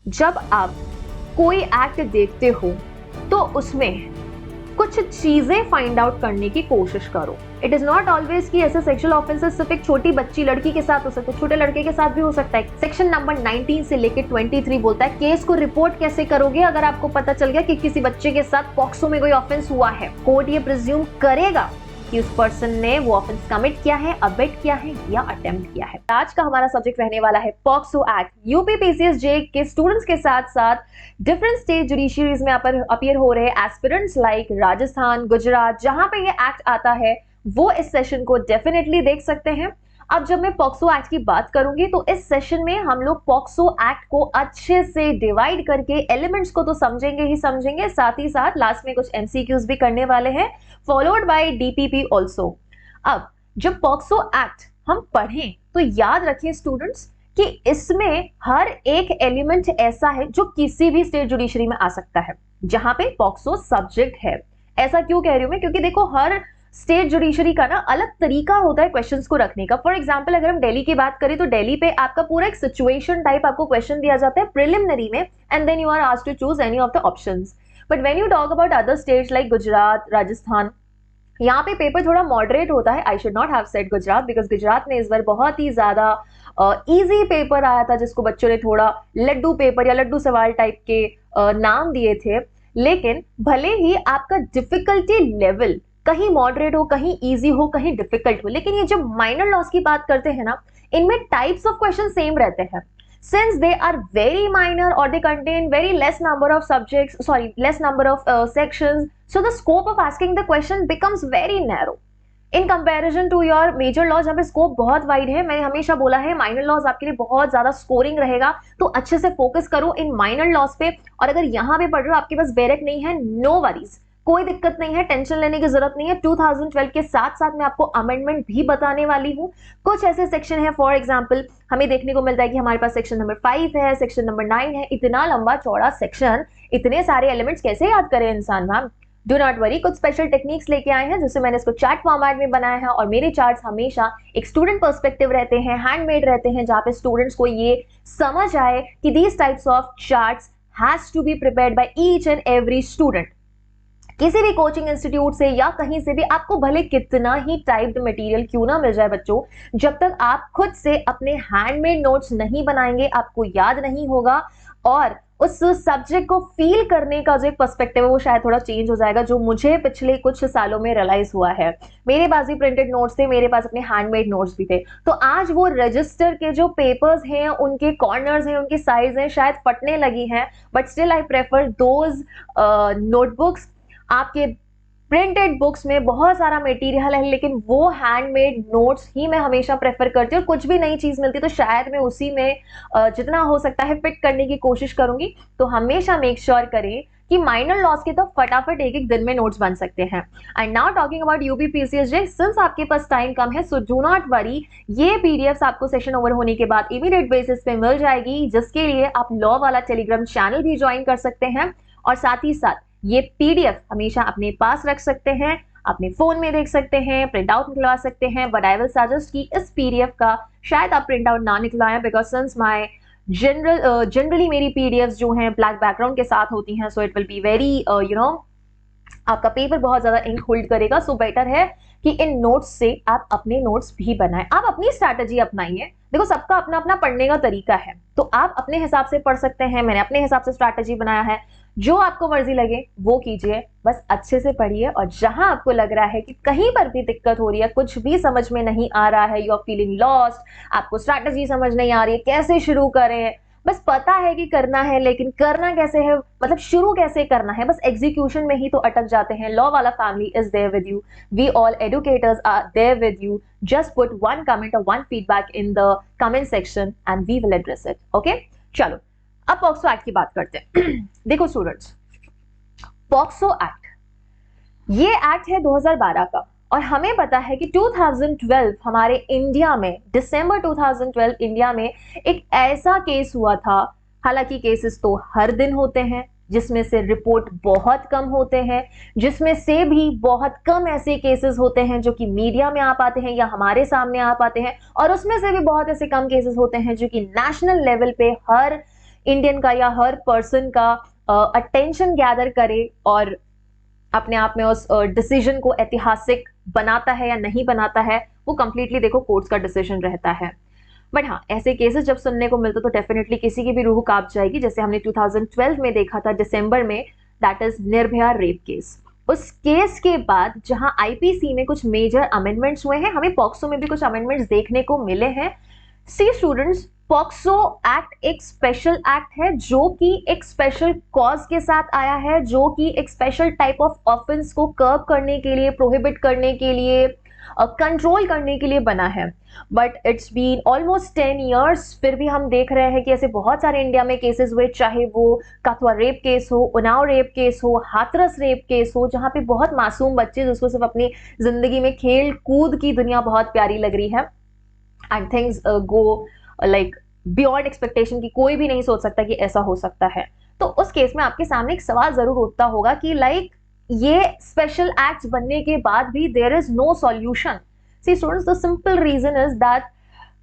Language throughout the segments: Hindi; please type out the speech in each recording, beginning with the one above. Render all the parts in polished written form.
जब आप कोई एक्ट देखते हो तो उसमें कुछ चीजें फाइंड आउट करने की कोशिश करो। इट इज नॉट ऑलवेज कि ऐसे सेक्सुअल ऑफेंसेस सिर्फ एक छोटी बच्ची लड़की के साथ हो सकते हैं, छोटे लड़के के साथ भी हो सकता है। सेक्शन नंबर 19 से लेकर 23 बोलता है केस को रिपोर्ट कैसे करोगे अगर आपको पता चल गया कि किसी बच्चे के साथ पॉक्सो में कोई ऑफेंस हुआ है। कोर्ट ये प्रिज्यूम करेगा कि उस पर्सन ने वो ऑफेंस कमिट किया है, अबेट किया है या अटेम्प्ट किया है। आज का हमारा सब्जेक्ट रहने वाला है पॉक्सो एक्ट। यूपी पीसीएसजे के स्टूडेंट्स के साथ साथ डिफरेंट स्टेट जुडिशरीज में अपीयर हो रहे एस्पिरेंट्स लाइक राजस्थान, गुजरात, जहां पे ये एक्ट आता है वो इस सेशन को डेफिनेटली देख सकते हैं। अब जब मैं पॉक्सो एक्ट की बात करूंगी तो इस सेशन में हम लोग पॉक्सो एक्ट को अच्छे से डिवाइड करके एलिमेंट्स को तो समझेंगे ही समझेंगे, साथ ही साथ लास्ट में कुछ एमसीक्यूज भी करने वाले हैं, फॉलोड बाय डीपीपी ऑल्सो। अब जब पॉक्सो एक्ट हम पढ़ें तो याद रखें स्टूडेंट्स कि इसमें हर एक एलिमेंट ऐसा है जो किसी भी स्टेट जुडिशरी में आ सकता है जहां पे पॉक्सो सब्जेक्ट है। ऐसा क्यों कह रही हूं मैं, क्योंकि देखो हर स्टेट जुडिशरी का ना अलग तरीका होता है क्वेश्चंस को रखने का। फॉर एग्जांपल अगर हम दिल्ली की बात करें तो दिल्ली पे आपका पूरा एक सिचुएशन टाइप आपको क्वेश्चन दिया जाता है प्रिलिमिनरी में, and then you are asked to choose any of the options. But when you talk about other states like Gujarat, Rajasthan, यहाँ पे पेपर थोड़ा मॉडरेट होता है। I should not have said Gujarat because Gujarat में इस बार बहुत ही ज्यादा इजी पेपर आया था जिसको बच्चों ने थोड़ा लड्डू पेपर या लड्डू सवाल टाइप के नाम दिए थे। लेकिन भले ही आपका डिफिकल्टी लेवल कहीं मॉडरेट हो, कहीं इजी हो, कहीं डिफिकल्ट हो, लेकिन ये जब माइनर लॉस की बात करते हैं ना, इनमें टाइप्स ऑफ क्वेश्चन सेम रहते हैं। Since they are very minor or they contain very less number of subjects, less number of sections, so the scope of asking the question becomes very narrow in comparison to your major laws जहाँ पे स्कोप बहुत वाइड है। मैंने हमेशा बोला है माइनर लॉज आपके लिए बहुत ज्यादा स्कोरिंग रहेगा, तो अच्छे से फोकस करो इन माइनर लॉज पे। और अगर यहाँ पे पढ़ रहे हो आपके पास बैरक नहीं है, नो वरीज, कोई दिक्कत नहीं है, टेंशन लेने की जरूरत नहीं है। 2012 के साथ साथ मैं आपको अमेंडमेंट भी बताने वाली हूँ। कुछ ऐसे सेक्शन है फॉर एग्जांपल हमें देखने को मिलता है कि हमारे पास सेक्शन नंबर 5 है, सेक्शन नंबर 9 है। इतना लंबा चौड़ा सेक्शन, इतने सारे एलिमेंट्स कैसे याद करे इंसान मैम। डू नॉट वरी, कुछ स्पेशल टेक्निक्स लेके आए हैं जिससे मैंने इसको चार्ट फॉर्मेट में बनाया है, और मेरे चार्ट्स हमेशा एक स्टूडेंट पर्सपेक्टिव रहते हैं, हैंडमेड रहते हैं, जहां पे स्टूडेंट्स को ये समझ आए कि these types of charts has to be prepared by each and every student. किसी भी कोचिंग इंस्टीट्यूट से या कहीं से भी आपको भले कितना ही टाइप्ड मटेरियल क्यों ना मिल जाए बच्चों, जब तक आप खुद से अपने हैंडमेड नोट्स नहीं बनाएंगे आपको याद नहीं होगा, और उस सब्जेक्ट को फील करने का जो एक पर्सपेक्टिव है वो शायद थोड़ा चेंज हो जाएगा, जो मुझे पिछले कुछ सालों में रियलाइज हुआ है। मेरे पास भी प्रिंटेड नोट्स थे, मेरे पास अपने हैंडमेड नोट्स भी थे, तो आज वो रजिस्टर के जो पेपर्स हैं, उनके कॉर्नर्स हैं, उनकी साइज हैं, शायद फटने लगी हैं, but still I prefer those notebooks. आपके प्रिंटेड बुक्स में बहुत सारा मटेरियल है, लेकिन वो हैंडमेड नोट्स ही मैं हमेशा प्रेफर करती हूँ। कुछ भी नई चीज मिलती तो शायद मैं उसी में जितना हो सकता है फिट करने की कोशिश करूंगी। तो हमेशा मेक श्योर करें कि माइनर लॉस के तो फटाफट एक एक दिन में नोट्स बन सकते हैं। And now talking about UP PCSJ, since आपके पास टाइम कम है सो डू नॉट वरी, ये पीडीएफ्स आपको सेशन ओवर होने के बाद इमीडिएट बेसिस पे मिल जाएगी, जिसके लिए आप लॉ वाला टेलीग्राम चैनल भी ज्वाइन कर सकते हैं, और साथ ही साथ ये पीडीएफ हमेशा अपने पास रख सकते हैं, अपने फोन में देख सकते हैं, प्रिंट आउट निकलवा सकते हैं। बट आई विल सजेस्ट कि इस पीडीएफ का शायद आप प्रिंट आउट ना निकलवाएं, बिकॉज सिंस माय जनरली मेरी पीडीएफ्स जो हैं ब्लैक बैकग्राउंड के साथ होती हैं, so it will be very आपका पेपर बहुत ज्यादा इंक होल्ड करेगा। सो बेटर है कि इन नोट्स से आप अपने नोट्स भी बनाएं, आप अपनी स्ट्रैटेजी अपनाइए। देखो सबका अपना अपना पढ़ने का तरीका है, तो आप अपने हिसाब से पढ़ सकते हैं, मैंने अपने हिसाब से स्ट्रैटेजी बनाया है, जो आपको मर्जी लगे वो कीजिए, बस अच्छे से पढ़िए। और जहां आपको लग रहा है कि कहीं पर भी दिक्कत हो रही है, कुछ भी समझ में नहीं आ रहा है, यू आर फीलिंग लॉस्ट, आपको स्ट्रैटेजी समझ नहीं आ रही है, कैसे शुरू करें, बस पता है कि करना है लेकिन करना कैसे है, मतलब शुरू कैसे करना है, बस एग्जीक्यूशन में ही तो अटक जाते हैं। लॉ वाला family is there with you, we all educators are there with you. Just put one comment और one feedback in the comment section and we will address it. Okay, चलो अब पॉक्सो एक्ट की बात करते हैं। देखो स्टूडेंट्स, पॉक्सो एक्ट ये एक्ट है 2012 का, और हमें पता है कि 2012 हमारे इंडिया में, दिसंबर 2012 इंडिया में एक ऐसा केस हुआ था, हालांकि केसेस तो हर दिन होते हैं, जिसमें से रिपोर्ट बहुत कम होते हैं, जिसमें से भी बहुत कम ऐसे केसेस होते हैं जो कि मीडिया में आ पाते हैं या हमारे सामने आ पाते हैं, और उसमें से भी बहुत ऐसे कम केसेस होते हैं जो कि नेशनल लेवल पे हर इंडियन का या हर पर्सन का अटेंशन गैदर करे और अपने आप में उस डिसीजन को ऐतिहासिक बनाता है या नहीं बनाता है, वो कंप्लीटली देखो कोर्ट्स का डिसीजन रहता है। बट हाँ, ऐसे केसेस जब सुनने को मिलते तो डेफिनेटली किसी की भी रूह कांप जाएगी, जैसे हमने 2012 में देखा था दिसंबर में, that is Nirbhaya rape case. उस केस के बाद जहां आईपीसी में कुछ मेजर अमेंडमेंट्स हुए हैं, हमें पॉक्सो में भी कुछ अमेंडमेंट्स देखने को मिले हैं। सी स्टूडेंट्स, पॉक्सो एक्ट एक स्पेशल एक्ट है जो कि एक स्पेशल कॉज के साथ आया है, जो कि एक स्पेशल टाइप ऑफ ऑफेंस को कर्ब करने के लिए, प्रोहिबिट करने के लिए, कंट्रोल करने के लिए बना है। But it's been almost 10 years, फिर भी हम देख रहे हैं कि ऐसे बहुत सारे इंडिया में केसेस हुए, चाहे वो कथुआ रेप केस हो, उन्नाव रेप केस हो, हाथरस रेप केस हो, जहां पे बहुत मासूम बच्चे जिसको सिर्फ अपनी जिंदगी में खेल कूद की दुनिया बहुत प्यारी लग रही है, and things go like beyond expectation की कोई भी नहीं सोच सकता कि ऐसा हो सकता है। तो उस केस में आपके सामने एक सवाल जरूर उठता होगा कि लाइक ये स्पेशल एक्ट्स बनने के बाद भी there is no solution. See students, the simple reason is that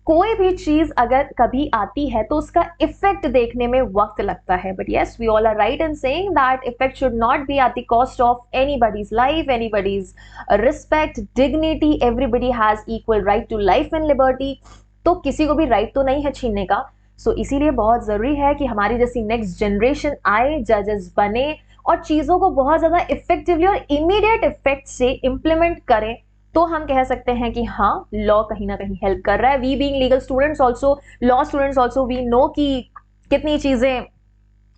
कोई भी चीज अगर कभी आती है तो उसका इफेक्ट देखने में वक्त लगता है। But yes, we all are right in saying that effect should not be at the cost of anybody's life, anybody's respect, dignity. Everybody has equal right to life and liberty, तो किसी को भी राइट तो नहीं है छीनने का। सो इसीलिए बहुत जरूरी है कि हमारी जैसी नेक्स्ट जनरेशन आए, जजेस बने और चीजों को बहुत ज्यादा इफेक्टिवली और इमीडिएट इफेक्ट से इंप्लीमेंट करें, तो हम कह सकते हैं कि हाँ, लॉ कहीं ना कहीं हेल्प कर रहा है। We being legal students also, law students also, we know कि कितनी चीजें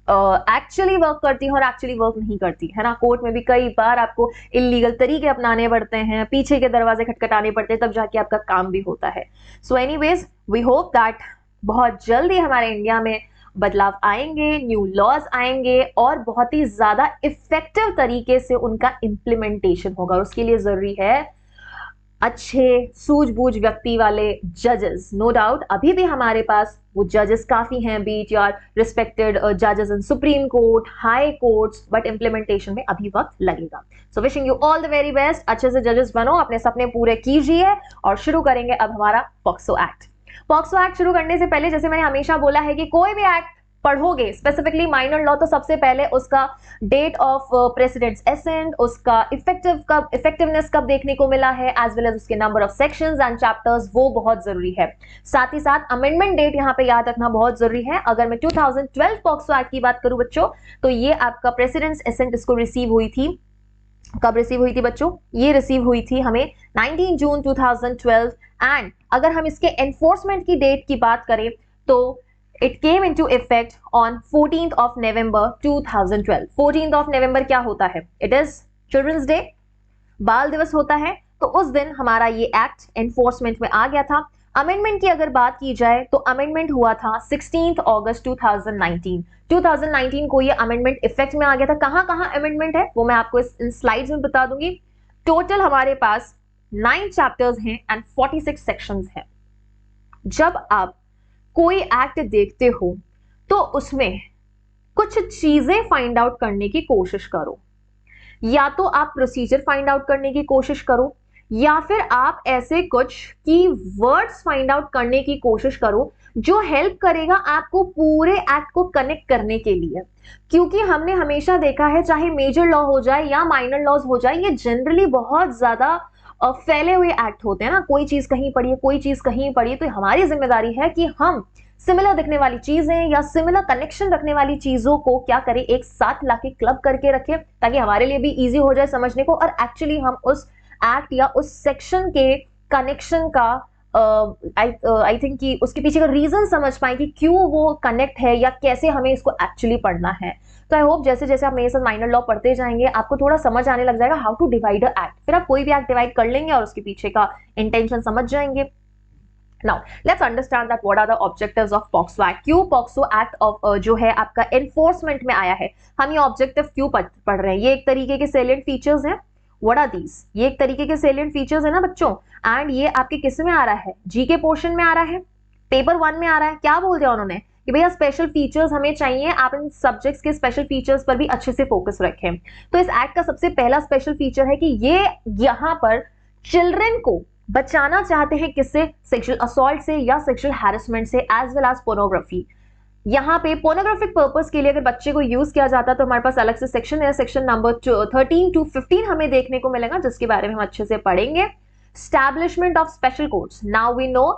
एक्चुअली वर्क करती हैं और एक्चुअली वर्क नहीं करती है ना। कोर्ट में भी कई बार आपको इलीगल तरीके अपनाने पड़ते हैं, पीछे के दरवाजे खटखटाने पड़ते हैं, तब जाके आपका काम भी होता है। So anyways, we hope that बहुत जल्दी हमारे इंडिया में बदलाव आएंगे, न्यू लॉज आएंगे और बहुत ही ज्यादा इफेक्टिव तरीके से उनका इंप्लीमेंटेशन होगा। उसके लिए जरूरी है अच्छे सूझबूझ व्यक्ति वाले जजेस। नो डाउट अभी भी हमारे पास वो जजेस काफी हैं, बीट योर रिस्पेक्टेड जजेस in Supreme Court, high courts, but implementation में अभी वक्त लगेगा। So wishing you all the very best. अच्छे से जजेस बनो, अपने सपने पूरे कीजिए और शुरू करेंगे अब हमारा पॉक्सो एक्ट। पॉक्सो एक्ट शुरू करने से पहले, जैसे मैंने हमेशा बोला है कि कोई भी एक्ट पढ़ोगे, स्पेसिफिकली माइनर लॉ, तो सबसे पहले उसका डेट ऑफ प्रेसिडेंट्स एसेंट, उसका इफेक्टिवनेस कब देखने को मिला है, एज वेल एज उसके number of sections and chapters, वो बहुत जरूरी है। साथ ही साथ अमेंडमेंट डेट यहाँ पे याद रखना बहुत जरूरी है। अगर मैं 2012 पॉक्सो एक्ट की बात करूं बच्चों, तो ये आपका प्रेसिडेंट्स एसेंट इसको रिसीव हुई थी, कब रिसीव हुई थी बच्चों? ये रिसीव हुई थी हमें 19 जून 2012। एंड अगर हम इसके एनफोर्समेंट की डेट की बात करें तो it came into effect on 14th of November 2012। 14th of November क्या होता है? इट इज चिल्ड्रंस डे, बाल दिवस होता है। तो उस दिन हमारा ये एक्ट एनफोर्समेंट में आ गया था। अमेंडमेंट की अगर बात की जाए तो अमेंडमेंट हुआ था 16th August 2019। 2019 को ये अमेंडमेंट इफेक्ट में आ गया था। कहां कहां अमेंडमेंट है वो मैं आपको इन स्लाइड्स में बता दूंगी। टोटल हमारे पास 9 चैप्टर्स हैं एंड 46 सेक्शंस हैं। जब आप कोई एक्ट देखते हो तो उसमें कुछ चीजें फाइंड आउट करने की कोशिश करो। या तो आप प्रोसीजर फाइंड आउट करने की कोशिश करो, या फिर आप ऐसे कुछ की वर्ड्स फाइंड आउट करने की कोशिश करो जो हेल्प करेगा आपको पूरे एक्ट को कनेक्ट करने के लिए। क्योंकि हमने हमेशा देखा है, चाहे मेजर लॉ हो जाए या माइनर लॉज हो जाए, ये जनरली बहुत ज्यादा फैले हुए एक्ट होते हैं ना। कोई चीज कहीं पड़ी है, कोई चीज कहीं पड़ी है, तो हमारी जिम्मेदारी है कि हम सिमिलर दिखने वाली चीजें या सिमिलर कनेक्शन रखने वाली चीजों को क्या करें, एक साथ लाके क्लब करके रखें, ताकि हमारे लिए भी इजी हो जाए समझने को, और एक्चुअली हम उस एक्ट या उस सेक्शन के कनेक्शन का आई थिंक कि उसके पीछे का रीजन समझ पाए कि क्यों वो कनेक्ट है या कैसे हमें इसको एक्चुअली पढ़ना है। तो आई होप जैसे जैसे आप मेरे साथ माइनर लॉ पढ़ते जाएंगे आपको थोड़ा समझ आने लग जाएगा how to divide a act. फिर आप कोई भी एक्ट डिवाइड कर लेंगे और उसके पीछे का इंटेंशन समझ जाएंगे। Now, let's understand that what are the objectives of POCSO Act। क्यों POCSO Act of जो है आपका enforcement में आया है? हम ये ऑब्जेक्टिव क्यों पढ़ रहे हैं? ये एक तरीके के salient features हैं। What are these? ये एक तरीके के salient features है ना बच्चों। एंड ये आपके किस में आ रहा है? जी के पोर्शन में आ रहा है, पेपर 1 में आ रहा है। क्या बोल दिया उन्होंने कि भैया स्पेशल फीचर्स हमें चाहिए, आप इन सब्जेक्ट्स के स्पेशल फीचर्स पर भी अच्छे से फोकस रखें। तो इस एक्ट का सबसे पहला स्पेशल फीचर है कि ये यहाँ पर चिल्ड्रन को बचाना चाहते हैं किससे? सेक्सुअल असॉल्ट से या सेक्सुअल हैरेसमेंट से, एज वेल एज पोर्नोग्राफी। यहाँ पे पोर्नोग्राफिक पर्पस के लिए अगर बच्चे को यूज किया जाता है तो हमारे पास अलग से सेक्शन है, सेक्शन नंबर 13 to 15 हमें देखने को मिलेगा, जिसके बारे में हम अच्छे से पढ़ेंगे। Establishment of special courts, now we know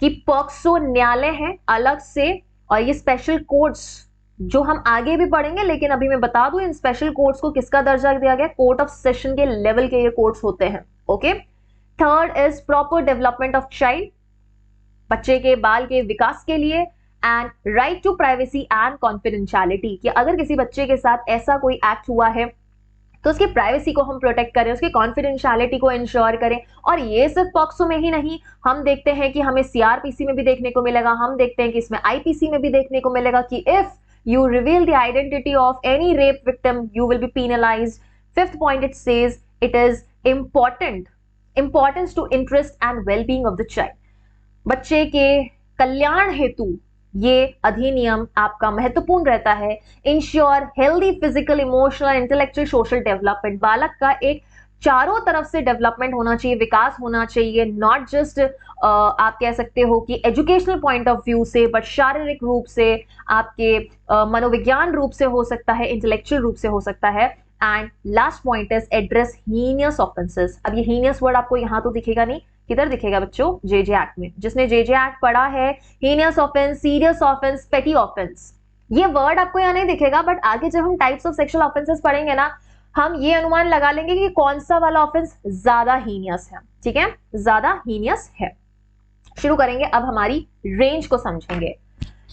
कि पॉक्सो न्यायालय है अलग से, और ये स्पेशल कोर्ट्स जो हम आगे भी पढ़ेंगे, लेकिन अभी मैं बता दूं इन स्पेशल कोर्ट्स को किसका दर्जा दिया गया, कोर्ट ऑफ सेशन के लेवल के ये कोर्ट्स होते हैं। Okay, third is proper development of child, बच्चे के बाल के विकास के लिए, and right to privacy and confidentiality, कि अगर किसी बच्चे के साथ ऐसा कोई एक्ट हुआ है तो उसकी प्राइवेसी को हम प्रोटेक्ट करें, उसकी कॉन्फिडेंशियलिटी को इंश्योर करें। और ये सिर्फ पॉक्सो में ही नहीं, हम देखते हैं कि हमें सीआरपीसी में भी देखने को मिलेगा, हम देखते हैं कि इसमें आईपीसी में भी देखने को मिलेगा कि if you reveal the identity of any rape victim, you will be penalized. Fifth point, it says it is importance to interest and well-being of the child. बच्चे के कल्याण हेतु ये अधिनियम आपका महत्वपूर्ण रहता है। Ensure healthy physical, emotional, intellectual, social development, बालक का एक चारों तरफ से डेवलपमेंट होना चाहिए, विकास होना चाहिए, नॉट जस्ट आप कह सकते हो कि एजुकेशनल पॉइंट ऑफ व्यू से, बट शारीरिक रूप से, आपके मनोविज्ञान रूप से हो सकता है, इंटेलेक्चुअल रूप से हो सकता है। And last point is address heinous offences. अब ये हीनियस वर्ड आपको यहाँ तो दिखेगा नहीं, किधर दिखेगा बच्चों, जेजे एक्ट में। जिसने जेजे एक्ट पढ़ा है, हीनियस ऑफेंस, सीरियस ऑफेंस, पेटी ऑफेंस, ये वर्ड आपको यहाँ नहीं दिखेगा, बट आगे जब हम टाइप्स ऑफ सेक्सुअल ऑफेंसेस पढ़ेंगे ना, हम ये अनुमान लगा लेंगे कि कौन सा वाला ऑफेंस ज्यादा हीनियस है। ठीक है, ज्यादा हीनियस है। शुरू करेंगे अब हमारी रेंज को समझेंगे।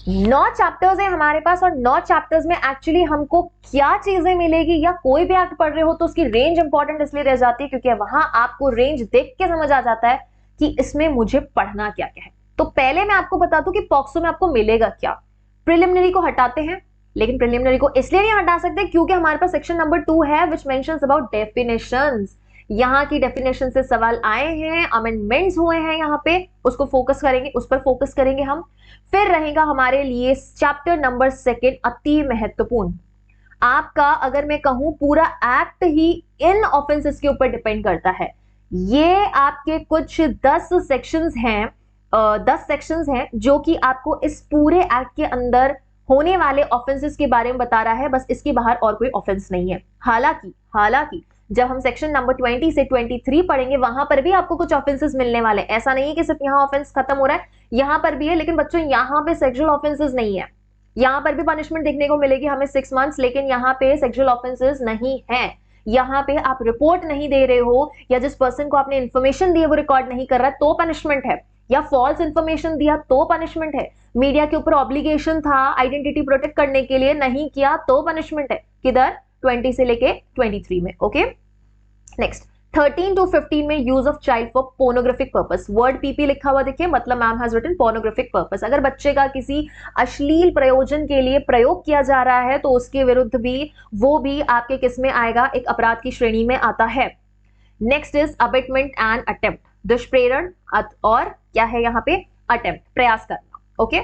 9 चैप्टर्स है हमारे पास, और 9 चैप्टर्स में एक्चुअली हमको क्या चीजें मिलेगी, या कोई भी एक्ट पढ़ रहे हो तो उसकी रेंज इंपॉर्टेंट इसलिए रह जाती है क्योंकि वहां आपको रेंज देख के समझ आ जाता है कि इसमें मुझे पढ़ना क्या क्या है। तो पहले मैं आपको बता दूं कि पॉक्सो में आपको मिलेगा क्या। प्रिलिमिनरी को हटाते हैं, लेकिन प्रिलिमिनरी को इसलिए नहीं हटा सकते क्योंकि हमारे पास सेक्शन नंबर 2 है विच मेंशंस अबाउट डेफिनेशंस। यहाँ की डेफिनेशन से सवाल आए हैं, अमेंडमेंट्स हुए हैं, यहाँ पे उसको फोकस करेंगे, उस पर फोकस करेंगे हम। फिर रहेगा हमारे लिए चैप्टर नंबर 2 अति महत्वपूर्ण। आपका अगर मैं कहूं पूरा एक्ट ही इन ऑफेंसेस के ऊपर डिपेंड करता है। ये आपके कुछ 10 सेक्शंस हैं, 10 सेक्शंस हैं जो कि आपको इस पूरे एक्ट के अंदर होने वाले ऑफेंसेस के बारे में बता रहा है, बस इसके बाहर और कोई ऑफेंस नहीं है। हालांकि जब हम सेक्शन नंबर 20 से 23 पढ़ेंगे वहां पर भी आपको कुछ ऑफेंसेस मिलने वाले। ऐसा नहीं है कि सिर्फ यहाँ ऑफेंस खत्म हो रहा है, यहाँ पर भी है, लेकिन बच्चों यहाँ पे सेक्सुअल ऑफेंसेस नहीं है। यहाँ पर भी पनिशमेंट देखने को मिलेगी हमें 6 मंथ्स, लेकिन यहाँ पे सेक्सुअल ऑफेंसेस नहीं है। यहाँ पे आप रिपोर्ट नहीं दे रहे हो, या जिस पर्सन को आपने इंफॉर्मेशन दी है वो रिकॉर्ड नहीं कर रहा है तो पनिशमेंट है, या फॉल्स इंफॉर्मेशन दिया तो पनिशमेंट है। मीडिया के ऊपर ऑब्लिगेशन था आइडेंटिटी प्रोटेक्ट करने के लिए, नहीं किया तो पनिशमेंट है। किधर, 20 से लेके 23 में। ओके, नेक्स्ट 13 to 15 में use of child for pornographic purpose. Word PP लिखा हुआ देखिए, मतलब ma'am has written pornographic purpose. अगर बच्चे का किसी अश्लील प्रयोजन के लिए प्रयोग किया जा रहा है तो उसके विरुद्ध भी वो भी आपके किस में आएगा, एक अपराध की श्रेणी में आता है। Next is abetment and attempt, दुष्प्रेरण और क्या है यहाँ पे, अटेम्प्ट, प्रयास करना। ओके,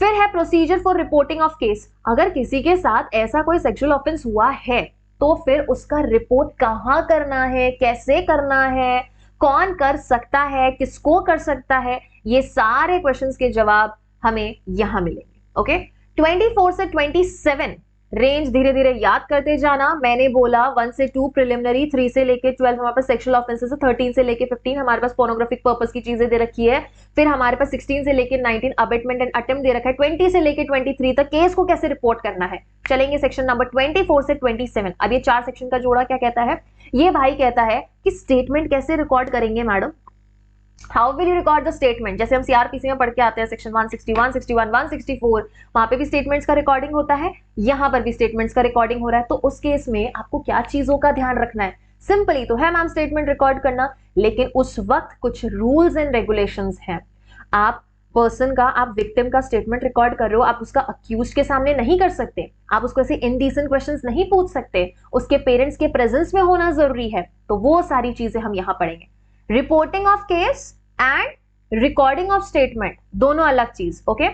फिर है procedure for reporting of case. अगर किसी के साथ ऐसा कोई सेक्सुअल ऑफेंस हुआ है तो फिर उसका रिपोर्ट कहाँ करना है, कैसे करना है, कौन कर सकता है, किसको कर सकता है, ये सारे क्वेश्चंस के जवाब हमें यहां मिलेंगे। ओके, 24 से 27 रेंज धीरे धीरे याद करते जाना। मैंने बोला 1 से 2 प्रिलिमिनरी, 3 से लेके 12 हमारे पास सेक्सुअल ऑफेंसेस है, 13 से लेके 15 हमारे पास पोर्नोग्राफिक पर्पस की चीजें दे रखी है। फिर हमारे पास 16 से लेके 19 अबेटमेंट एंड अटेम्प्ट दे रखा है। 20 से लेके 23 तक केस को कैसे रिपोर्ट करना है। चलेंगे सेक्शन नंबर 24 से 27। अब ये 4 सेक्शन का जोड़ा क्या कहता है, ये भाई कहता है कि स्टेटमेंट कैसे रिकॉर्ड करेंगे madam, how will you record the statement. जैसे हम सीआरपीसी में पढ़ के आते हैं सेक्शन 160, 161, 164, वहां पे भी स्टेटमेंट्स का रिकॉर्डिंग होता है, यहां पर भी स्टेटमेंट्स का रिकॉर्डिंग हो रहा है। तो उस केस में आपको क्या चीजों का ध्यान रखना है, सिंपली तो है मैम स्टेटमेंट रिकॉर्ड करना, लेकिन उस वक्त कुछ रूल्स एंड रेगुलेशंस हैं। आप पर्सन का, आप विक्टिम का स्टेटमेंट रिकॉर्ड कर रहे हो, आप उसका अक्यूज के सामने नहीं कर सकते, आप उसको ऐसे इनडिसेंट क्वेश्चंस नहीं पूछ सकते, उसके पेरेंट्स के प्रेजेंस में होना जरूरी है। तो वो सारी चीजें हम यहां पढ़ेंगे। Reporting of case and recording of statement दोनों अलग चीज। ओके,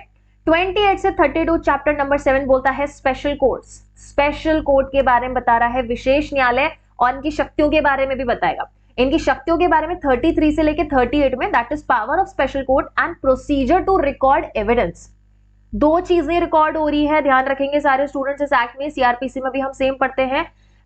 28 से 32 चैप्टर नंबर 7 बोलता है स्पेशल कोर्ट्स। स्पेशल कोर्ट के बारे में बता रहा है, विशेष न्यायालय, और इनकी शक्तियों के बारे में भी बताएगा। इनकी शक्तियों के बारे में 33 से लेके 38 में, that is power of special court and procedure to record evidence. दो चीजें रिकॉर्ड हो रही है, ध्यान रखेंगे सारे स्टूडेंट्स इस एक्ट में, सीआरपीसी में भी हम सेम पढ़ते हैं।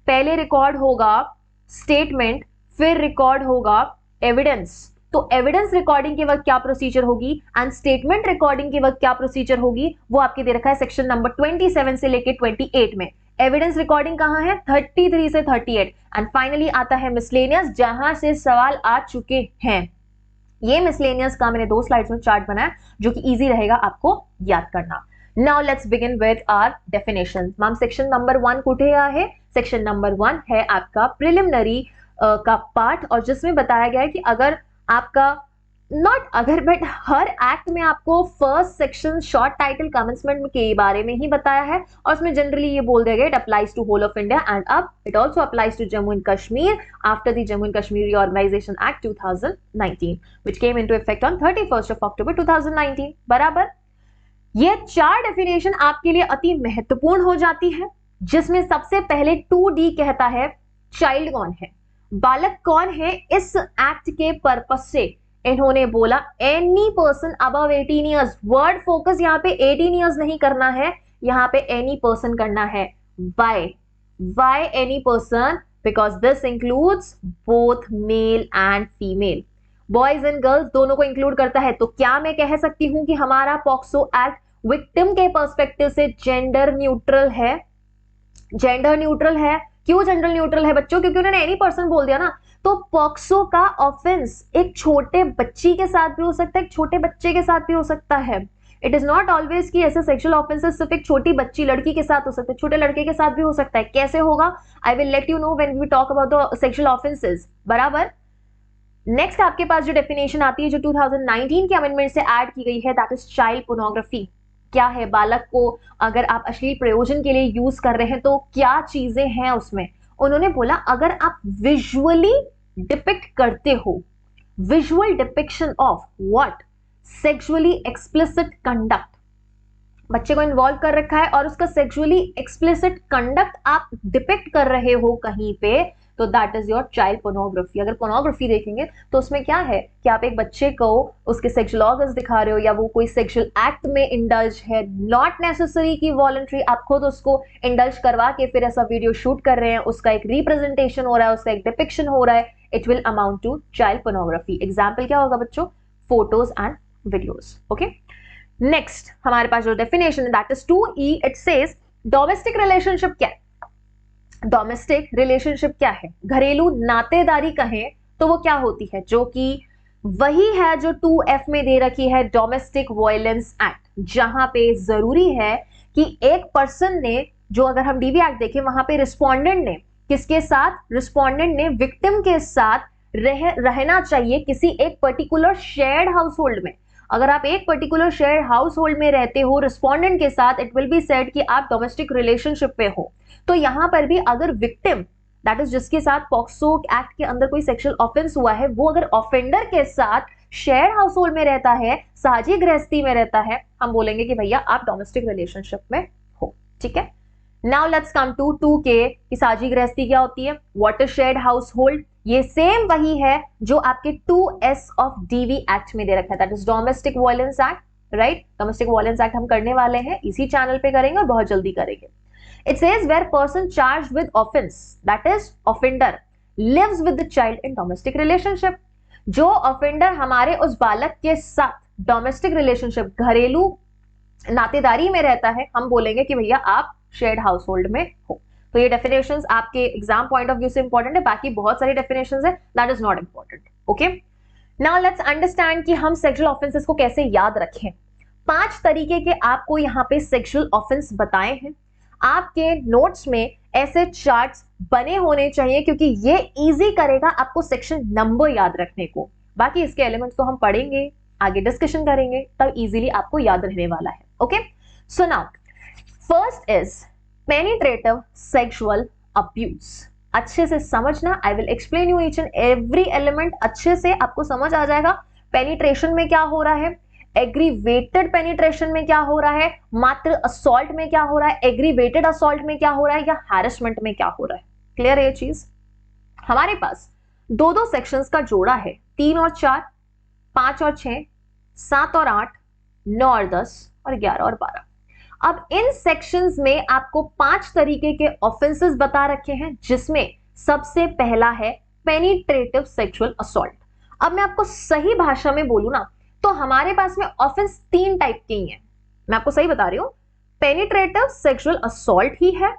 पहले रिकॉर्ड होगा स्टेटमेंट, फिर रिकॉर्ड होगा एविडेंस। तो एविडेंस रिकॉर्डिंग के वक्त क्या प्रोसीजर होगी एंड स्टेटमेंट रिकॉर्डिंग के वक्त क्या प्रोसीजर होगी, वो आपके दे रखा है सेक्शन नंबर 27 से लेके 28 में। एविडेंस रिकॉर्डिंग कहां है, 33 से 38। एंड फाइनली आता है मिसलेनियस, जहां से सवाल आ चुके हैं। ये मिसलेनियस का मैंने 2 स्लाइड्स में चार्ट बनाया जो कि इजी रहेगा आपको याद करना। Now let's begin with our definition. Ma'am section number 1 कुठे आहे? सेक्शन नंबर 1 है आपका प्रिलिमिनरी का पार्ट, और जिसमें बताया गया है कि अगर आपका बट हर एक्ट में आपको first section short title commencement के बारे में ही बताया है, और उसमें जनरली ये बोल दिया गया it applies to whole of India and अब it also applies to Jammu and Kashmir after the Jammu and Kashmir reorganisation act 2019 which came into effect on 31st of October 2019। बराबर। ये 4 डेफिनेशन आपके लिए अति महत्वपूर्ण हो जाती है, जिसमें सबसे पहले 2D कहता है चाइल्ड कौन है, बालक कौन है। इस एक्ट के पर्पस से इन्होंने बोला any person above 18 years. Word focus यहाँ पे 18 ईयर्स नहीं करना है, यहाँ पे एनी पर्सन करना है। Why any person? Because this includes both male and female, boys and girls दोनों को इंक्लूड करता है। तो क्या मैं कह सकती हूं कि हमारा पॉक्सो एक्ट विक्टिम के पर्सपेक्टिव से जेंडर न्यूट्रल है? जेंडर न्यूट्रल है। क्यों जेंडर न्यूट्रल है बच्चों? क्योंकि उन्होंने एनी पर्सन बोल दिया ना। तो पॉक्सो का ऑफेंस एक छोटे बच्ची के साथ भी हो सकता है, एक छोटे बच्चे के साथ भी हो सकता है। इट इज नॉट ऑलवेज कि ऐसे सेक्सुअल ऑफेंसेस सिर्फ एक छोटी बच्ची लड़की के साथ हो सकते हैं, छोटे लड़के के साथ भी हो सकता है। कैसे होगा? I will let you know when we talk about the sexual offences. बराबर। नेक्स्ट आपके पास जो डेफिनेशन आती है जो 2019 के अमेंडमेंट से ऐड की गई है, दैट इज चाइल्ड पोर्नोग्राफी। क्या है? बालक को अगर आप अश्लील प्रयोजन के लिए यूज कर रहे हैं तो क्या चीजें हैं उसमें। उन्होंने बोला अगर आप विजुअली डिपिक्ट करते हो, visual depiction of what, sexually explicit conduct, बच्चे को इन्वॉल्व कर रखा है और उसका सेक्सुअली एक्सप्लिसिट कंडक्ट आप डिपिक्ट कर रहे हो कहीं पे, तो that is your child pornography. अगर पोर्नोग्राफी देखेंगे तो उसमें क्या है कि आप एक बच्चे को उसके सेक्सुअल ऑर्गन्स दिखा रहे हो या वो कोई सेक्सुअल एक्ट में इंडल्ज है, नॉट नेसेसरी कि वॉलंटरी आप खुद उसको इंडल्ज करवा के फिर ऐसा वीडियो शूट कर रहे हैं, उसका एक रिप्रेजेंटेशन हो रहा है, उसका एक डिपिक्शन हो रहा है, it will amount to child pornography. Example क्या होगा बच्चों? Photos and videos. Okay, next हमारे पास जो डेफिनेशन है that is 2E। It says domestic relationship क्या है? डोमेस्टिक रिलेशनशिप क्या है? घरेलू नातेदारी कहें तो वो क्या होती है, जो कि वही है जो 2F में दे रखी है, डोमेस्टिक वायलेंस एक्ट, जहां पे जरूरी है कि एक पर्सन ने, जो अगर हम डीवी एक्ट देखें वहां पे रिस्पोंडेंट ने किसके साथ, रिस्पोंडेंट ने विक्टिम के साथ रहना चाहिए किसी एक पर्टिकुलर शेयर्ड हाउस होल्ड में। अगर आप एक पर्टिकुलर शेयर्ड हाउस होल्ड में रहते हो रिस्पोंडेंट के साथ, इट विल बी सेड कि आप डोमेस्टिक रिलेशनशिप पे हो। तो यहां पर भी अगर विक्टिम दैट इज जिसके साथ पॉक्सो एक्ट के अंदर कोई सेक्सुअल ऑफेंस हुआ है, वो अगर ऑफेंडर के साथ शेयर्ड हाउस होल्ड में रहता है, साझी गृहस्थी में रहता है, हम बोलेंगे कि भैया आप डोमेस्टिक रिलेशनशिप में हो। ठीक है, now let's come to 2K कि साझी गृहस्थी क्या होती है, what is shared house hold. ये सेम वही है जो आपके 2S ऑफ डीवी एक्ट में दे रखा है, that is domestic violence act. Right, domestic violence act हम करने वाले हैं, इसी चैनल पे करेंगे और बहुत जल्दी करेंगे। It says where person charged with offense, that is offender, lives with the child in domestic relationship. जो offender हमारे उस बालक के साथ डोमेस्टिक रिलेशनशिप, घरेलू नातेदारी में रहता है, हम बोलेंगे कि भैया आप शेयर्ड हाउस होल्ड में हो। तो ये डेफिनेशंस आपके एग्जाम पॉइंट ऑफ व्यू से इंपॉर्टेंट है, बाकी बहुत सारी डेफिनेशंस है that is not important. Okay, now let's understand कि हम सेक्सुअल ऑफेंसेस को कैसे याद रखें। 5 तरीके के आपको यहाँ पे सेक्सुअल ऑफेंस बताए हैं। आपके नोट्स में ऐसे चार्ट्स बने होने चाहिए क्योंकि ये इजी करेगा आपको सेक्शन नंबर याद रखने को। बाकी इसके एलिमेंट्स तो हम पढ़ेंगे, आगे डिस्कशन करेंगे, तब इजीली आपको याद रहने वाला है। Okay, so now first is penetrative sexual abuse. अच्छे से समझना, I will explain you each and every element, अच्छे से आपको समझ आ जाएगा। पेनिट्रेशन में क्या हो रहा है, एग्रीवेटेड पेनिट्रेशन में क्या हो रहा है, मात्र असॉल्ट में क्या हो रहा है, एग्रीवेटेड असॉल्ट में क्या हो रहा है, या हैरेसमेंट में क्या हो रहा है। क्लियर है ये चीज? हमारे पास 2-2 सेक्शंस का जोड़ा है, 3 और 4, 5 और 6, 7 और 8, 9 और 10 और 11 और 12। अब इन सेक्शंस में आपको 5 तरीके के ऑफेंसेस बता रखे हैं, जिसमें सबसे पहला है पेनिट्रेटिव सेक्सुअल असॉल्ट। अब मैं आपको सही भाषा में बोलूं ना, तो हमारे पास में ऑफेंस 3 टाइप के ही हैं। मैं आपको सही बता रही हूं, पेनिट्रेटिव सेक्सुअल असॉल्ट ही है,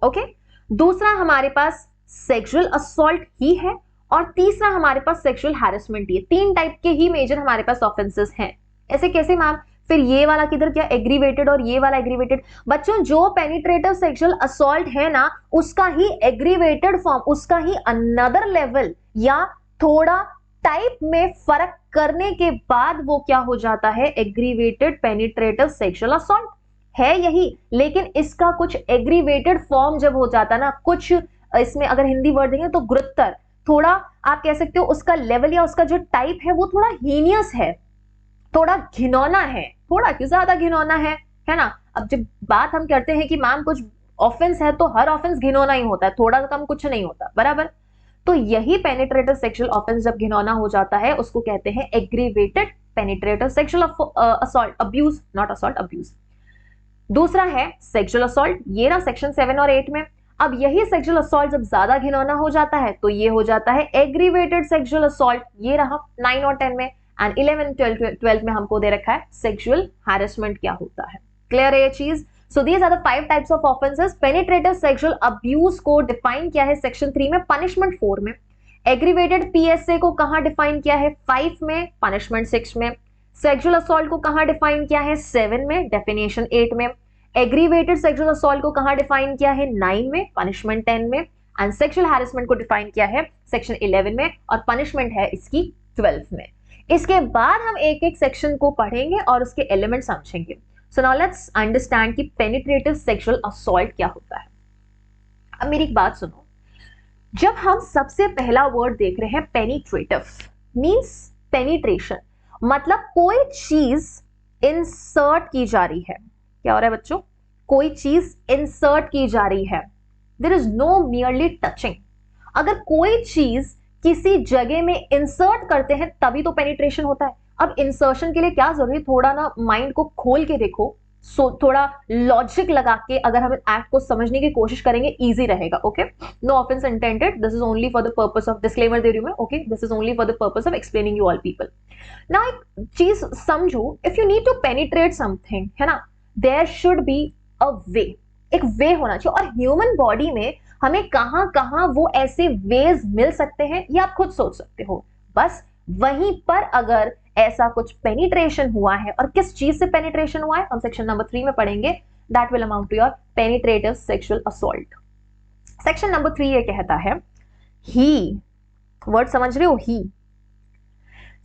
ओके। दूसरा हमारे पास सेक्सुअल असॉल्ट ही है, और तीसरा हमारे पास सेक्सुअल हैरेसमेंट ही है। 3 टाइप के ही मेजर हमारे पास ऑफेंसेस हैं। ऐसे कैसे मैम? फिर ये वाला किधर क्या एग्रीवेटेड और ये वाला एग्रीवेटेड? बच्चों, जो पेनिट्रेटिव सेक्सुअल असॉल्ट है ना, उसका ही एग्रीवेटेड फॉर्म, उसका ही अनदर लेवल या थोड़ा टाइप में फर्क करने के बाद वो क्या हो जाता है, एग्रीवेटेड पेनिट्रेटिव सेक्सुअल असॉल्ट है यही। लेकिन इसका कुछ एग्रीवेटेड फॉर्म जब हो जाता है ना, कुछ इसमें अगर हिंदी वर्ड देंगे तो गुरुतर, थोड़ा आप कह सकते हो उसका लेवल या उसका जो टाइप है वो थोड़ा हीनियस है, थोड़ा घिनौना है, थोड़ा क्यों ज्यादा घिनौना है ना। अब जब बात हम करते हैं कि मैम कुछ ऑफेंस है, तो हर ऑफेंस घिनौना ही होता है, थोड़ा कम कुछ नहीं होता, बराबर। तो यही पेनिट्रेटिव सेक्सुअल ऑफेंस जब घिनौना हो जाता है, उसको कहते हैं aggravated penetrative sexual assault, abuse, not assault, abuse. दूसरा है सेक्सुअल असॉल्ट, ये ना सेक्शन 7 और 8 में। अब यही सेक्सुअल असॉल्ट जब ज्यादा घिनौना हो जाता है तो ये हो जाता है एग्रीवेटेड सेक्सुअल असॉल्ट, ये रहा 9 और 10 में। एंड 11 12 में हमको दे रखा है सेक्सुअल हैरेसमेंट क्या होता है। क्लियर है ये चीज? So these are the 5 types of offences. Penetrative sexual abuse को डिफाइन किया है सेक्शन 3 में, पनिशमेंट 4 में। एग्रीवेटेड पीएसए को कहां डिफाइन किया है? 5 में, पनिशमेंट 6 में। सेक्सुअल असॉल्ट को कहां डिफाइन किया है? 7 में, डेफिनेशन 8 में। एग्रीवेटेड सेक्सुअल असॉल्ट को कहां डिफाइन किया है? 9 में, पनिशमेंट 10 में। एंड सेक्सुअल हैरेसमेंट को डिफाइन किया है सेक्शन 11 में, और पनिशमेंट है इसकी 12 में। इसके बाद हम एक एक सेक्शन को पढ़ेंगे और उसके एलिमेंट समझेंगे। सो नाउ लेट्स अंडरस्टैंड कि पेनिट्रेटिव सेक्सुअल असॉल्ट क्या होता है। अब मेरी एक बात सुनो, जब हम सबसे पहला वर्ड देख रहे हैं पेनिट्रेटिव, मींस पेनिट्रेशन, मतलब कोई चीज इंसर्ट की जा रही है। क्या हो रहा है बच्चों? कोई चीज इंसर्ट की जा रही है। There is no merely touching. अगर कोई चीज किसी जगह में इंसर्ट करते हैं तभी तो पेनिट्रेशन होता है। अब इंसर्शन के लिए क्या जरूरी, थोड़ा ना माइंड को खोल के देखो, थोड़ा लॉजिक लगा के अगर हम एक्ट को समझने की कोशिश करेंगे, इजी रहेगा। Okay, no offence intended, this is only for the purpose of, disclaimer दे रही हूं मैं, okay, this is only for the purpose of explaining you all people. Now एक चीज समझो, if you need to penetrate something, है ना, there should be a way, एक वे होना चाहिए। और ह्यूमन बॉडी में हमें कहां कहां वो ऐसे वेज मिल सकते हैं, ये आप खुद सोच सकते हो। बस वहीं पर अगर ऐसा कुछ पेनिट्रेशन हुआ है, और किस चीज से पेनिट्रेशन हुआ है हम सेक्शन नंबर 3 में पढ़ेंगे, that will amount to your penetrative sexual assault. Section number 3 ये कहता है ही, वर्ड समझ रहे हो, ही।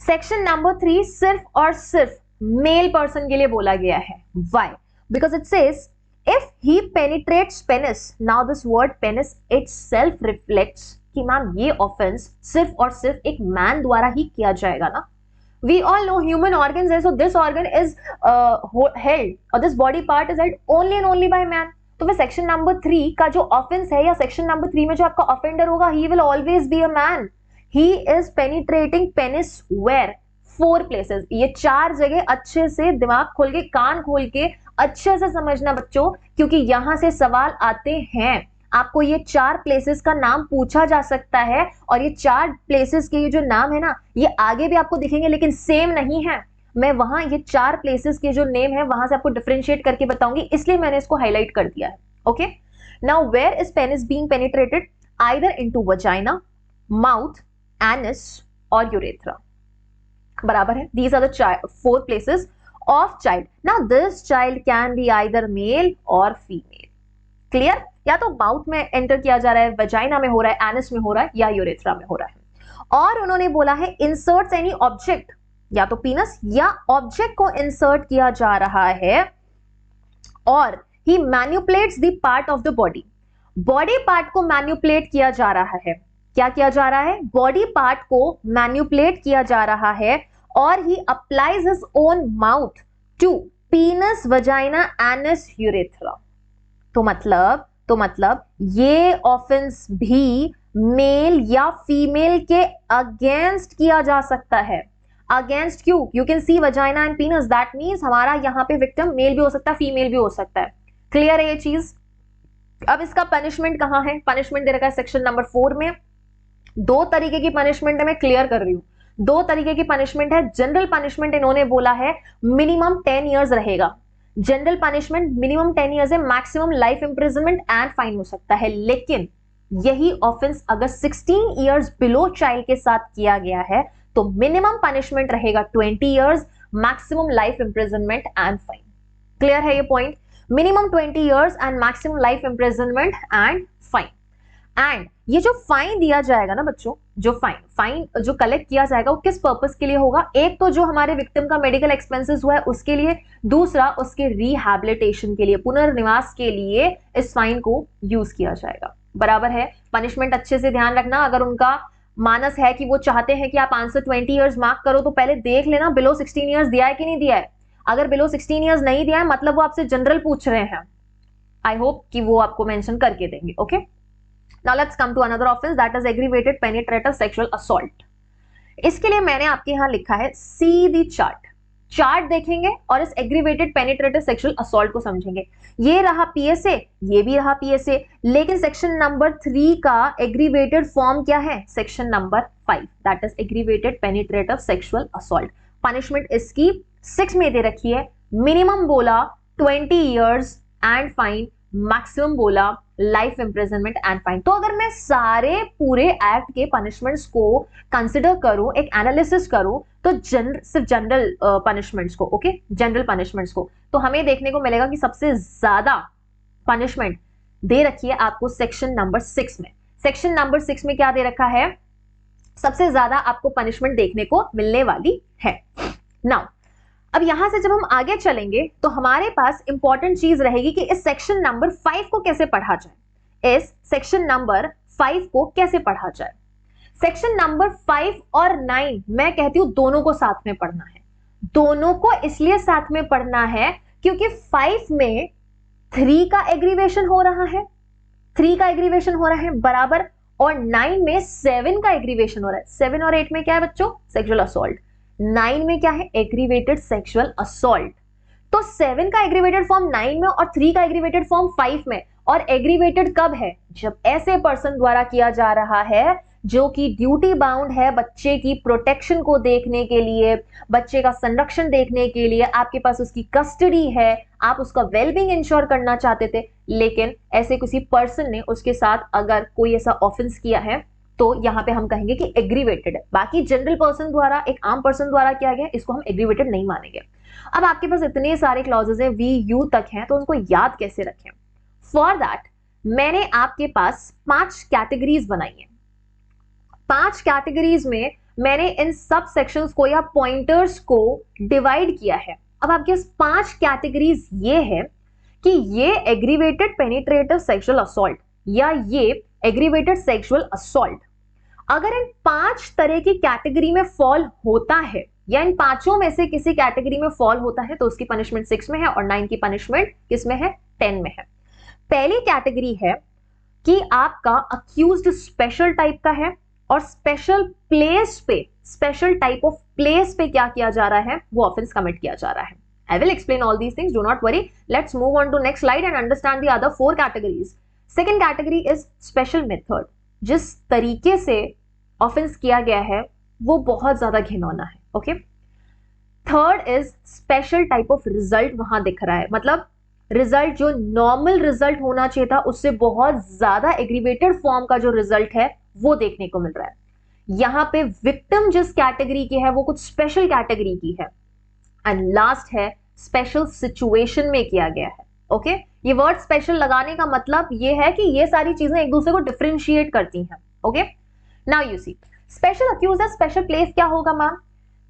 सेक्शन नंबर 3 सिर्फ और सिर्फ मेल पर्सन के लिए बोला गया है। Why? Because it says if he penetrates penis, now this word penis itself reflects कि मैम ये ऑफेंस सिर्फ और सिर्फ एक मैन द्वारा ही किया जाएगा ना। We all know human organs है, so this organ is held or this body part is held only and only by man. तो फिर सेक्शन नंबर 3 का जो ऑफेंस है, या सेक्शन नंबर 3 में जो आपका ऑफेंडर होगा, he will always be a man. He is penetrating penis where? 4 places. ये 4 जगह अच्छे से दिमाग खोल के, कान खोल के अच्छे से समझना बच्चों, क्योंकि यहां से सवाल आते हैं। आपको ये 4 प्लेसेस का नाम पूछा जा सकता है, और ये 4 प्लेसेस के ये जो नाम है ना, ये आगे भी आपको दिखेंगे लेकिन सेम नहीं है। मैं वहां ये 4 प्लेसेस के जो नेम है वहां से आपको डिफरेंशिएट करके बताऊंगी, इसलिए मैंने इसको हाईलाइट कर दिया है। Okay, now where is penis being penetrated? Either into vagina, mouth, anus और यूरेथ्रा। बराबर है, these are the 4 places of child. Now this child can be either male or female. Clear? या तो माउथ में एंटर किया जा रहा है, वजाइना में हो रहा है, एनिस में हो रहा है, या यूरेथ्रा में हो रहा है। और उन्होंने बोला है इंसर्ट्स एनी ऑब्जेक्ट, या तो पीनस या ऑब्जेक्ट को इंसर्ट किया जा रहा है, और he manipulates the part of the body. Body part को मैन्युपुलेट किया जा रहा है। क्या किया जा रहा है? बॉडी पार्ट को मैन्युपुलेट किया जा रहा है, और he applies his own mouth to penis, vagina, anus, urethra. तो मतलब ये ऑफेंस भी मेल या फीमेल के अगेंस्ट किया जा सकता है। Against Q, you can see vagina and पीनस, that means हमारा यहाँ पे विक्टिम मेल भी हो सकता है, फीमेल भी हो सकता है। क्लियर है ये चीज? अब इसका पनिशमेंट कहाँ है? पनिशमेंट दे रखा है सेक्शन नंबर 4 में। दो तरीके की पनिशमेंट है, मैं क्लियर कर रही हूं। दो तरीके की पनिशमेंट है। जनरल पनिशमेंट इन्होंने बोला है मिनिमम 10 इयर्स रहेगा। जनरल पनिशमेंट मिनिमम 10 इयर्स है, maximum life imprisonment and fine हो सकता है। लेकिन यही ऑफेंस अगर 16 इयर्स बिलो चाइल्ड के साथ किया गया है तो मिनिमम पनिशमेंट रहेगा 20 years, maximum life imprisonment and fine. Clear है ये point? Minimum 20 years and maximum life imprisonment and fine. And ये जो फाइन दिया जाएगा ना बच्चों, जो फाइन जो कलेक्ट किया जाएगा वो किस पर्पस के लिए होगा? एक तो जो हमारे विक्टिम का मेडिकल एक्सपेंसेस हुआ है उसके लिए, दूसरा उसके रिहैबिलिटेशन के लिए, पुनर्निवास के लिए इस फाइन को यूज किया जाएगा। बराबर है? पनिशमेंट अच्छे से ध्यान रखना। अगर उनका मानस है कि वो चाहते हैं कि आप आंसर 20 इयर्स मार्क करो तो पहले देख लेना बिलो 16 इयर्स दिया है कि नहीं दिया है। अगर बिलो 16 इयर्स नहीं दिया है मतलब वो आपसे जनरल पूछ रहे हैं। आई होप कि वो आपको मेंशन करके देंगे। Okay, now let's come to another offence, that is aggravated penetrative sexual assault. इसके लिए मैंने आपके यहां लिखा है सी दी चार्ट। चार्ट देखेंगे और इस एग्रीवेटेड पेनिट्रेटिव सेक्सुअल असॉल्ट को समझेंगे। ये रहा पीएसए, ये भी रहा पीएसए, लेकिन सेक्शन नंबर 3 का एग्रीवेटेड फॉर्म क्या है? Section number 5, that is aggravated penetrative sexual assault. Punishment इसकी 6 में दे रखी है। मिनिमम बोला 20 इयर्स एंड फाइन, मैक्सिमम बोला लाइफ इंप्रिजनमेंट एंड फाइन। तो अगर मैं सारे पूरे एक्ट के पनिशमेंट्स को कंसिडर करूं, एक एनालिसिस करूं, तो सिर्फ जनरल पनिशमेंट्स को, ओके, जनरल पनिशमेंट्स को, तो हमें देखने को मिलेगा कि सबसे ज्यादा पनिशमेंट दे रखी है आपको सेक्शन नंबर 6 में। सेक्शन नंबर 6 में क्या दे रखा है? सबसे ज्यादा आपको पनिशमेंट देखने को मिलने वाली है। नाउ अब यहां से जब हम आगे चलेंगे तो हमारे पास इंपॉर्टेंट चीज रहेगी कि इस सेक्शन नंबर 5 को कैसे पढ़ा जाए। इस सेक्शन नंबर 5 को कैसे पढ़ा जाए? सेक्शन नंबर 5 और 9 मैं कहती हूं दोनों को साथ में पढ़ना है। दोनों को इसलिए साथ में पढ़ना है क्योंकि 5 में 3 का एग्रीवेशन हो रहा है, 3 का एग्रीवेशन हो रहा है बराबर, और 9 में 7 का एग्रीवेशन हो रहा है। 7 और 8 में क्या है बच्चों? Sexual assault. 9 में क्या है? Aggravated sexual assault. तो 7 का एग्रीवेटेड फॉर्म 9 में और 3 का एग्रीवेटेड फॉर्म 5 में। और एग्रीवेटेड कब है? जब ऐसे पर्सन द्वारा किया जा रहा है जो कि ड्यूटी बाउंड है बच्चे की प्रोटेक्शन को देखने के लिए, बच्चे का संरक्षण देखने के लिए, आपके पास उसकी कस्टडी है, आप उसका वेलबींग इंश्योर करना चाहते थे, लेकिन ऐसे किसी पर्सन ने उसके साथ अगर कोई ऐसा ऑफेंस किया है तो यहां पे हम कहेंगे कि एग्रीवेटेड है। बाकी जनरल पर्सन द्वारा, एक आम पर्सन द्वारा किया गया, इसको हम एग्रीवेटेड नहीं मानेंगे। अब आपके पास इतने सारे क्लॉजेस हैं, वी यू तक हैं, तो उनको याद कैसे रखें? फॉर दैट मैंने आपके पास 5 कैटेगरीज बनाई हैं। 5 कैटेगरीज में मैंने इन सब सेक्शंस को या पॉइंटर्स को डिवाइड किया है। अब आपके पास 5 कैटेगरीज ये है कि ये एग्रीवेटेड पेनिट्रेटिव सेक्सुअल असॉल्ट या ये एग्रीवेटेड सेक्सुअल असॉल्ट अगर इन 5 तरह की कैटेगरी में फॉल होता है या इन पांचों में से किसी कैटेगरी में फॉल होता है तो उसकी पनिशमेंट 6 में है और 9 की पनिशमेंट किस में है? 10 में है। पहली कैटेगरी है कि आपका अक्यूज्ड स्पेशल टाइप का है और स्पेशल प्लेस पे, स्पेशल टाइप ऑफ प्लेस पे क्या किया जा रहा है? वो ऑफेंस कमिट किया जा रहा है। I will explain all these things, do not worry. Let's move on to next slide and understand the other 4 categories. Second category is special method. जिस तरीके से ऑफेंस किया गया है वो बहुत ज्यादा घिनौना है। Okay, third is special type of result वहां दिख रहा है, मतलब रिजल्ट जो नॉर्मल रिजल्ट होना चाहिए था उससे बहुत ज्यादा एग्रीवेटेड फॉर्म का जो रिजल्ट है वो देखने को मिल रहा है। यहां पे विक्टिम जिस कैटेगरी की है वो कुछ स्पेशल कैटेगरी की है। एंड लास्ट है स्पेशल सिचुएशन में किया गया है। ओके, ये वर्ड स्पेशल लगाने का मतलब ये है कि ये सारी चीजें एक दूसरे को डिफरेंशिएट करती हैं। Okay, now you see special accuser special place क्या होगा मैम?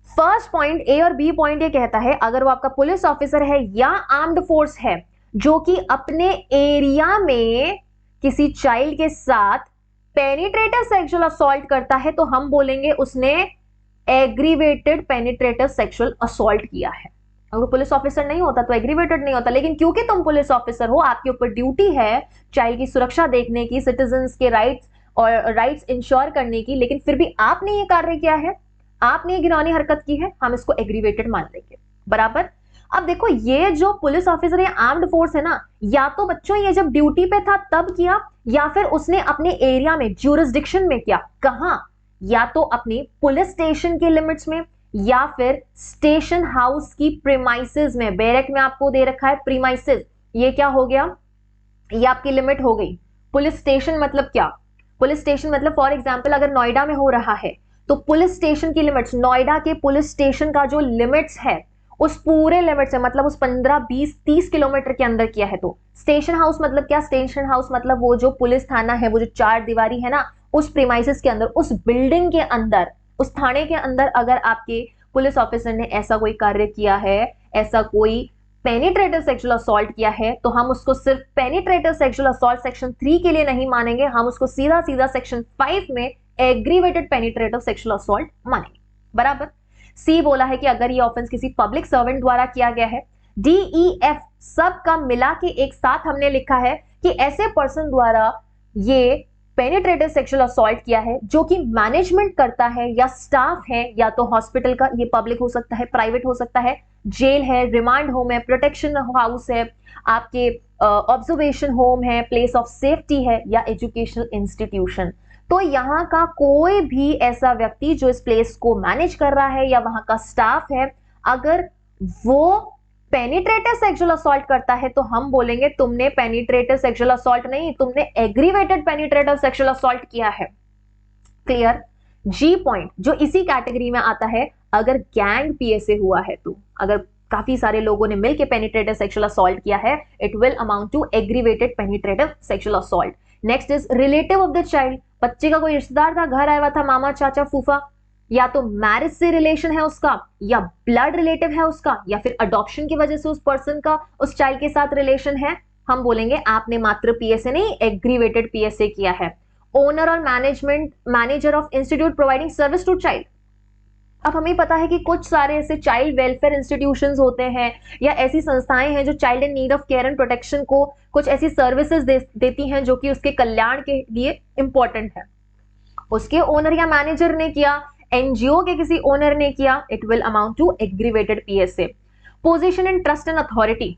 फर्स्ट पॉइंट ए और बी पॉइंट ये कहता है अगर वो आपका पुलिस ऑफिसर है या आर्म्ड फोर्स है जो कि अपने एरिया में किसी चाइल्ड के साथ पेनिट्रेटिव सेक्सुअल असॉल्ट करता है तो हम बोलेंगे उसने एग्रीवेटेड पेनिट्रेटिव सेक्सुअल असॉल्ट किया है। अगर पुलिस ऑफिसर नहीं होता तो एग्रीवेटेड नहीं होता, लेकिन क्योंकि तुम पुलिस ऑफिसर हो, आपके ऊपर ड्यूटी है चाइल्ड की सुरक्षा देखने की, सिटीजन्स के राइट्स और राइट्स इंश्योर करने की, लेकिन फिर भी आपने ये कार्य किया है, आपने घिनौनी हरकत की है, हम इसको एग्रीवेटेड मान लेंगे, बराबर। अब देखो ये जो पुलिस ऑफिसर या आर्म्ड फोर्स है ना, या तो बच्चों ये जब ड्यूटी पे था तब किया, या फिर उसने अपने एरिया में ज्यूरिसडिक्शन में किया। कहां? या तो अपने पुलिस स्टेशन के लिमिट्स में, या फिर स्टेशन हाउस की प्रीमाइसेस में। बैरक में आपको दे रखा है प्रीमाइसेस, ये क्या हो गया? ये आपकी लिमिट हो गई। पुलिस स्टेशन मतलब क्या? पुलिस स्टेशन मतलब फॉर एग्जांपल अगर नोएडा में हो रहा है तो पुलिस स्टेशन की लिमिट्स, नोएडा के पुलिस स्टेशन का जो लिमिट्स है उस पूरे लिमिट से, मतलब उस 15, 20, 30 किलोमीटर के अंदर किया है। तो स्टेशन हाउस मतलब क्या? स्टेशन हाउस मतलब वो जो पुलिस थाना है, वो जो 4 दीवारी है ना, उस प्रीमाइसेस के अंदर, उस बिल्डिंग के अंदर, उस थाने के अंदर अगर आपके पुलिस ऑफिसर ने ऐसा कोई कार्य किया है, ऐसा कोई पेनिट्रेटिव सेक्सुअल असॉल्ट किया है, तो हम उसको सिर्फ पेनिट्रेटिव सेक्सुअल असॉल्ट सेक्शन 3 के लिए नहीं मानेंगे, हम उसको सीधा सीधा सेक्शन 5 में एग्रीवेटेड पेनिट्रेटिव सेक्सुअल असॉल्ट मानेंगे, बराबर। सी बोला है कि अगर ये ऑफेंस किसी पब्लिक सर्वेंट द्वारा किया गया है। डी, ई, एफ सब का मिला के एक साथ हमने लिखा है कि ऐसे पर्सन द्वारा ये पेनिट्रेटिव सेक्सुअल असॉल्ट किया है जो कि मैनेजमेंट करता है या स्टाफ है, या तो हॉस्पिटल का, ये पब्लिक हो सकता है, प्राइवेट हो सकता है, जेल है, रिमांड होम है, प्रोटेक्शन हाउस है, आपके ऑब्जर्वेशन होम है, प्लेस ऑफ सेफ्टी है, या एजुकेशनल इंस्टीट्यूशन। तो यहाँ का कोई भी ऐसा व्यक्ति जो इस प्लेस को मैनेज कर रहा है या वहां का स्टाफ है, अगर वो पेनिट्रेटिव सेक्सुअल असॉल्ट करता है तो हम बोलेंगे तुमने पेनिट्रेटिव सेक्सुअल असॉल्ट नहीं, तुमने एग्रीवेटेड पेनिट्रेटिव सेक्सुअल असॉल्ट किया है। क्लियर? जी पॉइंट जो इसी कैटेगरी में आता है, अगर गैंग पीएसए हुआ है तो, अगर काफी सारे लोगों ने मिलकर पेनिट्रेटिव सेक्सुअल असॉल्ट किया है, it will amount to aggravated penetrative sexual assault. Next is relative of the child. बच्चे का कोई रिश्तेदार था, घर आया हुआ था, मामा, चाचा, फूफा, या तो मैरिज से रिलेशन है उसका, या ब्लड रिलेटिव है उसका, या फिर अडॉप्शन की वजह से उस पर्सन का उस चाइल्ड के साथ रिलेशन है, हम बोलेंगे आपने मात्र पीएसए नहीं, एग्रीवेटेड पीएसए किया है। ओनर और manager of institute providing service to child. अब हमें पता है कि कुछ सारे ऐसे चाइल्ड वेलफेयर इंस्टीट्यूशंस होते हैं या ऐसी संस्थाएं हैं जो child in need of care and protection को कुछ ऐसी सर्विसेज देती हैं जो कि उसके कल्याण के लिए इंपॉर्टेंट है। उसके ओनर या मैनेजर ने किया, एनजीओ के किसी ओनर ने किया, it will amount to aggravated PSA. Position in trust and authority.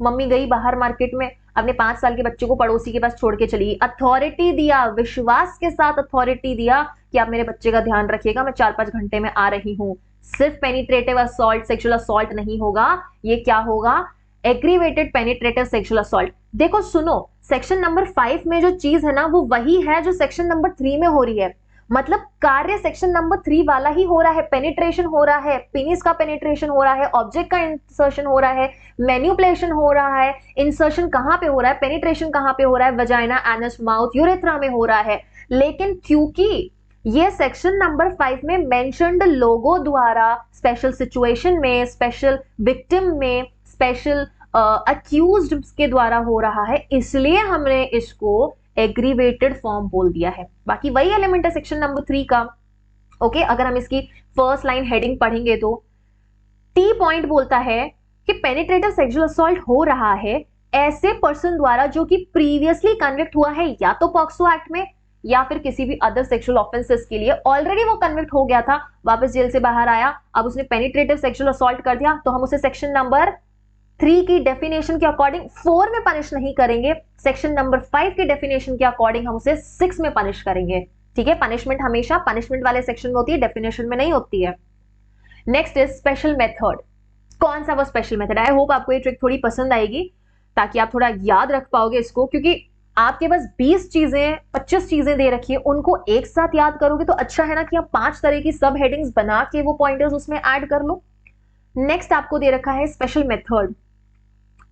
Mummy गई बाहर मार्केट में, अपने 5 साल के बच्चे को पड़ोसी के पास छोड़ के चली, अथॉरिटी दिया, विश्वास के साथ अथॉरिटी दिया कि आप मेरे बच्चे का ध्यान रखिएगा, मैं 4-5 घंटे में आ रही हूं। सिर्फ पेनिट्रेटिव असॉल्ट, सेक्सुअल असॉल्ट नहीं होगा, ये क्या होगा? Aggravated penetrative sexual assault. देखो सुनो, सेक्शन नंबर 5 में जो चीज है ना, वो वही है जो सेक्शन नंबर 3 में हो रही है। मतलब कार्य सेक्शन नंबर 3 वाला ही हो रहा है, पेनिट्रेशन हो रहा है, पेनिस का पेनिट्रेशन हो रहा है, ऑब्जेक्ट का इंसर्शन हो रहा है, मैन्युपुलेशन हो रहा है। इंसर्शन कहां पे हो रहा है, पेनिट्रेशन कहां पे हो रहा है? वजाइना, एनस, माउथ, यूरेथ्रा में हो रहा है। लेकिन क्योंकि ये सेक्शन नंबर 5 में मेंशन्ड लोगों द्वारा स्पेशल सिचुएशन में, स्पेशल विक्टिम में, स्पेशल अक्यूज्ड के द्वारा हो रहा है, इसलिए हमने इसको एग्रीवेटेड फॉर्म बोल दिया है। बाकी वही एलिमेंट है सेक्शन नंबर 3 का। ओके, अगर हम इसकी फर्स्ट लाइन हेडिंग पढ़ेंगे तो टी पॉइंट बोलता है कि पेनिट्रेटिव सेक्सुअल असॉल्ट हो रहा है ऐसे पर्सन द्वारा जो कि प्रीवियसली कन्विक्ट हुआ है या तो पॉक्सो एक्ट में या फिर किसी भी अदर सेक्सुअल ऑफेंसेस के लिए। ऑलरेडी वो कन्विक्ट हो गया था, वापस जेल से बाहर आया, अब उसने पेनिट्रेटिव सेक्सुअल असॉल्ट कर दिया, तो हम उसे सेक्शन नंबर 3 की डेफिनेशन के अकॉर्डिंग 4 में पनिश नहीं करेंगे, सेक्शन नंबर 5 की डेफिनेशन के अकॉर्डिंग हम उसे 6 में पनिश करेंगे। ठीक है, पनिशमेंट हमेशा पनिशमेंट वाले सेक्शन में होती है, डेफिनेशन में नहीं होती है। Next is special method. कौन सा वो स्पेशल मेथड? आई होप आपको ये ट्रिक थोड़ी पसंद आएगी ताकि आप थोड़ा याद रख पाओगे इसको, क्योंकि आपके पास 20 चीजें 25 चीजें दे रखी है, उनको एक साथ याद करोगे तो अच्छा है ना कि आप 5 तरह की सब हेडिंग्स बना के वो पॉइंटर्स उसमें ऐड कर लो। नेक्स्ट आपको दे रखा है स्पेशल मेथड।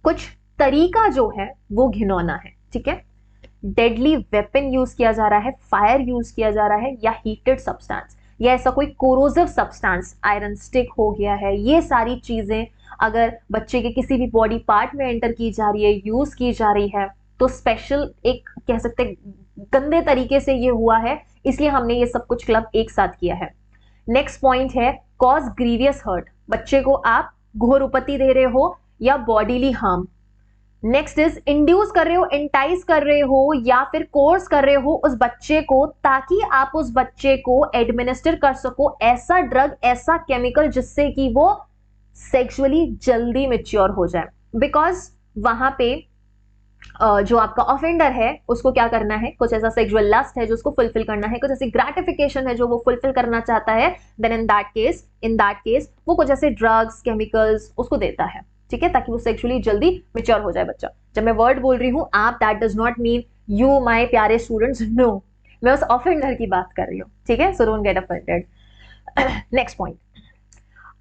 कुछ तरीका जो है वो घिनौना है, ठीक है। डेडली वेपन यूज किया जा रहा है, फायर यूज किया जा रहा है, या हीटेड सब्सटेंस, या ऐसा कोई कोरोसिव सब्सटेंस, आयरन स्टिक हो गया है, ये सारी चीजें अगर बच्चे के किसी भी बॉडी पार्ट में एंटर की जा रही है, यूज की जा रही है, तो स्पेशल एक कह सकते गंदे तरीके से ये हुआ है, इसलिए हमने ये सब कुछ क्लब एक साथ किया है। नेक्स्ट पॉइंट है कॉज ग्रीवियस हर्ट। बच्चे को आप घोर उपत्ति दे रहे हो या bodily harm, next is induce कर रहे हो, एंटाइज कर रहे हो या फिर कोर्स कर रहे हो उस बच्चे को, ताकि आप उस बच्चे को एडमिनिस्टर कर सको ऐसा ड्रग, ऐसा केमिकल जिससे कि वो सेक्सुअली जल्दी मेच्योर हो जाए। बिकॉज वहां पे जो आपका ऑफेंडर है उसको क्या करना है, कुछ ऐसा सेक्सुअल लस्ट है जो उसको फुलफिल करना है, कुछ ऐसी ग्रेटिफिकेशन है जो वो फुलफिल करना चाहता है, देन इन दैट केस वो कुछ ऐसे ड्रग्स केमिकल्स उसको देता है, ठीक है, ताकि वो सेक्सुअली जल्दी मेच्योर हो जाए बच्चा। जब मैं वर्ड बोल रही हूं आप, that does not mean you my प्यारे स्टूडेंट्स, नो, मैं उस ऑफेंडर की बात कर रही हूँ, ठीक है, so don't get offended. Next point,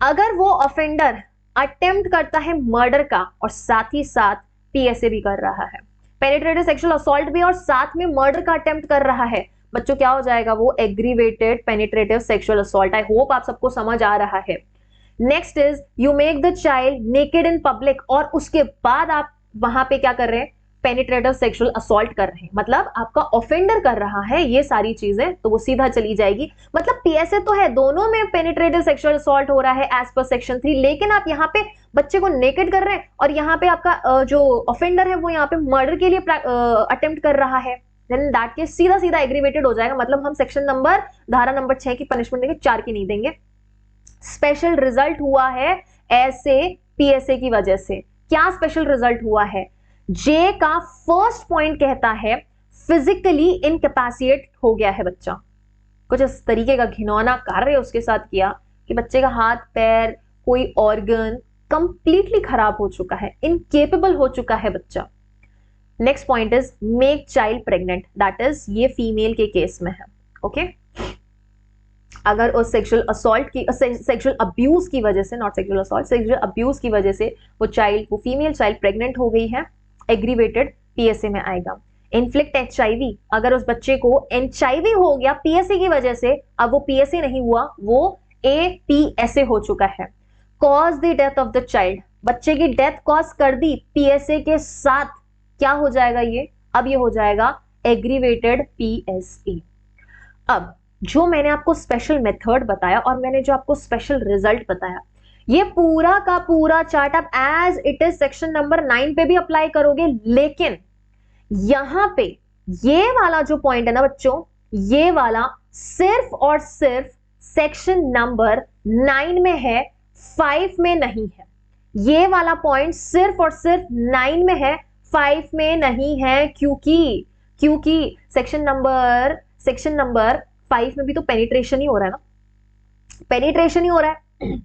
अगर वो ऑफेंडर अटेम्प्ट करता है मर्डर का और साथ ही साथ पीएसए भी कर रहा है, पेनिट्रेटिव सेक्सुअल असॉल्ट भी और साथ में मर्डर का अटेम्प्ट कर रहा है, बच्चों क्या हो जाएगा, वो aggravated penetrative sexual assault. I hope आप सबको समझ आ रहा है। Next is you make the child naked in public, और उसके बाद आप वहां पे क्या कर रहे हैं, पेनिट्रेटिव सेक्सुअल असॉल्ट कर रहे हैं, मतलब आपका ऑफेंडर कर रहा है ये सारी चीजें, तो वो सीधा चली जाएगी। मतलब पीएसए तो है, दोनों में पेनिट्रेटिव सेक्सुअल असॉल्ट हो रहा है एज पर सेक्शन 3, लेकिन आप यहाँ पे बच्चे को नेकेड कर रहे हैं और यहाँ पे आपका जो ऑफेंडर है वो यहाँ पे मर्डर के लिए अटेम्प्ट कर रहा है, देन दैट केस सीधा सीधा एग्रीवेटेड हो जाएगा। मतलब हम सेक्शन नंबर, धारा नंबर 6 की पनिशमेंट देंगे, 4 की नहीं देंगे। स्पेशल रिजल्ट हुआ है ऐसे पीएसए की वजह से। क्या स्पेशल रिजल्ट हुआ है, जे का फर्स्ट पॉइंट कहता है फिजिकली इनकैपेसिटेट हो गया है बच्चा, कुछ इस तरीके का घिनौना कार्य उसके साथ किया कि बच्चे का हाथ पैर कोई ऑर्गन कंप्लीटली खराब हो चुका है, इनकेपेबल हो चुका है बच्चा। Next point is make child pregnant, that is ये फीमेल के केस में है, ओके। अगर उस सेक्सुअल असॉल्ट की, सेक्सुअल अब्यूज की वजह से, not sexual assault, sexual abuse की वजह से वो चाइल्ड, वो फीमेल चाइल्ड प्रेग्नेंट हो गई है, एग्रीवेटेड पीएसए में आएगा। इन्फ्लिक्ट एचआईवी, अगर उस बच्चे को एचआईवी हो गया पीएसए की वजह से, अब वो पीएसए नहीं हुआ, वो एपीएसए हो चुका है। Cause the death of the child, बच्चे की डेथ कॉज कर दी पीएसए के साथ, क्या हो जाएगा ये, अब ये हो जाएगा एग्रीवेटेड पीएसए। अब जो मैंने आपको स्पेशल मेथड बताया और मैंने जो आपको स्पेशल रिजल्ट बताया, ये पूरा का पूरा चार्ट आप as it is section number 9 पे भी अप्लाई करोगे, लेकिन यहां पे ये वाला जो पॉइंट है ना बच्चों, ये वाला सिर्फ और सिर्फ सेक्शन नंबर 9 में है, 5 में नहीं है। ये वाला पॉइंट सिर्फ और सिर्फ 9 में है, 5 में नहीं है, क्योंकि सेक्शन नंबर 5 में भी तो पेनिट्रेशन ही हो रहा है ना, पेनिट्रेशन ही हो रहा है,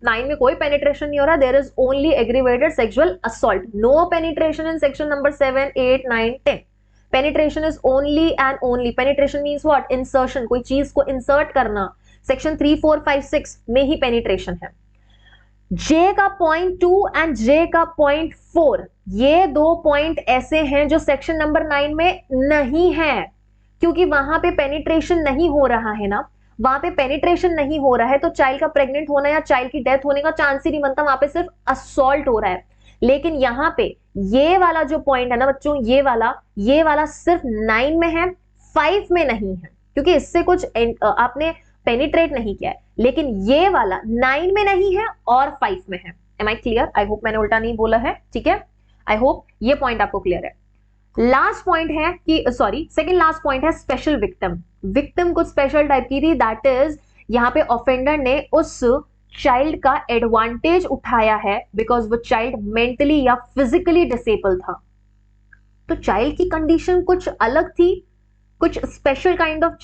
9 में कोई पेनिट्रेशन नहीं हो रहा, there is only aggravated sexual assault, no penetration in section number 7, 8, 9, 10। Penetration is only and only, penetration means what, insertion, कोई चीज को इंसर्ट करना, सेक्शन 3, 4, 5, 6 में ही पेनिट्रेशन है। जे का पॉइंट 2 एंड जे का पॉइंट 4, ये दो पॉइंट ऐसे हैं जो सेक्शन नंबर 9 में नहीं है, क्योंकि वहां पे पेनिट्रेशन नहीं हो रहा है ना, वहां पे पेनिट्रेशन नहीं हो रहा है तो चाइल्ड का प्रेग्नेंट होना या चाइल्ड की डेथ होने का चांस ही नहीं बनता, वहां पे सिर्फ असॉल्ट हो रहा है। लेकिन यहाँ पे ये वाला जो पॉइंट है ना बच्चों, ये वाला सिर्फ 9 में है, 5 में नहीं है, क्योंकि इससे कुछ आपने पेनिट्रेट नहीं किया है, लेकिन ये वाला 9 में नहीं है और 5 में है। Am I clear? I hope मैंने उल्टा नहीं बोला है, ठीक है, आई होप ये पॉइंट आपको क्लियर है। लास्ट पॉइंट है कि सेकंड लास्ट पॉइंट है स्पेशल विक्टिम। विक्टिम कुछ स्पेशल टाइप की थी, दैट इज यहाँ पे ऑफेंडर ने उस चाइल्ड का एडवांटेज उठाया है बिकॉज वो चाइल्ड मेंटली या फिजिकली डिसेबल था, तो चाइल्ड की कंडीशन कुछ अलग थी, कुछ स्पेशल काइंड ऑफ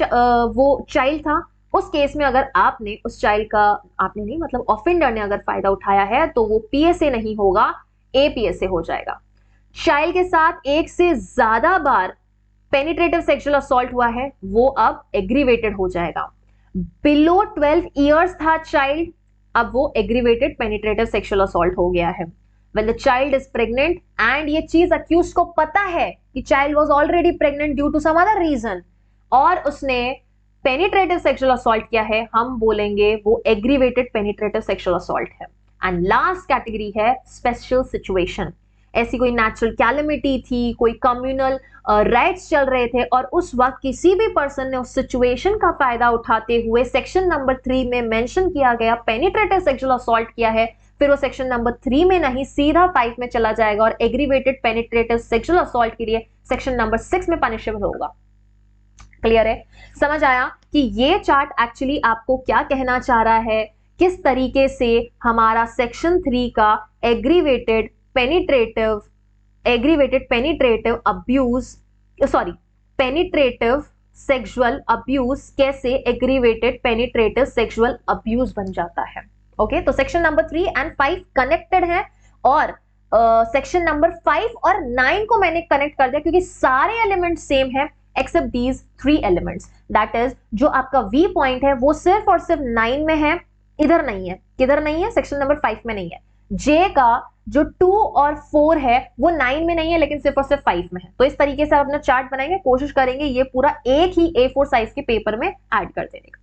वो चाइल्ड था। उस केस में अगर आपने उस चाइल्ड का, आपने नहीं मतलब ऑफेंडर ने अगर फायदा उठाया है तो वो पीएसए नहीं होगा, एपीएसए हो जाएगा। चाइल्ड के साथ एक से ज्यादा बार पेनिट्रेटिव सेक्सुअल असॉल्ट हुआ है, वो अब एग्रीवेटेड हो जाएगा। बिलो 12 इयर्स था चाइल्ड, अब वो एग्रीवेटेड पेनिट्रेटिव सेक्सुअल असॉल्ट हो गया है। When the child is pregnant and ये चीज अक्यूज को पता है कि child was already pregnant due to some other reason और उसने पेनिट्रेटिव सेक्सुअल असॉल्ट किया है, हम बोलेंगे वो एग्रीवेटेड पेनिट्रेटिव सेक्सुअल असॉल्ट है। एंड लास्ट कैटेगरी है स्पेशल सिचुएशन। ऐसी कोई नेचुरल कैलेमिटी थी, कोई कम्युनल राइट्स चल रहे थे और उस वक्त किसी भी पर्सन ने उस सिचुएशन का फायदा उठाते हुए सेक्शन नंबर 3 में मेंशन किया गया पेनिट्रेटिव सेक्सुअल असॉल्ट किया है, फिर वो सेक्शन नंबर 3 में नहीं सीधा 5 में चला जाएगा और एग्रीवेटेड पेनिट्रेटिव सेक्सुअल असॉल्ट के लिए सेक्शन नंबर 6 में पनिशेबल होगा। क्लियर है? समझ आया कि ये चार्ट एक्चुअली आपको क्या कहना चाह रहा है, किस तरीके से हमारा सेक्शन 3 का aggravated penetrative abuse, sorry penetrative sexual abuse कैसे एग्रीवेटेड पेनिट्रेटिव सेक्सुअल अब्यूज बन जाता है। ओके, तो सेक्शन नंबर 3 एंड 5 कनेक्टेड है और सेक्शन नंबर 5 और 9 को मैंने कनेक्ट कर दिया क्योंकि सारे एलिमेंट सेम है except these 3 elements. That is जो आपका वी पॉइंट है वो सिर्फ और सिर्फ 9 में है, इधर नहीं है। किधर नहीं है? सेक्शन नंबर 5 में नहीं है। जे का जो 2 और 4 है वो 9 में नहीं है लेकिन सिर्फ और सिर्फ 5 में है। तो इस तरीके से आप अपना चार्ट बनाएंगे, कोशिश करेंगे ये पूरा एक ही A4 साइज के पेपर में ऐड कर देने का।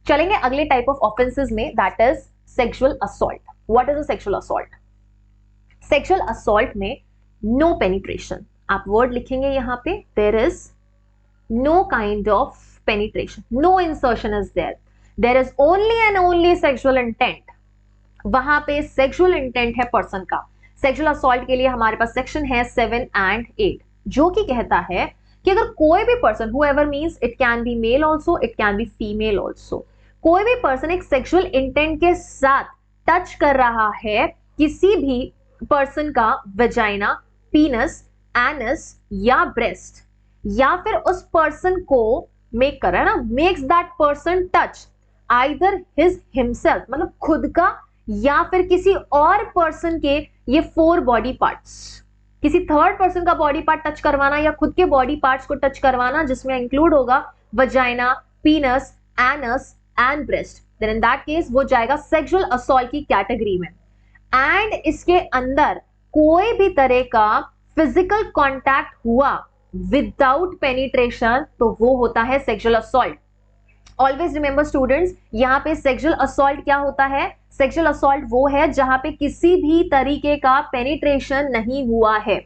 चलेंगे अगले टाइप ऑफ ऑफेंसेस में, that is sexual assault. What is a sexual assault? Sexual assault में नो पेनिट्रेशन, आप वर्ड लिखेंगे यहां पे, there is no kind of penetration, no insertion is there, there is only and only sexual intent. वहां पे सेक्सुअल इंटेंट है पर्सन का। सेक्सुअल असॉल्ट के लिए हमारे पास सेक्शन है 7 एंड 8 जो कि कहता है कि अगर कोई भी person, whoever means it can be male also, it can be female also, कोई भी पर्सन एक सेक्सुअल इंटेंट के साथ टच कर रहा है किसी भी पर्सन का वेजाइना, पीनस, एनस या ब्रेस्ट, या फिर उस पर्सन को मेक कर रहा है ना, makes that person touch either his himself, मतलब खुद का या फिर किसी और पर्सन के ये 4 बॉडी पार्ट्स, किसी थर्ड पर्सन का बॉडी पार्ट टच करवाना या खुद के बॉडी पार्ट्स को टच करवाना जिसमें इंक्लूड होगा vagina, penis, anus and breast, then in that case वो जाएगा सेक्सुअल असॉल्ट की कैटेगरी में। एंड इसके अंदर कोई भी तरह का फिजिकल कांटेक्ट हुआ विदाउट पेनिट्रेशन तो वो होता है sexual assault. Always remember students, यहाँ पे सेक्सुअल असॉल्ट क्या होता है? सेक्सुअल असॉल्ट वो है जहां पे किसी भी तरीके का पेनिट्रेशन नहीं हुआ है।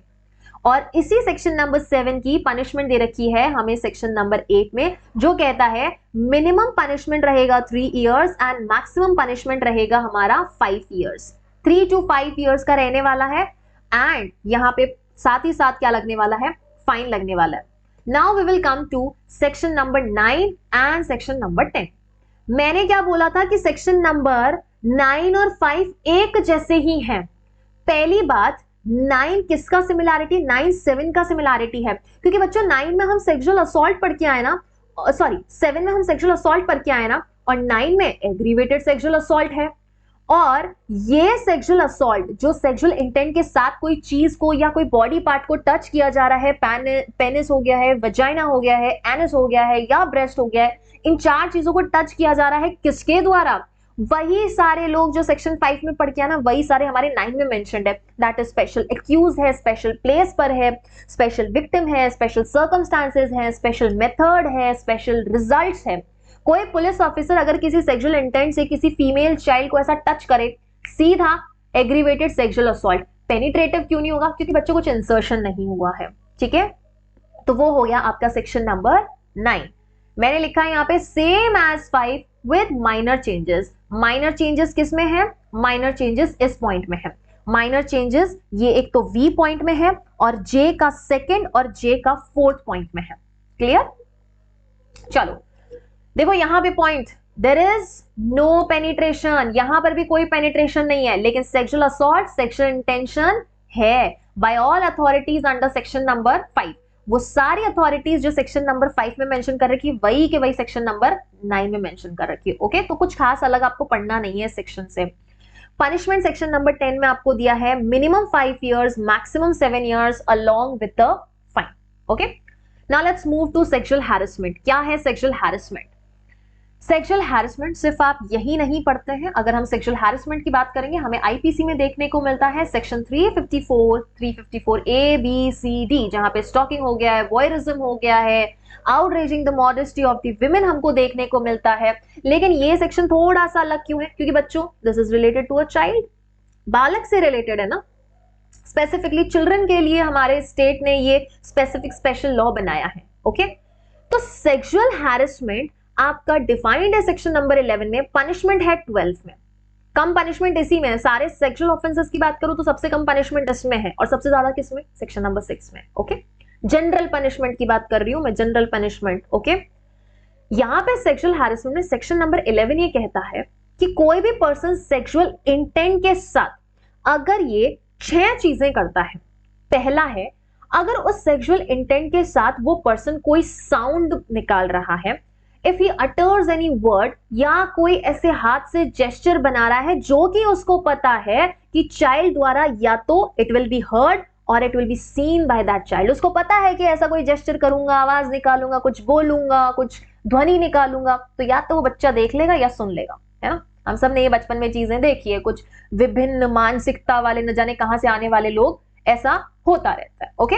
और इसी सेक्शन नंबर 7 की पनिशमेंट दे रखी है हमें सेक्शन नंबर 8 में, जो कहता है मिनिमम पनिशमेंट रहेगा 3 इयर्स एंड मैक्सिमम पनिशमेंट रहेगा हमारा 5 इयर्स। 3 to 5 इयर्स का रहने वाला है एंड यहाँ पे साथ ही साथ क्या लगने वाला है? फाइन लगने वाला है। Now we will come to section number 9 and section number 10। मैंने क्या बोला था कि सेक्शन नंबर 9 और 5 एक जैसे ही हैं। पहली बात, 9 किसका सिमिलैरिटी? 9 7 का सिमिलैरिटी है, क्योंकि बच्चों 9 में हम सेक्सुअल असॉल्ट पढ़ के आए ना, सॉरी 7 में हम सेक्सुअल असॉल्ट पढ़ के आए ना, और 9 में एग्रीवेटेड सेक्सुअल असॉल्ट है। और ये सेक्सुअल असॉल्ट जो सेक्सुअल इंटेंट के साथ कोई चीज को या कोई बॉडी पार्ट को टच किया जा रहा है, पेनिस हो गया है, वजाइना हो गया है, एनस हो गया है या ब्रेस्ट हो गया है, इन 4 चीजों को टच किया जा रहा है किसके द्वारा? वही सारे लोग जो सेक्शन 5 में पढ़ के आना, वही सारे हमारे 9 में मेंशन्ड है। दैट इज स्पेशल एक्यूज है, स्पेशल प्लेस पर है, स्पेशल विक्टिम है, स्पेशल सर्कमस्टांसेस है, स्पेशल मेथड है, स्पेशल रिजल्ट्स है। कोई पुलिस ऑफिसर अगर किसी सेक्सुअल इंटेंट से किसी फीमेल चाइल्ड को ऐसा टच करे, सीधा एग्रीवेटेड सेक्सुअल असॉल्ट। पेनिट्रेटिव क्यों नहीं होगा? क्योंकि बच्चों कुछ इंसर्शन नहीं हुआ है। ठीक है, तो वो हो गया आपका सेक्शन नंबर 9। मैंने लिखा है यहाँ पे same as 5 with minor changes. Minor changes किस में है? माइनर चेंजेस इस पॉइंट में है। माइनर चेंजेस ये एक तो V पॉइंट में है और J का 2nd और J का 4th पॉइंट में है। क्लियर? चलो देखो यहां पे point, there is no penetration, यहां पर भी कोई पेनिट्रेशन नहीं है, लेकिन सेक्सुअल असॉल्ट, सेक्सुअल इंटेंशन है by all authorities under section number 5। वो सारी अथॉरिटीज जो सेक्शन नंबर 5 में मेंशन कर रखी है वही के वही सेक्शन नंबर 9 में मेंशन कर रखी है। ओके, तो कुछ खास अलग आपको पढ़ना नहीं है सेक्शन से। पनिशमेंट सेक्शन नंबर 10 में आपको दिया है minimum 5 years, maximum 7 years along with the fine. Okay, now let's move to sexual harassment. क्या है सेक्सुअल हैरेसमेंट? सेक्सुअल हैरेसमेंट सिर्फ आप यही नहीं पढ़ते हैं। अगर हम सेक्सुअल हैरेसमेंट की बात करेंगे, हमें आईपीसी में देखने को मिलता है section 354 A B C D, जहां पे स्टॉकिंग हो गया है, वॉयरिज्म हो गया है, outraging the modesty of the women हमको देखने को मिलता है। लेकिन ये सेक्शन थोड़ा सा अलग क्यों है? क्योंकि बच्चों this is related to a child, बालक से रिलेटेड है ना, स्पेसिफिकली चिल्ड्रन के लिए हमारे स्टेट ने ये स्पेसिफिक स्पेशल लॉ बनाया है। ओके, तो सेक्सुअल हैरेसमेंट आपका डिफाइंड है सेक्शन नंबर 11 में, पनिशमेंट है 12 में। कम पनिशमेंट इसी में है, सारे सेक्सुअल ऑफेंसेस की बात करूं तो सबसे कम पनिशमेंट इसमें है और सबसे ज्यादा किसमें, सेक्शन नंबर 6 में। ओके, जनरल पनिशमेंट की बात कर रही हूं मैं, जनरल पनिशमेंट। ओके, यहां पे सेक्सुअल हैरेसमेंट में सेक्शन नंबर 11 ये कहता है कि कोई भी पर्सन सेक्सुअल इंटेंट के साथ अगर ये 6 चीजें करता है, पहला है अगर उस सेक्सुअल इंटेंट के साथ वो पर्सन कोई साउंड निकाल रहा है, if he utters any word, या कोई ऐसे हाथ से जेस्चर बना रहा है जो कि उसको पता है कि चाइल्ड द्वारा या तो इट विल बी हर्ड और it will be seen by that child, उसको पता है कि ऐसा कोई जेस्चर करूंगा, आवाज निकालूंगा, कुछ बोलूंगा, कुछ ध्वनि निकालूंगा तो या तो वो बच्चा देख लेगा या सुन लेगा, है ना। हम सब ने ये बचपन में चीजें देखी है, कुछ विभिन्न मानसिकता वाले न जाने कहां से आने वाले लोग, ऐसा होता रहता है। ओके,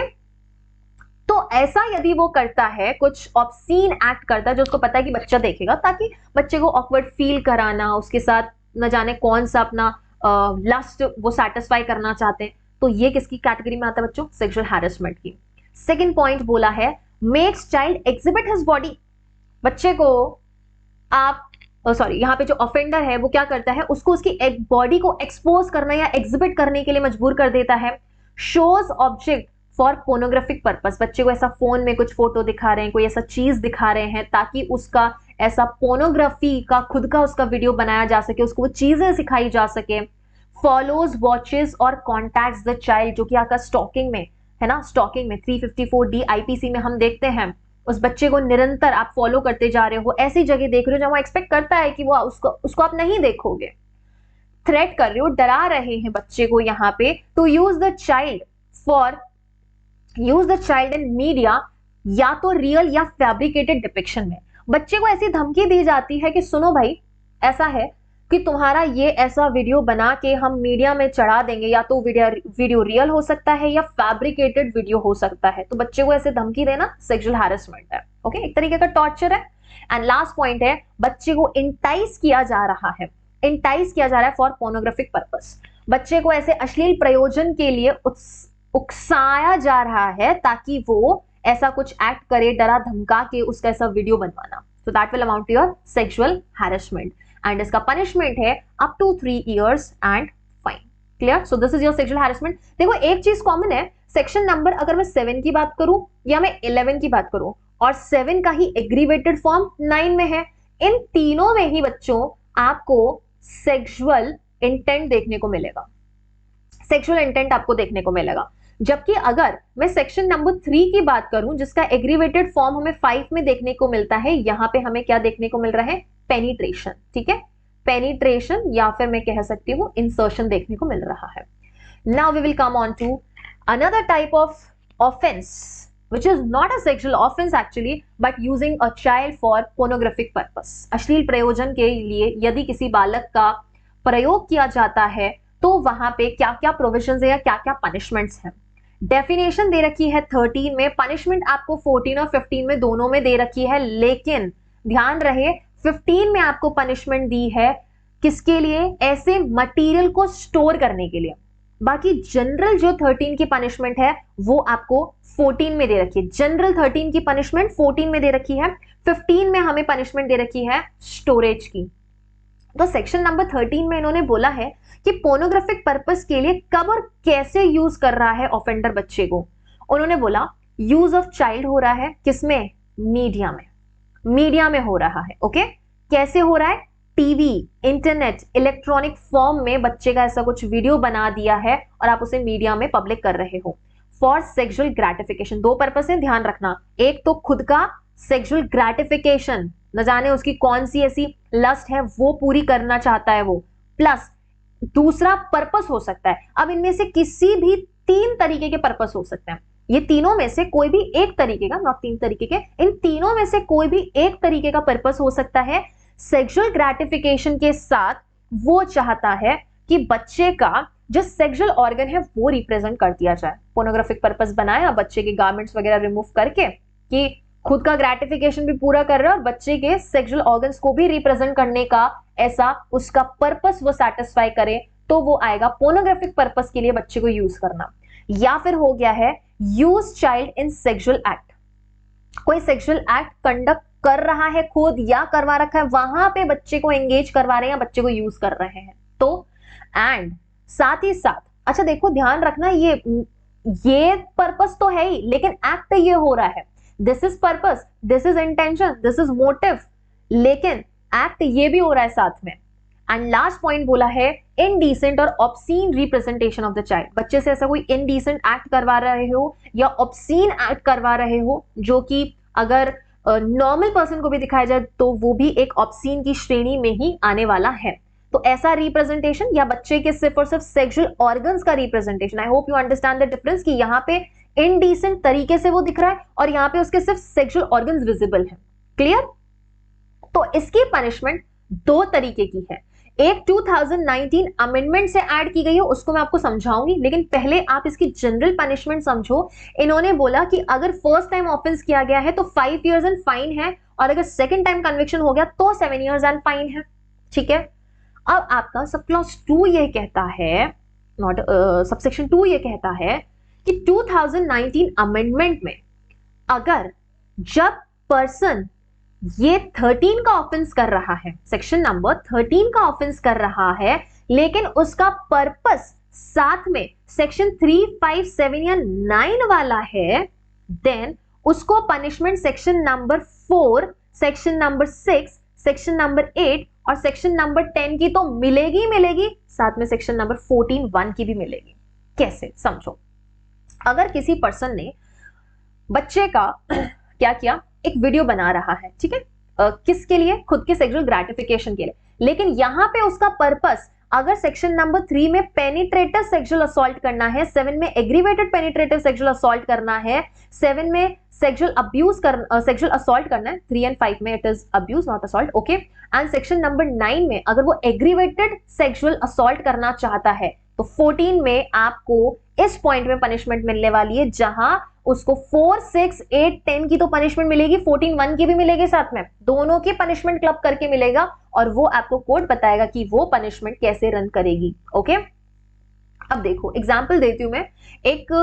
तो ऐसा यदि वो करता है, कुछ ऑब्सीन एक्ट करता है जो उसको पता है कि बच्चा देखेगा, ताकि बच्चे को ऑकवर्ड फील कराना, उसके साथ न जाने कौन सा अपना लस्ट वो सेटिस्फाई करना चाहते हैं, तो ये किसकी कैटेगरी में आता है बच्चों, सेक्सुअल हैरेसमेंट की। सेकंड पॉइंट बोला है makes child exhibit his body, बच्चे को आप सॉरी यहाँ पे जो ऑफेंडर है वो क्या करता है, उसको उसकी बॉडी को एक्सपोज करना या एग्जिबिट करने के लिए मजबूर कर देता है। Shows object for pornographic purpose, बच्चे को ऐसा फोन में कुछ फोटो दिखा रहे हैं, कोई ऐसा चीज दिखा रहे हैं ताकि उसका ऐसा पोर्नोग्राफी का खुद का उसका वीडियो बनाया जा सके, उसको वो चीजें सिखाई जा सके। फॉलोज, वॉचेस और कॉन्टैक्ट्स द चाइल्ड, जो कि आपका स्टॉकिंग में है ना, स्टॉकिंग में 354D आईपीसी में हम देखते हैं, उस बच्चे को निरंतर आप फॉलो करते जा रहे हो, ऐसी जगह देख रहे हो जहां वो एक्सपेक्ट करता है कि वो उसको आप नहीं देखोगे। थ्रेट कर रहे हो, डरा रहे हैं बच्चे को यहाँ पे, to use the child in media, या तो रियल या फैब्रिकेटेड डिपिक्शन में बच्चे को ऐसी धमकी दी जाती है कि सुनो भाई, ऐसा है कि तुम्हारा ये ऐसा वीडियो बना के हम मीडिया में चढ़ा देंगे, या तो वीडियो रियल हो सकता है या फैब्रिकेटेड वीडियो हो सकता है, तो बच्चे को ऐसे धमकी देना सेक्सुअल हैरेसमेंट है। ओके, एक तरीके का टॉर्चर है। एंड लास्ट पॉइंट है बच्चे को इंटाइस किया जा रहा है, इंटाइस किया जा रहा है फॉर पोर्नोग्राफिक पर्पस, बच्चे को ऐसे अश्लील प्रयोजन के लिए उकसाया जा रहा है ताकि वो ऐसा कुछ एक्ट करे, डरा धमका के उसका ऐसा वीडियो बनवाना, so that will amount to your sexual harassment and इसका punishment है up to 3 years and fine। clear? so this is your sexual harassment। देखो एक चीज कॉमन है, सेक्शन नंबर अगर मैं 7 की बात करूं या मैं 11 की बात करूं, और 7 का ही एग्रीवेटेड फॉर्म 9 में है, इन तीनों में ही बच्चों आपको सेक्सुअल इंटेंट देखने को मिलेगा, सेक्सुअल इंटेंट आपको देखने को मिलेगा। जबकि अगर मैं सेक्शन नंबर 3 की बात करूं जिसका एग्रीवेटेड फॉर्म हमें 5 में देखने को मिलता है, यहां पे हमें क्या देखने को मिल रहा है, पेनिट्रेशन। ठीक है, पेनिट्रेशन या फिर मैं कह सकती हूं इंसर्शन देखने को मिल रहा है। Now we will come on to another type of offence which is not a sexual offense actually but using a child for pornographic purpose। अश्लील प्रयोजन के लिए यदि किसी बालक का प्रयोग किया जाता है तो वहां पे क्या क्या प्रोविजंस है या क्या क्या पनिशमेंट्स हैं। डेफिनेशन दे रखी है 13 में, पनिशमेंट आपको 14 और 15 में दोनों में दे रखी है, लेकिन ध्यान रहे 15 में आपको पनिशमेंट दी है किसके लिए, ऐसे मटेरियल को स्टोर करने के लिए। बाकी जनरल जो 13 की पनिशमेंट है वो आपको 14 में दे रखी है, जनरल 13 की पनिशमेंट 14 में दे रखी है, 15 में हमें पनिशमेंट दे रखी है स्टोरेज की। तो सेक्शन नंबर 13 में इन्होंने बोला है कि पोर्नोग्राफिक पर्पस के लिए कब और कैसे यूज कर रहा है ऑफेंडर बच्चे को। उन्होंने बोला यूज ऑफ चाइल्ड हो रहा है किसमें, मीडिया में, मीडिया में हो रहा है। ओके, कैसे हो रहा है, टीवी, इंटरनेट, इलेक्ट्रॉनिक फॉर्म में बच्चे का ऐसा कुछ वीडियो बना दिया है और आप उसे मीडिया में पब्लिक कर रहे हो फॉर सेक्सुअल ग्रेटिफिकेशन। 2 पर्पस है, ध्यान रखना, एक तो खुद का सेक्सुअल ग्रेटिफिकेशन, न जाने उसकी कौन सी ऐसी लस्ट है वो पूरी करना चाहता है वो, प्लस दूसरा पर्पस हो सकता है। अब इनमें से किसी भी 3 तरीके के पर्पस हो सकते हैं, ये तीनों में से कोई भी एक तरीके का, नॉट 3 तरीके के, इन तीनों में से कोई भी एक तरीके का पर्पस हो सकता है। सेक्सुअल ग्रेटिफिकेशन के साथ वो चाहता है कि बच्चे का जो सेक्सुअल ऑर्गन है वो रिप्रेजेंट कर दिया जाए। पोर्नोग्राफिक पर्पस बनाया, बच्चे के गारमेंट्स वगैरह रिमूव करके कि खुद का ग्रेटिफिकेशन भी पूरा कर रहा है और बच्चे के सेक्सुअल ऑर्गन्स को भी रिप्रेजेंट करने का ऐसा उसका पर्पस वो सेटिस्फाई करे, तो वो आएगा पोर्नोग्राफिक पर्पस के लिए बच्चे को यूज करना। या फिर हो गया है use child in sexual act, कोई सेक्सुअल एक्ट कंडक्ट कर रहा है खुद या करवा रखा है, वहां पे बच्चे को एंगेज करवा रहे हैं या बच्चे को यूज कर रहे हैं। तो एंड साथ ही साथ, अच्छा देखो ध्यान रखना, ये पर्पस तो है ही, लेकिन एक्ट ये हो रहा है, this is purpose, this is intention, this is motive, लेकिन एक्ट ये भी हो रहा है साथ में। एंड लास्ट पॉइंट बोला है इनडिसेंट और obscene representation of the child, बच्चे से ऐसा कोई इनडिसेंट एक्ट करवा रहे हो या ऑब्सीन एक्ट करवा रहे हो, जो कि अगर नॉर्मल पर्सन को भी दिखाया जाए तो वो भी एक ऑब्सीन की श्रेणी में ही आने वाला है। तो ऐसा रिप्रेजेंटेशन या बच्चे के सिर्फ और सिर्फ सेक्सुअल ऑर्गन्स का representation, I hope you understand the difference कि यहाँ पे इनडिसेंट तरीके से वो दिख रहा है और यहाँ पे उसके सिर्फ सेक्सुअल ऑर्गन्स विजिबल है। क्लियर? तो इसकी पनिशमेंट दो तरीके की है, एक 2019 अमेंडमेंट से ऐड की गई है, उसको मैं आपको समझाऊंगी, लेकिन पहले आप इसकी जनरल पनिशमेंट समझो। इन्होंने बोला कि अगर फर्स्ट टाइम ऑफेंस किया गया है तो 5 इयर्स एंड फाइन है, और अगर सेकंड टाइम कन्विक्शन हो गया तो 7 इयर्स एंड फाइन है। ठीक है, अब आपका सब क्लॉज 2 ये कहता है, नॉट सबसेक्शन 2 ये कहता है कि 2019 अमेंडमेंट में अगर जब पर्सन ये 13 का ऑफेंस कर रहा है, सेक्शन नंबर 13 का ऑफेंस कर रहा है, लेकिन उसका पर्पस साथ में सेक्शन 3, 5, 7 या 9 वाला है, देन उसको punishment section number 4, section number 6, section number 8 और सेक्शन नंबर 10 की तो मिलेगी मिलेगी, साथ में सेक्शन नंबर 14 1 की भी मिलेगी। कैसे? समझो, अगर किसी पर्सन ने बच्चे का क्या किया, एक वीडियो बना रहा है, ठीक है, किसके लिए? खुद के सेक्सुअल ग्रेटिफिकेशन के लिए, लेकिन यहां पे उसका पर्पस अगर सेक्शन नंबर 3 में पेनिट्रेटिव सेक्सुअल असॉल्ट करना है, 7 में एग्रीवेटेड पेनिट्रेटिव सेक्सुअल असॉल्ट करना है, 7 में सेक्सुअल अब्यूज सेक्सुअल असॉल्ट करना है, 3 एंड 5 में it is abuse not assault, okay, and section number 9 में अगर वो एग्रीवेटेड सेक्सुअल असॉल्ट करना चाहता है, तो 14 में आपको इस पॉइंट में पनिशमेंट मिलने वाली है, जहां उसको 4, 6, 8, 10 की तो पनिशमेंट मिलेगी, 14, 1 की भी मिलेगी, साथ में दोनों की पनिशमेंट क्लब करके मिलेगा, और वो आपको कोड बताएगा कि वो पनिशमेंट कैसे रन करेगी। ओके, अब देखो एग्जांपल देती हूं मैं। एक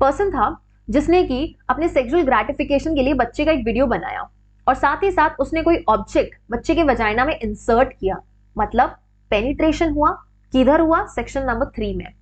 पर्सन था जिसने कि अपने सेक्सुअल ग्रेटिफिकेशन के लिए बच्चे का एक वीडियो बनाया, और साथ ही साथ उसने कोई ऑब्जेक्ट बच्चे के वजाइना में इंसर्ट किया, मतलब पेनिट्रेशन हुआ, किधर हुआ? सेक्शन नंबर 3 में,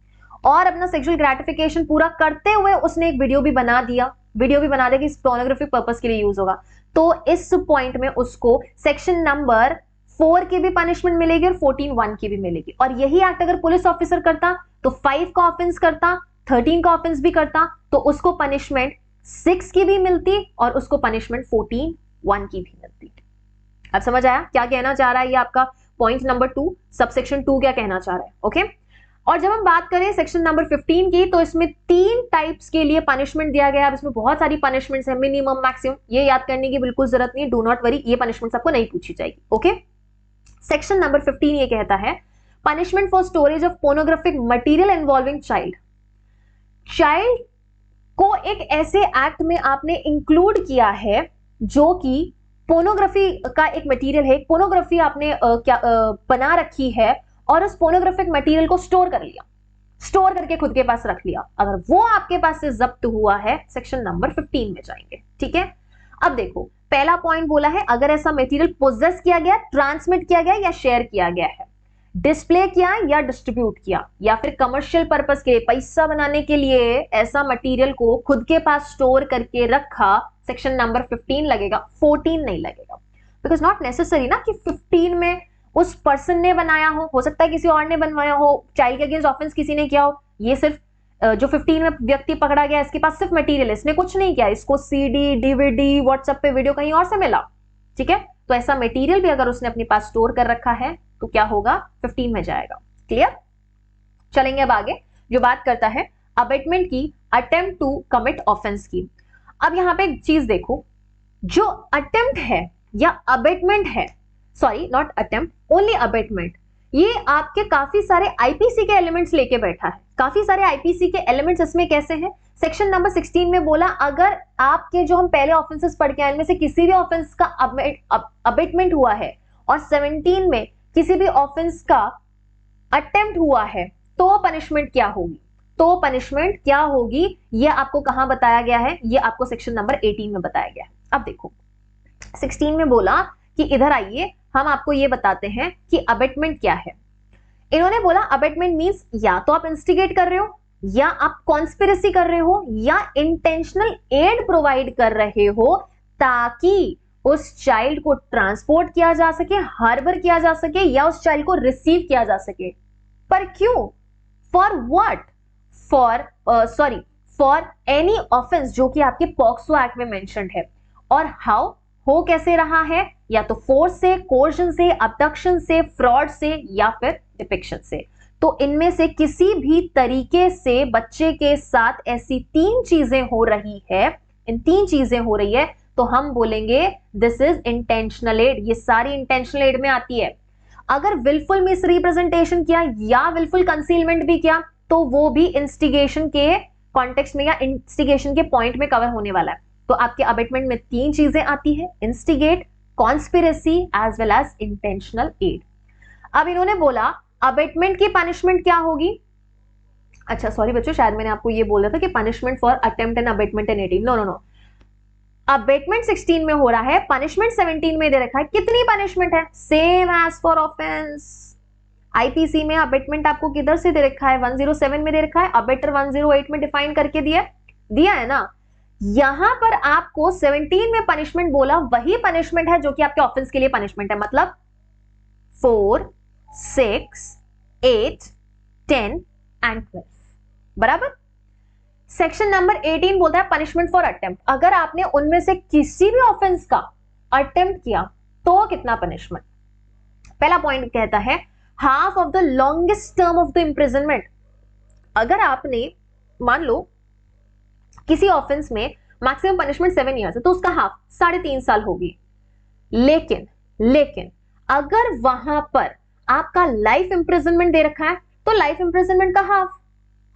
और अपना सेक्सुअल ग्रेटिफिकेशन पूरा करते हुए उसने एक वीडियो भी बना दिया कि पोर्नोग्राफिक पर्पस के लिए यूज होगा, तो इस पॉइंट में उसको सेक्शन नंबर 4 की भी पनिशमेंट मिलेगी और 14, 1 की भी मिलेगी। और यही एक्ट अगर पुलिस ऑफिसर करता तो 5 का ऑफेंस करता, 13 का ऑफेंस भी करता, तो उसको पनिशमेंट 6 की भी मिलती और उसको पनिशमेंट 14, 1 की भी मिलती। अब समझ आया क्या कहना चाह रहा है ये आपका पॉइंट नंबर 2, सबसेक्शन 2 क्या कहना चाह रहा है? ओके, और जब हम बात करें सेक्शन नंबर 15 की, तो इसमें 3 टाइप्स के लिए पनिशमेंट दिया गया है। इसमें बहुत सारी पनिशमेंट्स है, मिनिमम मैक्सिमम, ये याद करने की बिल्कुल जरूरत नहीं है, डू नॉट वरी, ये पनिशमेंट्स आपको नहीं पूछी जाएगी। ओके, सेक्शन नंबर 15 ये कहता है punishment for storage of pornographic material involving child. Child को एक ऐसे एक्ट में आपने इंक्लूड किया है जो कि पोर्नोग्राफी का एक मटेरियल है, पोर्नोग्राफी आपने बना रखी है, और उस पोर्नोग्राफिक मटेरियल को स्टोर कर लिया, स्टोर करके खुद के पास रख लिया, अगर वो आपके पास से जब्त हुआ है, सेक्शन नंबर 15 में जाएंगे। ठीक है, अब देखो पहला पॉइंट बोला है अगर ऐसा मटेरियल पोजेस किया गया, ट्रांसमिट किया गया या शेयर किया गया है, डिस्प्ले किया या डिस्ट्रीब्यूट किया, या फिर कमर्शियल पर्पस के लिए पैसा बनाने के लिए ऐसा मटेरियल को खुद के पास स्टोर करके रखा, सेक्शन नंबर 15 लगेगा, 14 नहीं लगेगा, बिकॉज नॉट नेसेसरी ना कि 15 में उस पर्सन ने बनाया हो सकता है किसी और ने बनवाया हो, चाइल्ड के अगेंस्ट ऑफेंस किसी ने किया हो, ये सिर्फ जो 15 में व्यक्ति पकड़ा गया इसके पास सिर्फ मटेरियल है, इसने कुछ नहीं किया, इसको सीडी, डीवीडी, व्हाट्सएप पे वीडियो कहीं और से मिला। ठीक है, तो ऐसा मटेरियल भी अगर उसने अपने पास स्टोर कर रखा है तो क्या होगा? 15 में जाएगा। क्लियर? चलेंगे अब आगे, जो बात करता है अबेटमेंट की, अटेम्प्ट टू कमिट ऑफेंस की। अब यहां पे एक चीज देखो, जो अटेम्प्ट है या अबेटमेंट है, sorry not attempt, only abetment, ये आपके काफी सारे आईपीसी के एलिमेंट्स लेके बैठा है। काफी सारे आईपीसी के एलिमेंट्स इसमें कैसे हैं? सेक्शन नंबर 16 में बोला अगर आपके जो हम पहले ऑफेंसेस पढ़ के आए इनमें से किसी भी ऑफेंस का अबेटमेंट हुआ है, और 17 में किसी भी ऑफेंस का अटेम्प्ट हुआ है, तो पनिशमेंट क्या होगी? तो पनिशमेंट क्या होगी ये आपको कहां बताया गया है? ये आपको सेक्शन नंबर 18 में बताया गया है। अब देखो 16 में बोला कि इधर आइए, हम आपको ये बताते हैं कि अबेटमेंट क्या है। इन्होंने बोला अबेटमेंट मींस या तो आप इंस्टिगेट कर रहे हो, या आप कॉन्स्पिरेसी कर रहे हो, या इंटेंशनल एड प्रोवाइड कर रहे हो ताकि उस चाइल्ड को ट्रांसपोर्ट किया जा सके, हार्बर किया जा सके, या उस चाइल्ड को रिसीव किया जा सके। पर क्यों? For what? For any offence जो कि आपके पॉक्सो एक्ट में मेंशन्ड है। और हाउ? हो कैसे रहा है? या तो फोर्स से, कोर्शन से, अबडक्शन से, फ्रॉड से, या फिर डिपिक्शन से। तो इनमें से किसी भी तरीके से बच्चे के साथ ऐसी 3 चीजें हो रही है, इन 3 चीजें हो रही है, तो हम बोलेंगे दिस इज इंटेंशनल एड। ये सारी इंटेंशनल एड में आती है। अगर विलफुल मिस रिप्रेजेंटेशन किया या विलफुल कंसीलमेंट भी किया तो वो भी इंस्टिगेशन के कॉन्टेक्स्ट में या इंस्टिगेशन के पॉइंट में कवर होने वाला है। तो आपके अबेटमेंट में 3 चीजें आती है, instigate, conspiracy as well as intentional aid. अब इन्होंने बोला अबेटमेंट की पनिशमेंट क्या होगी? अच्छा सॉरी बच्चों, शायद मैंने आपको ये बोला था कि punishment for attempt and abetment in 18। No, abetment 16 में हो रहा है, पनिशमेंट 17 में दे रखा है। कितनी पनिशमेंट है? Same as for offence. IPC में अबेटमेंट आपको किधर से दे रखा है? 107 में दे रखा है, अबेटर 108 में डिफाइन करके दिया है ना। यहां पर आपको 17 में पनिशमेंट बोला, वही पनिशमेंट है जो कि आपके ऑफेंस के लिए पनिशमेंट है, मतलब 4, 6, 8, 10 एंड 12। बराबर। सेक्शन नंबर 18 बोलता है पनिशमेंट फॉर अटेम्प्ट। अगर आपने उनमें से किसी भी ऑफेंस का अटेम्प्ट किया तो कितना पनिशमेंट? पहला पॉइंट कहता है half of the longest term of the imprisonment. अगर आपने मान लो किसी ऑफेंस में मैक्सिमम पनिशमेंट 7 ईयर्स है तो उसका हाफ 3.5 साल होगी। लेकिन अगर वहां पर आपका लाइफ इंप्रिजनमेंट दे रखा है तो लाइफ इंप्रिजनमेंट का हाफ।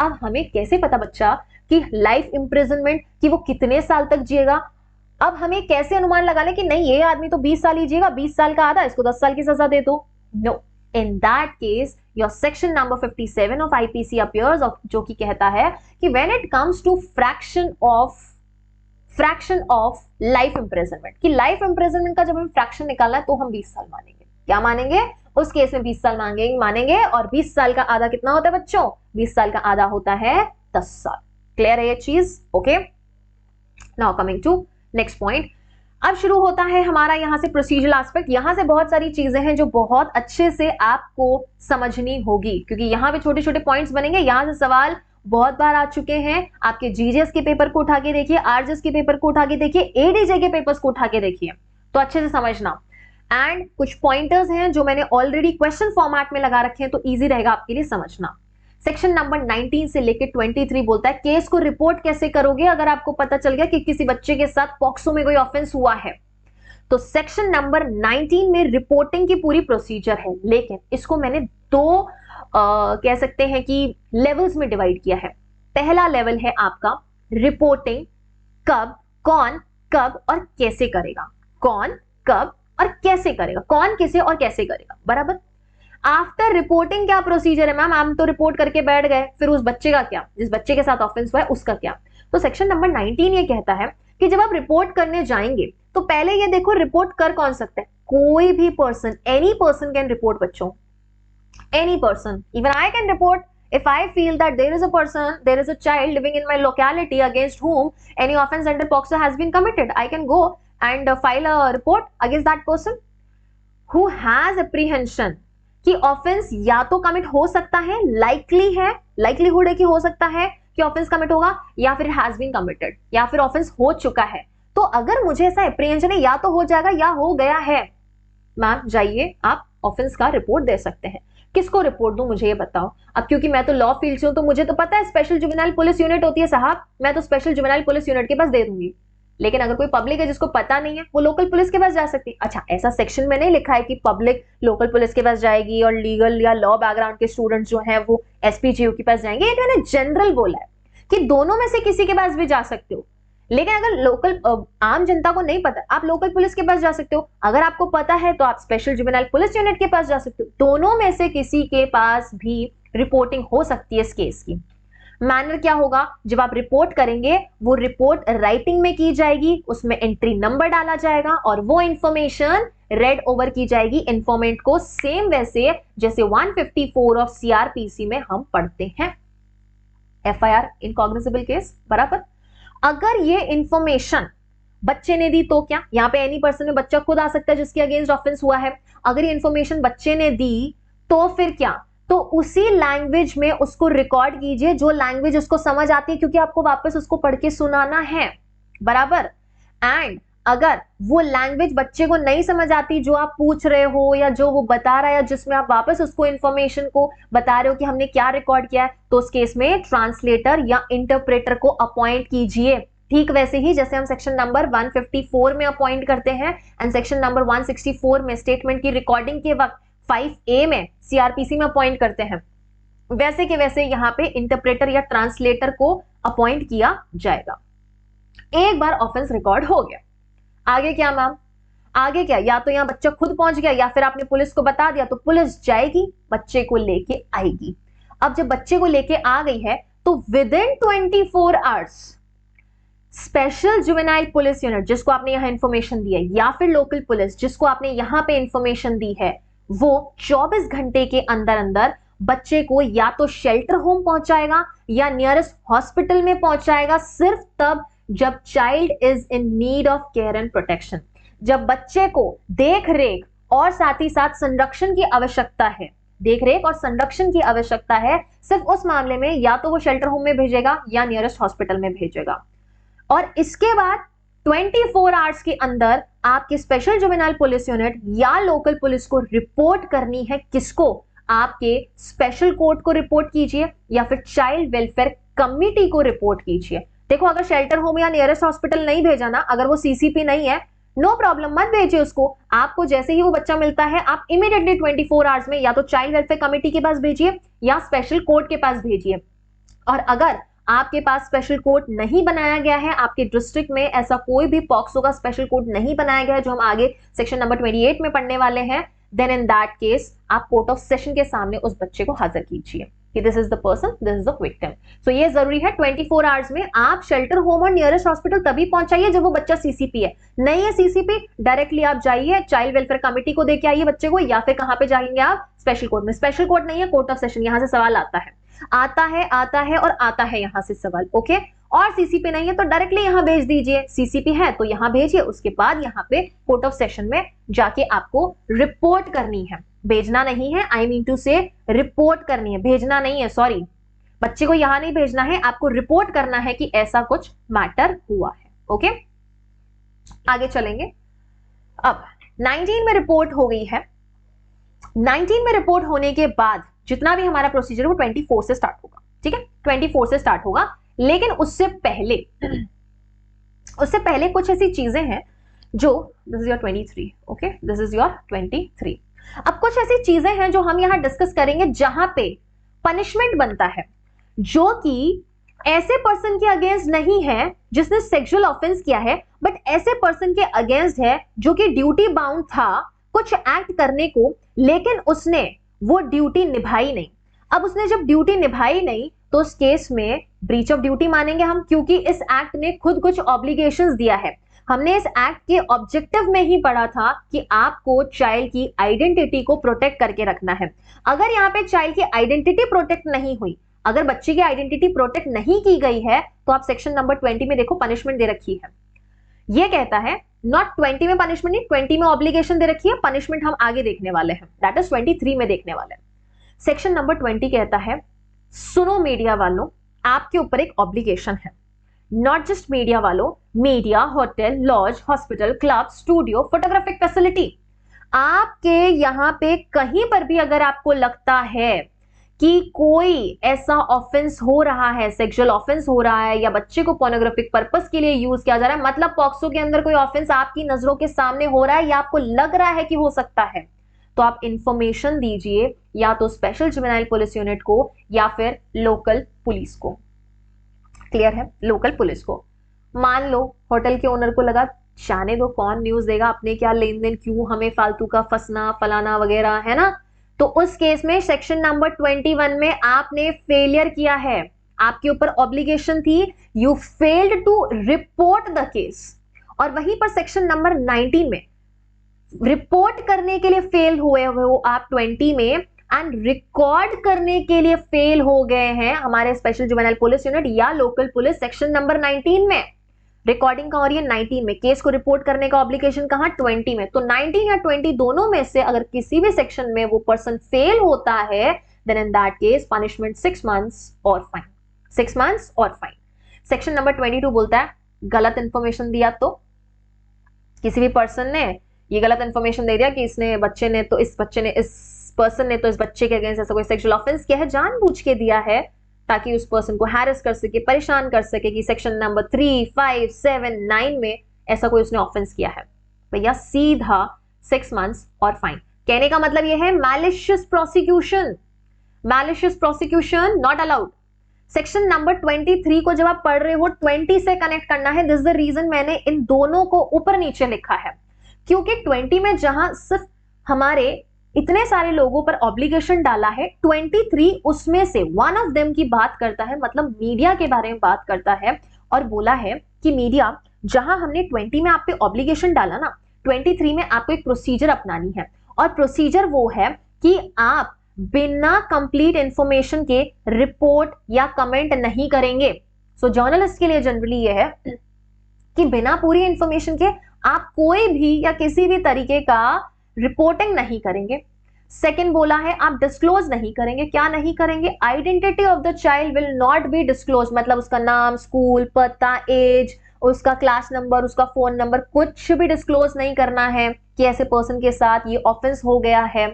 अब हमें कैसे पता बच्चा कि लाइफ इंप्रिजनमेंट कि वो कितने साल तक जिएगा? अब हमें कैसे अनुमान लगा ले कि नहीं ये आदमी तो 20 साल ही जिएगा, 20 साल का आधा, इसको 10 साल की सजा दे दो? No, in that case your section number 57 of IPC appears, जो कि कहता है कि when it comes to fraction of life imprisonment, कि लाइफ इंप्रिजनमेंट का जब हम फ्रैक्शन निकालना है तो हम 20 साल मानेंगे। क्या मानेंगे? उस केस में 20 साल मानेंगे। और 20 साल का आधा कितना होता है बच्चों? 20 साल का आधा होता है 10 साल। क्लियर है ये चीज? Okay, now coming to next point. अब शुरू होता है हमारा यहां से प्रोसीजरल एस्पेक्ट। यहां से बहुत सारी चीजें हैं जो बहुत अच्छे से आपको समझनी होगी, क्योंकि यहां पे छोटे छोटे पॉइंट्स बनेंगे। यहां से सवाल बहुत बार आ चुके हैं। आपके जीजीएस के पेपर को उठा के देखिए, आरजीएस के पेपर को उठा के देखिए, एडीजे के पेपर्स को उठा के देखिए, तो अच्छे से समझना। एंड कुछ पॉइंटर्स हैं जो मैंने ऑलरेडी क्वेश्चन फॉर्मेट में लगा रखे हैं, तो इजी रहेगा आपके लिए समझना। सेक्शन नंबर 19 से लेकर 23 बोलता है केस को रिपोर्ट कैसे करोगे अगर आपको पता चल गया कि किसी बच्चे के साथ पॉक्सो में कोई ऑफेंस हुआ है। तो सेक्शन नंबर 19 में रिपोर्टिंग की पूरी प्रोसीजर है, लेकिन इसको मैंने 2 कह सकते हैं कि लेवल्स में डिवाइड किया है। पहला लेवल है आपका रिपोर्टिंग, कब, कौन, कब और कैसे करेगा। कौन, कब और कैसे करेगा, कौन, किसे और कैसे करेगा। बराबर। आफ्टर रिपोर्टिंग क्या प्रोसीजर है? मैम हम तो रिपोर्ट करके बैठ गए, फिर उस बच्चे का क्या, जिस बच्चे के साथ ऑफेंस हुआ है उसका क्या? तो सेक्शन नंबर 19 ये कहता है कि जब आप रिपोर्ट करने जाएंगे तो पहले ये देखो रिपोर्ट कर कौन सकता है। कोई भी person, any person can report बच्चों, any person, even I can report if I feel that there is a child living in my locality against whom any offense under POCSO has been committed. I can go and file a report against that person who has apprehension कि ऑफेंस या तो कमिट हो सकता है, लाइकलीहुड है कि हो सकता है कि ऑफेंस कमिट होगा, या फिर हैज बीन कमिटेड, या फिर ऑफेंस हो चुका है। तो अगर मुझे ऐसा अप्रीहेंशन है या तो हो जाएगा या हो गया है, मैम जाइए आप ऑफेंस का रिपोर्ट दे सकते हैं। किसको रिपोर्ट दूं मुझे ये बताओ। अब क्योंकि मैं तो लॉ फील्ड से हूं तो मुझे तो पता है स्पेशल जुवेनाइल पुलिस यूनिट होती है साहब, मैं तो स्पेशल जुवेनाइल पुलिस यूनिट के पास दे दूंगी। लेकिन अगर कोई पब्लिक है जिसको पता नहीं है वो लोकल पुलिस के पास जा सकती है। अच्छा, ऐसा सेक्शन में नहीं लिखा है कि पब्लिक लोकल पुलिस के पास जाएगी और लीगल या लॉ बैकग्राउंड के स्टूडेंट्स जो हैं वो एसपीजीयू के पास जाएंगे। ये मैंने जनरल बोला है कि दोनों में से किसी के पास भी जा सकते हो। लेकिन अगर लोकल आम जनता को नहीं पता, आप लोकल पुलिस के पास जा सकते हो। अगर आपको पता है तो आप स्पेशल जुवेनाइल पुलिस यूनिट के पास जा सकते हो। दोनों में से किसी के पास भी रिपोर्टिंग हो सकती है इस केस की। मैनर क्या होगा, जब आप रिपोर्ट करेंगे वो रिपोर्ट राइटिंग में की जाएगी, उसमें एंट्री नंबर डाला जाएगा और वो इंफॉर्मेशन रेड ओवर की जाएगी इंफॉर्मेंट को, सेम वैसे जैसे 154 ऑफ सीआरपीसी में हम पढ़ते हैं, एफआईआर इनकॉग्निजेबल केस बराबर। अगर ये इंफॉर्मेशन बच्चे ने दी तो क्या, यहाँ पे एनी पर्सन में बच्चा खुद आ सकता है जिसके अगेंस्ट ऑफेंस हुआ है, अगर ये इंफॉर्मेशन बच्चे ने दी तो फिर क्या, तो उसी लैंग्वेज में उसको रिकॉर्ड कीजिए जो लैंग्वेज उसको समझ आती है, क्योंकि आपको वापस उसको पढ़ के सुनाना है बराबर। एंड अगर वो लैंग्वेज बच्चे को नहीं समझ आती जो आप पूछ रहे हो या जो वो बता रहा है या जिसमें आप वापस उसको इंफॉर्मेशन को बता रहे हो कि हमने क्या रिकॉर्ड किया है, तो उस केस में ट्रांसलेटर या इंटरप्रेटर को अपॉइंट कीजिए, ठीक वैसे ही जैसे हम सेक्शन नंबर 154 में अपॉइंट करते हैं एंड सेक्शन नंबर 164 में स्टेटमेंट की रिकॉर्डिंग के वक्त 5A में सीआरपीसी में अपॉइंट करते हैं, वैसे के वैसे यहाँ पे इंटरप्रेटर या ट्रांसलेटर को अपॉइंट किया जाएगा। एक बार ऑफेंस रिकॉर्ड हो गया, आगे क्या मैम, आगे क्या, या तो यहाँ बच्चा खुद पहुंच गया या फिर आपने पुलिस को बता दिया, तो पुलिस जाएगी बच्चे को लेके आएगी। अब जब बच्चे को लेके आ गई है तो with in 24 hours special juvenile police unit जिसको आपने यहाँ इंफॉर्मेशन दी है या फिर लोकल पुलिस जिसको आपने यहाँ पे इंफॉर्मेशन दी है, वो 24 घंटे के अंदर अंदर बच्चे को या तो शेल्टर होम पहुंचाएगा या नियरेस्ट हॉस्पिटल में पहुंचाएगा, सिर्फ तब जब child is in need of care and protection, जब बच्चे को देख रेख और साथ ही साथ संरक्षण की आवश्यकता है, देख रेख और संरक्षण की आवश्यकता है, सिर्फ उस मामले में या तो वो शेल्टर होम में भेजेगा या नियरेस्ट हॉस्पिटल में भेजेगा। और इसके बाद 24 आवर्स के अंदर आपकी स्पेशल जुवेनाइल पुलिस यूनिट या लोकल पुलिस को रिपोर्ट करनी है, किसको, आपके स्पेशल कोर्ट को रिपोर्ट कीजिए या फिर चाइल्ड वेलफेयर कमिटी को रिपोर्ट कीजिए। देखो अगर शेल्टर होम या नियरेस्ट हॉस्पिटल नहीं भेजा ना, अगर वो सीसीपी नहीं है, नो प्रॉब्लम, मत भेजिए उसको, आपको जैसे ही वो बच्चा मिलता है आप इमीडिएटली 24 आवर्स में या तो चाइल्ड वेलफेयर कमिटी के पास भेजिए या स्पेशल कोर्ट के पास भेजिए। और अगर आपके पास स्पेशल कोर्ट नहीं बनाया गया है, आपके डिस्ट्रिक्ट में ऐसा कोई भी पॉक्सो का स्पेशल कोर्ट नहीं बनाया गया है जो हम आगे सेक्शन नंबर 28 में पढ़ने वाले हैं, देन इन दैट केस आप कोर्ट ऑफ सेशन के सामने उस बच्चे को हाजिर कीजिए कि this is the person, this is the victim. So ये जरूरी है 24 आवर्स में आप शेल्टर होम और नियरेस्ट हॉस्पिटल तभी पहुंचाइए जब वो बच्चा सीसीपी है, नहीं है सीसीपी डायरेक्टली आप जाइए चाइल्ड वेलफेयर कमिटी को देके आइए बच्चे को, या फिर कहां पे जाएंगे आप, स्पेशल कोर्ट में। स्पेशल कोर्ट नहीं है, कोर्ट ऑफ सेशन, यहां से सवाल आता है और आता है यहां से सवाल, ओके। और सीसीपी नहीं है तो डायरेक्टली यहां भेज दीजिए, सीसीपी है तो यहां भेजिए, उसके बाद यहां पे कोर्ट ऑफ सेशन में जाके आपको रिपोर्ट करनी है, भेजना नहीं है, आई मीन टू से रिपोर्ट करनी है, भेजना नहीं है, सॉरी, बच्चे को यहां नहीं भेजना है, आपको रिपोर्ट करना है कि ऐसा कुछ मैटर हुआ है, ओके। आगे चलेंगे। अब 19 में रिपोर्ट हो गई है, 19 में रिपोर्ट होने के बाद जितना भी हमारा प्रोसीजर वो 24 से स्टार्ट होगा, ठीक है, 24 से स्टार्ट होगा। लेकिन उससे पहले कुछ ऐसी चीजें हैं जो, this is your 23, okay, this is your 23। अब कुछ ऐसी चीजें हैं जो हम यहां डिस्कस करेंगे जहां पे पनिशमेंट बनता है जो कि ऐसे पर्सन के अगेंस्ट नहीं है जिसने सेक्सुअल ऑफेंस किया है, बट ऐसे पर्सन के अगेंस्ट है जो कि ड्यूटी बाउंड था कुछ एक्ट करने को, लेकिन उसने वो ड्यूटी निभाई नहीं। अब उसने जब ड्यूटी निभाई नहीं तो उस केस में ब्रीच ऑफ ड्यूटी मानेंगे हम, क्योंकि इस एक्ट ने खुद कुछ ऑब्लिगेशंस दिया है। हमने इस एक्ट के ऑब्जेक्टिव में ही पढ़ा था कि आपको चाइल्ड की आइडेंटिटी को प्रोटेक्ट करके रखना है। अगर यहाँ पे चाइल्ड की आइडेंटिटी प्रोटेक्ट नहीं हुई, अगर बच्चे की आइडेंटिटी प्रोटेक्ट नहीं की गई है, तो आप सेक्शन नंबर 20 में देखो पनिशमेंट दे रखी है। ये कहता है नॉट 20 में पनिशमेंट नहीं, 20 में ऑब्लिगेशन दे रखी है, पनिशमेंट हम आगे देखने वाले हैं, दैट इज 23 में देखने वाले हैं। सेक्शन नंबर 20 कहता है, सुनो मीडिया वालों, आपके ऊपर एक ऑब्लिगेशन है, नॉट जस्ट मीडिया वालों, media, hotel, lodge, hospital, club, studio, photographic facility, आपके यहां पे कहीं पर भी अगर आपको लगता है कि कोई ऐसा ऑफेंस हो रहा है, सेक्सुअल ऑफेंस हो रहा है या बच्चे को पोर्नोग्राफिक पर्पस के लिए यूज किया जा रहा है, मतलब पॉक्सो के अंदर कोई ऑफेंस आपकी नजरों के सामने हो रहा है या आपको लग रहा है कि हो सकता है, तो आप इंफॉर्मेशन दीजिए या तो स्पेशल जुवेनाइल पुलिस यूनिट को या फिर लोकल पुलिस को। क्लियर है, लोकल पुलिस को। मान लो होटल के ओनर को लगा जाने दो, कौन न्यूज देगा, अपने क्या लेन देन, क्यों हमें फालतू का फंसना फलाना वगैरह, है ना, तो उस केस में सेक्शन नंबर 21 में आपने फेलियर किया है, आपके ऊपर ऑब्लिगेशन थी, you failed to report the case. और वहीं पर सेक्शन नंबर 19 में रिपोर्ट करने के लिए फेल हुए हो आप 20 में, एंड रिकॉर्ड करने के लिए फेल हो गए हैं हमारे स्पेशल जुवेनाइल पुलिस यूनिट या लोकल पुलिस सेक्शन नंबर 19 में। रिकॉर्डिंग कहां हो रही है? 19 में। केस को रिपोर्ट करने का ऑब्लिगेशन कहां? 20 में। तो 19 या 20 दोनों में से अगर किसी भी सेक्शन में वो पर्सन फेल होता है, then in that case punishment 6 months और फाइन। 6 months और फाइन। सेक्शन नंबर 22 बोलता है गलत इंफॉर्मेशन दिया तो, किसी भी पर्सन ने ये गलत इंफॉर्मेशन दे दिया कि इस पर्सन ने तो इस बच्चे के अगेंस्ट ऐसा कोई सेक्सुअल ऑफेंस किया है, जानबूझ के दिया है ताकि उस पर्सन को हैरेस कर सके, परेशान कर सके, कि सेक्शन नंबर 3, 5, 7, 9 में ऐसा कोई उसने ऑफेंस किया है, भैया सीधा 6 months और फाइन। कहने का मतलब यह है malicious prosecution, malicious prosecution not allowed. Section number 23 को जब आप पढ़ रहे हो 20 से कनेक्ट करना है। दिस इज द रीजन मैंने इन दोनों को ऊपर नीचे लिखा है, क्योंकि 20 में जहां सिर्फ हमारे इतने सारे लोगों पर ऑब्लिगेशन डाला है, 23 उसमें से वन ऑफ देम की बात करता है, मतलब मीडिया के बारे में बात करता है, और बोला है कि मीडिया, जहां हमने 20 में आप पे ऑब्लिगेशन डाला ना, 23 में आपको एक प्रोसीजर अपनानी है, और प्रोसीजर वो है कि आप बिना कंप्लीट इंफॉर्मेशन के रिपोर्ट या कमेंट नहीं करेंगे। सो जर्नलिस्ट के लिए जनरली ये है कि बिना पूरी इंफॉर्मेशन के आप कोई भी या किसी भी तरीके का रिपोर्टिंग नहीं करेंगे। सेकंड बोला है आप डिस्क्लोज नहीं करेंगे। क्या नहीं करेंगे? Identity of the child will not be disclose, मतलब उसका नाम, स्कूल, पता, एज, उसका क्लास नंबर, उसका फोन नंबर, कुछ भी डिस्क्लोज नहीं करना है कि ऐसे पर्सन के साथ ये ऑफेंस हो गया है,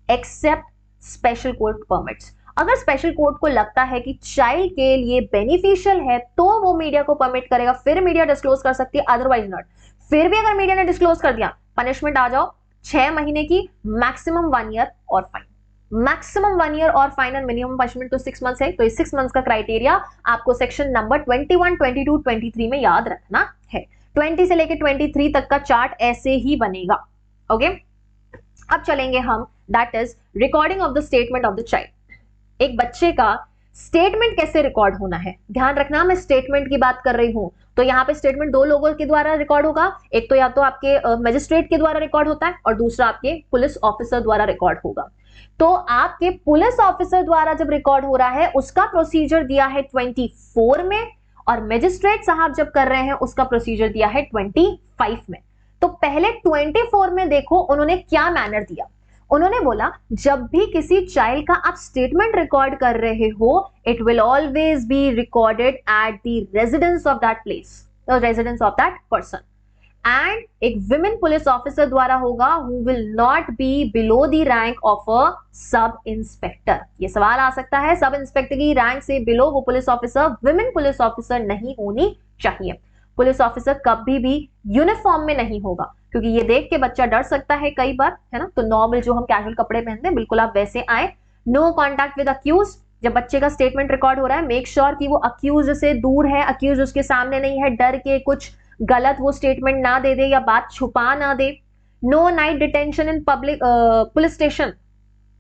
एक्सेप्ट स्पेशल कोर्ट परमिट्स। अगर स्पेशल कोर्ट को लगता है कि चाइल्ड के लिए बेनिफिशियल है तो वो मीडिया को परमिट करेगा, फिर मीडिया डिस्क्लोज कर सकती है, अदरवाइज नॉट। फिर भी अगर मीडिया ने डिस्क्लोज कर दिया, पनिशमेंट आ जाओ 6 महीने की, मैक्सिमम 1 year और फाइन। मैक्सिमम 1 year और फाइन, और मिनिमम पनिशमेंट तो 6 months है। तो इस 6 months का क्राइटेरिया आपको सेक्शन नंबर 21, 22, 23 में याद रखना है। 20 से लेकर 23 तक का चार्ट ऐसे ही बनेगा। ओके, अब चलेंगे हम, that is recording of the statement of the child. एक बच्चे का स्टेटमेंट कैसे रिकॉर्ड होना है, ध्यान रखना, मैं स्टेटमेंट की बात कर रही हूं। तो यहाँ पे स्टेटमेंट 2 लोगों के द्वारा रिकॉर्ड होगा, एक तो या तो आपके मजिस्ट्रेट के द्वारा रिकॉर्ड होता है, और दूसरा आपके पुलिस ऑफिसर द्वारा रिकॉर्ड होगा। तो आपके पुलिस ऑफिसर द्वारा जब रिकॉर्ड हो रहा है, उसका प्रोसीजर दिया है 24 में, और मजिस्ट्रेट साहब जब कर रहे हैं उसका प्रोसीजर दिया है 25 में। तो पहले 24 में देखो उन्होंने क्या मैनर दिया। उन्होंने बोला जब भी किसी चाइल्ड का आप स्टेटमेंट रिकॉर्ड कर रहे हो, it will always be recorded at the residence of that place, residence of that person, and एक विमेन पुलिस ऑफिसर द्वारा होगा, who will not be below the rank of a sub inspector. ये सवाल आ सकता है, सब इंस्पेक्टर की रैंक से बिलो वो police officer women police officer नहीं होनी चाहिए। पुलिस ऑफिसर कभी भी यूनिफॉर्म में नहीं होगा, क्योंकि ये देख के बच्चा डर सकता है कई बार, है ना। तो नॉर्मल जो हम कैजुअल कपड़े पहनते हैं, बिल्कुल आप वैसे आए। नो कॉन्टैक्ट विद अक्यूज, जब बच्चे का स्टेटमेंट रिकॉर्ड हो रहा है, मेक श्योर कि वो अक्यूज से दूर है, अक्यूज उसके सामने नहीं है, डर के कुछ गलत वो स्टेटमेंट ना दे दे या बात छुपा ना दे। No night detention in public police station,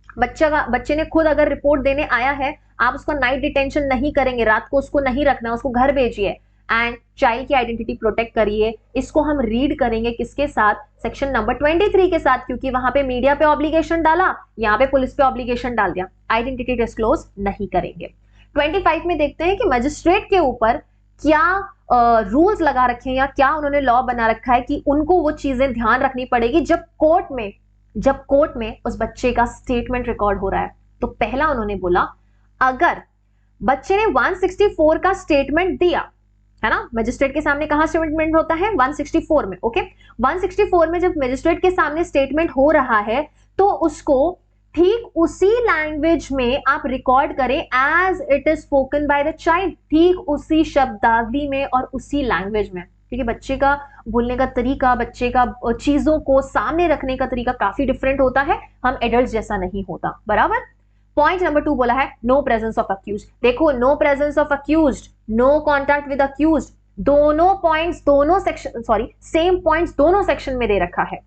बच्चे ने खुद अगर रिपोर्ट देने आया है, आप उसका नाइट डिटेंशन नहीं करेंगे, रात को उसको नहीं रखना, उसको घर भेजिए, एंड चाइल्ड की आइडेंटिटी प्रोटेक्ट करिए। इसको हम रीड करेंगे किसके साथ? सेक्शन नंबर 23 के साथ, क्योंकि वहां पे मीडिया पे ऑब्लिगेशन डाला, यहाँ पे पुलिस पे ऑब्लिगेशन डाल दिया, आइडेंटिटी डिस्क्लोज नहीं करेंगे। 25 में देखते हैं कि मजिस्ट्रेट के ऊपर क्या रूल्स लगा रखे हैं या क्या उन्होंने लॉ बना रखा है कि उनको वो चीजें ध्यान रखनी पड़ेगी जब कोर्ट में उस बच्चे का स्टेटमेंट रिकॉर्ड हो रहा है। तो पहला उन्होंने बोला, अगर बच्चे ने 164 का स्टेटमेंट दिया, है ना, मजिस्ट्रेट के सामने कहां स्टेटमेंट होता है? 164 में। ओके, 164 में जब मजिस्ट्रेट के सामने स्टेटमेंट हो रहा है, तो उसको ठीक उसी लैंग्वेज में आप रिकॉर्ड करें as it is spoken by the child, ठीक उसी शब्दावली में और उसी लैंग्वेज में, क्योंकि बच्चे का बोलने का तरीका, बच्चे का चीजों को सामने रखने का तरीका काफी डिफरेंट होता है, हम एडल्ट जैसा नहीं होता, बराबर। पॉइंट नंबर 2 बोला है नो प्रेजेंस ऑफ अक्यूज। देखो, no presence of accused, no contact with accused, दोनों पॉइंट्स दोनों सेक्शन, सेम पॉइंट्स दोनों सेक्शन में दे रखा है।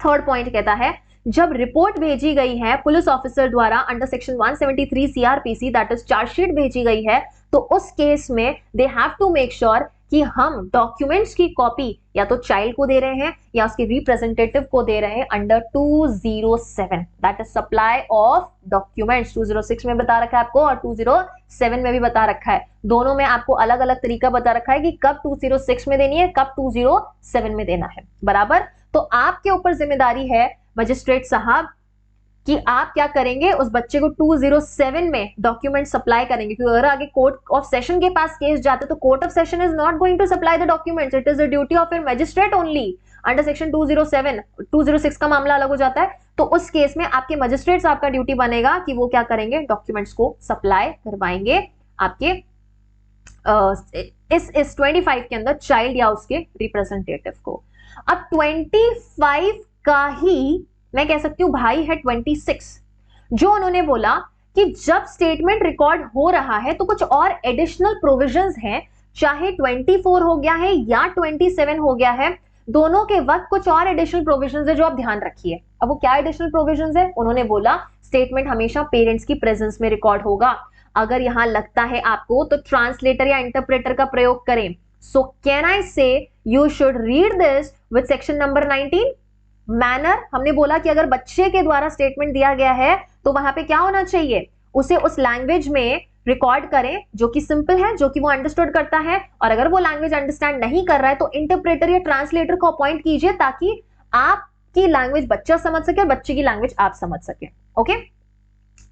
थर्ड पॉइंट कहता है जब रिपोर्ट भेजी गई है पुलिस ऑफिसर द्वारा under section 173 CrPC, that is chargesheet भेजी गई है, तो उस केस में they have to make sure कि हम डॉक्यूमेंट्स की कॉपी या तो चाइल्ड को दे रहे हैं या उसके रिप्रेजेंटेटिव को दे रहे हैं under 207, that is supply of documents. 206 में बता रखा है आपको और 207 में भी बता रखा है, दोनों में आपको अलग अलग तरीका बता रखा है कि कब 206 में देनी है, कब 207 में देना है, बराबर। तो आपके ऊपर जिम्मेदारी है मजिस्ट्रेट साहब कि आप क्या करेंगे, उस बच्चे को 207 में डॉक्यूमेंट सप्लाई करेंगे, क्योंकि अगर आगे कोर्ट ऑफ सेशन के पास केस जाते तो court of session is not going to supply the documents, it is the duty of a magistrate only under section 207। 206 का मामला अलग हो जाता है, तो उस केस में आपके मजिस्ट्रेट साहब का ड्यूटी बनेगा कि वो क्या करेंगे, डॉक्यूमेंट्स को सप्लाई करवाएंगे आपके इस 25 के अंदर चाइल्ड या उसके रिप्रेजेंटेटिव को। अब 25 का ही मैं कह सकती हूं भाई है 26, जो उन्होंने बोला कि जब स्टेटमेंट रिकॉर्ड हो रहा है तो कुछ और एडिशनल प्रोविजंस हैं, चाहे 24 हो गया है या 27 हो गया है, दोनों के वक्त कुछ और एडिशनल प्रोविजंस है जो आप ध्यान रखिए। अब वो क्या एडिशनल प्रोविजंस है, उन्होंने बोला स्टेटमेंट हमेशा पेरेंट्स की प्रेजेंस में रिकॉर्ड होगा, अगर यहां लगता है आपको तो ट्रांसलेटर या इंटरप्रेटर का प्रयोग करें। सो कैन आई से you should read this with section number 19 manner. हमने बोला कि अगर बच्चे के द्वारा स्टेटमेंट दिया गया है तो वहां पे क्या होना चाहिए, उसे उस लैंग्वेज में रिकॉर्ड करें जो कि सिंपल है, जो कि वो अंडरस्टूड करता है, और अगर वो लैंग्वेज अंडरस्टैंड नहीं कर रहा है तो इंटरप्रेटर या ट्रांसलेटर को अपॉइंट कीजिए ताकि आपकी लैंग्वेज बच्चा समझ सके और बच्चे की लैंग्वेज आप समझ सके। Okay.